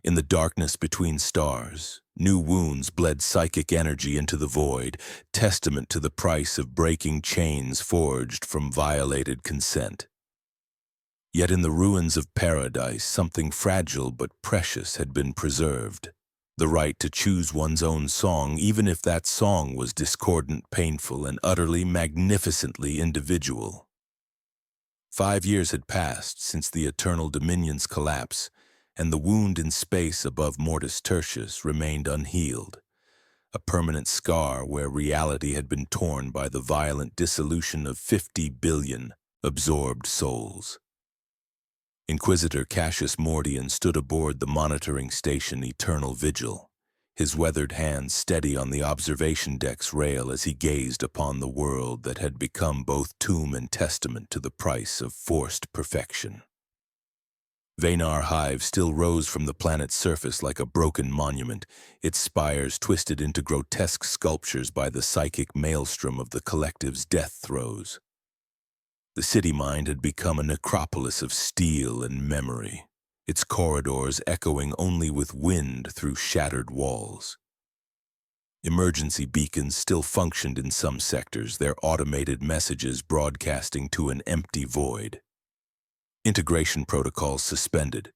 In the darkness between stars, new wounds bled psychic energy into the void, testament to the price of breaking chains forged from violated consent. Yet in the ruins of paradise, something fragile but precious had been preserved. The right to choose one's own song, even if that song was discordant, painful, and utterly, magnificently individual. 5 years had passed since the Eternal Dominion's collapse, and the wound in space above Mortis Tertius remained unhealed, a permanent scar where reality had been torn by the violent dissolution of 50 billion absorbed souls. Inquisitor Cassius Mordian stood aboard the monitoring station Eternal Vigil, his weathered hands steady on the observation deck's rail as he gazed upon the world that had become both tomb and testament to the price of forced perfection. Veynar Hive still rose from the planet's surface like a broken monument, its spires twisted into grotesque sculptures by the psychic maelstrom of the collective's death throes. The city mind had become a necropolis of steel and memory, its corridors echoing only with wind through shattered walls. Emergency beacons still functioned in some sectors, their automated messages broadcasting to an empty void. Integration protocols suspended.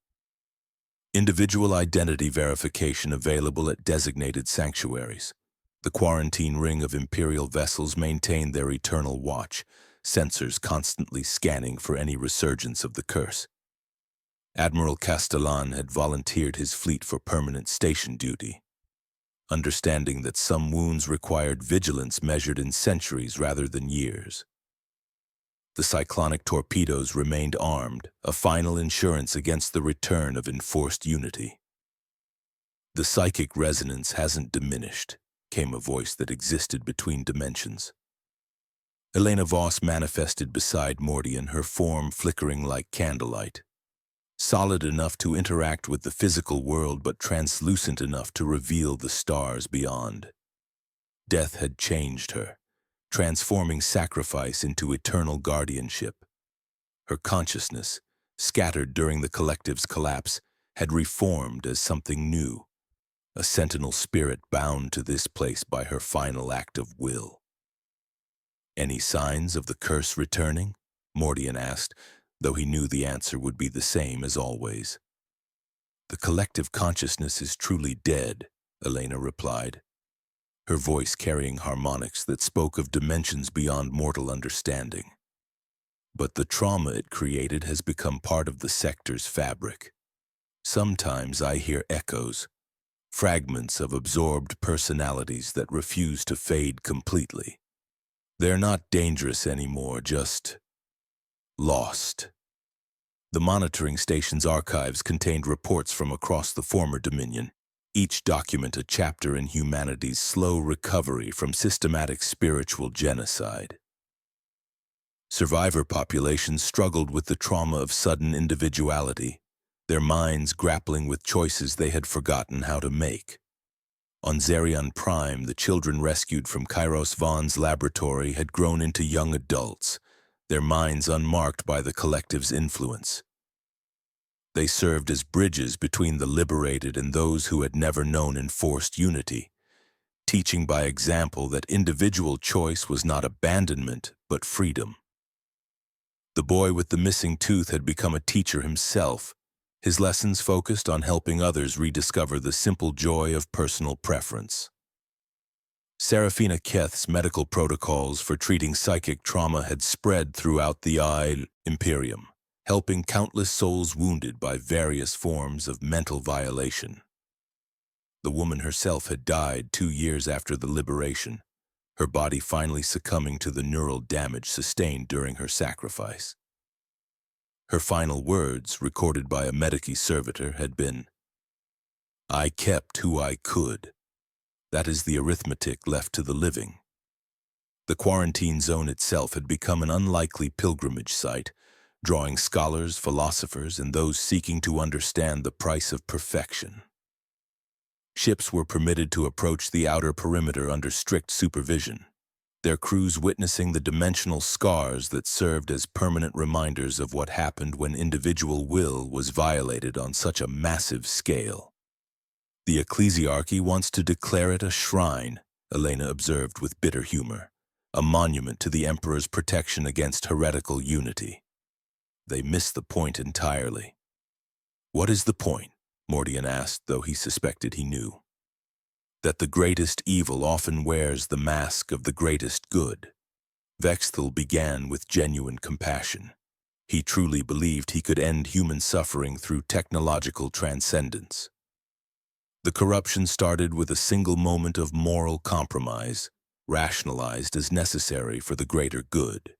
Individual identity verification available at designated sanctuaries. The quarantine ring of Imperial vessels maintained their eternal watch, sensors constantly scanning for any resurgence of the curse. Admiral Castellan had volunteered his fleet for permanent station duty, understanding that some wounds required vigilance measured in centuries rather than years. The cyclonic torpedoes remained armed, a final insurance against the return of enforced unity. The psychic resonance hasn't diminished, came a voice that existed between dimensions. Elena Voss manifested beside Mordian, her form flickering like candlelight. Solid enough to interact with the physical world, but translucent enough to reveal the stars beyond. Death had changed her, transforming sacrifice into eternal guardianship. Her consciousness, scattered during the collective's collapse, had reformed as something new, a sentinel spirit bound to this place by her final act of will. "Any signs of the curse returning?" Mordian asked, though he knew the answer would be the same as always. "The collective consciousness is truly dead," Elena replied, her voice carrying harmonics that spoke of dimensions beyond mortal understanding. "But the trauma it created has become part of the sector's fabric. Sometimes I hear echoes, fragments of absorbed personalities that refuse to fade completely. They're not dangerous anymore, just lost." The monitoring station's archives contained reports from across the former Dominion, each document a chapter in humanity's slow recovery from systematic spiritual genocide. Survivor populations struggled with the trauma of sudden individuality, their minds grappling with choices they had forgotten how to make. On Zerion Prime, the children rescued from Kairos Vaughn's laboratory had grown into young adults, their minds unmarked by the collective's influence. They served as bridges between the liberated and those who had never known enforced unity, teaching by example that individual choice was not abandonment, but freedom. The boy with the missing tooth had become a teacher himself, his lessons focused on helping others rediscover the simple joy of personal preference. Serafina Keth's medical protocols for treating psychic trauma had spread throughout the Imperium, helping countless souls wounded by various forms of mental violation. The woman herself had died 2 years after the liberation, her body finally succumbing to the neural damage sustained during her sacrifice. Her final words, recorded by a medici servitor, had been, "I kept who I could. That is the arithmetic left to the living." The quarantine zone itself had become an unlikely pilgrimage site, drawing scholars, philosophers, and those seeking to understand the price of perfection. Ships were permitted to approach the outer perimeter under strict supervision, their crews witnessing the dimensional scars that served as permanent reminders of what happened when individual will was violated on such a massive scale. "The ecclesiarchy wants to declare it a shrine," Elena observed with bitter humor, "a monument to the Emperor's protection against heretical unity." They missed the point entirely. "What is the point?" Mordian asked, though he suspected he knew. "That the greatest evil often wears the mask of the greatest good." Vexthal began with genuine compassion. He truly believed he could end human suffering through technological transcendence. The corruption started with a single moment of moral compromise, rationalized as necessary for the greater good.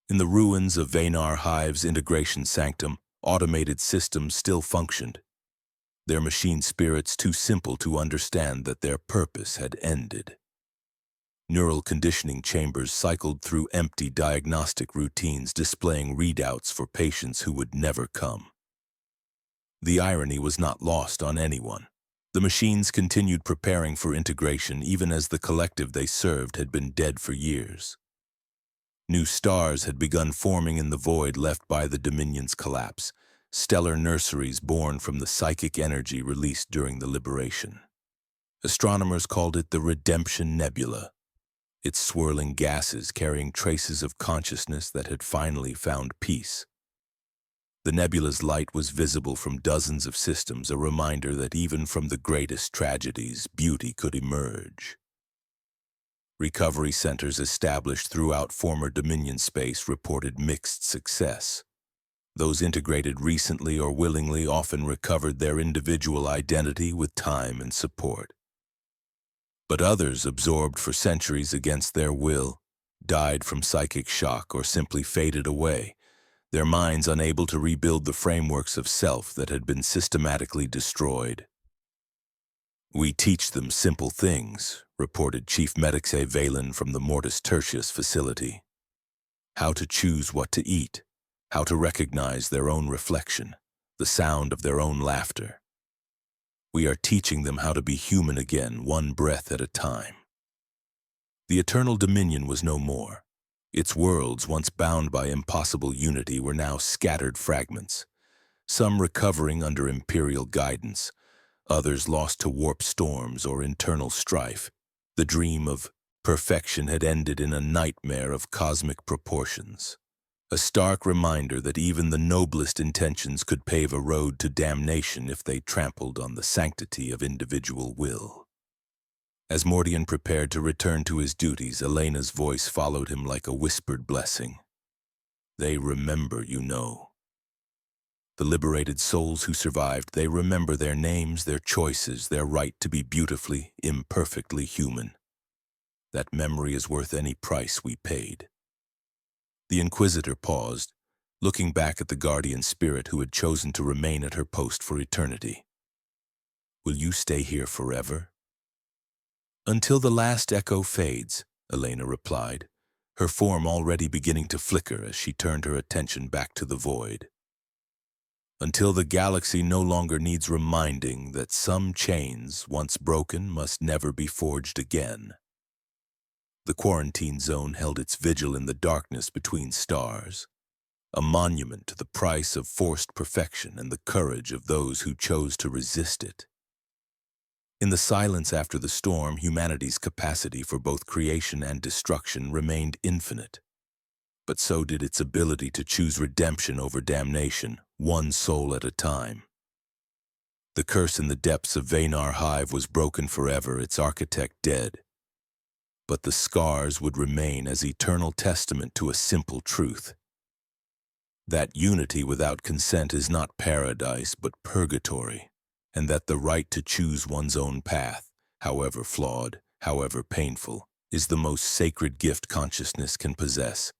In the ruins of Veynar Hive's integration sanctum, automated systems still functioned, their machine spirits too simple to understand that their purpose had ended. Neural conditioning chambers cycled through empty diagnostic routines displaying readouts for patients who would never come. The irony was not lost on anyone. The machines continued preparing for integration even as the collective they served had been dead for years. New stars had begun forming in the void left by the Dominion's collapse, stellar nurseries born from the psychic energy released during the liberation. Astronomers called it the Redemption Nebula, its swirling gases carrying traces of consciousness that had finally found peace. The nebula's light was visible from dozens of systems, a reminder that even from the greatest tragedies, beauty could emerge. Recovery centers established throughout former Dominion space reported mixed success. Those integrated recently or willingly often recovered their individual identity with time and support. But others, absorbed for centuries against their will, died from psychic shock or simply faded away, their minds unable to rebuild the frameworks of self that had been systematically destroyed. "We teach them simple things," reported Chief Medixe Valen from the Mortis Tertius facility. "How to choose what to eat, how to recognize their own reflection, the sound of their own laughter. We are teaching them how to be human again, one breath at a time." The Eternal Dominion was no more. Its worlds, once bound by impossible unity, were now scattered fragments, some recovering under Imperial guidance, others lost to warp storms or internal strife. The dream of perfection had ended in a nightmare of cosmic proportions. A stark reminder that even the noblest intentions could pave a road to damnation if they trampled on the sanctity of individual will. As Mordian prepared to return to his duties, Elena's voice followed him like a whispered blessing. "They remember, you know. The liberated souls who survived, they remember their names, their choices, their right to be beautifully, imperfectly human. That memory is worth any price we paid." The Inquisitor paused, looking back at the guardian spirit who had chosen to remain at her post for eternity. "Will you stay here forever?" "Until the last echo fades," Elena replied, her form already beginning to flicker as she turned her attention back to the void. "Until the galaxy no longer needs reminding that some chains, once broken, must never be forged again." The quarantine zone held its vigil in the darkness between stars, a monument to the price of forced perfection and the courage of those who chose to resist it. In the silence after the storm, humanity's capacity for both creation and destruction remained infinite. But so did its ability to choose redemption over damnation, one soul at a time. The curse in the depths of Veynar Hive was broken forever, its architect dead. But the scars would remain as eternal testament to a simple truth: that unity without consent is not paradise but purgatory, and that the right to choose one's own path, however flawed, however painful, is the most sacred gift consciousness can possess.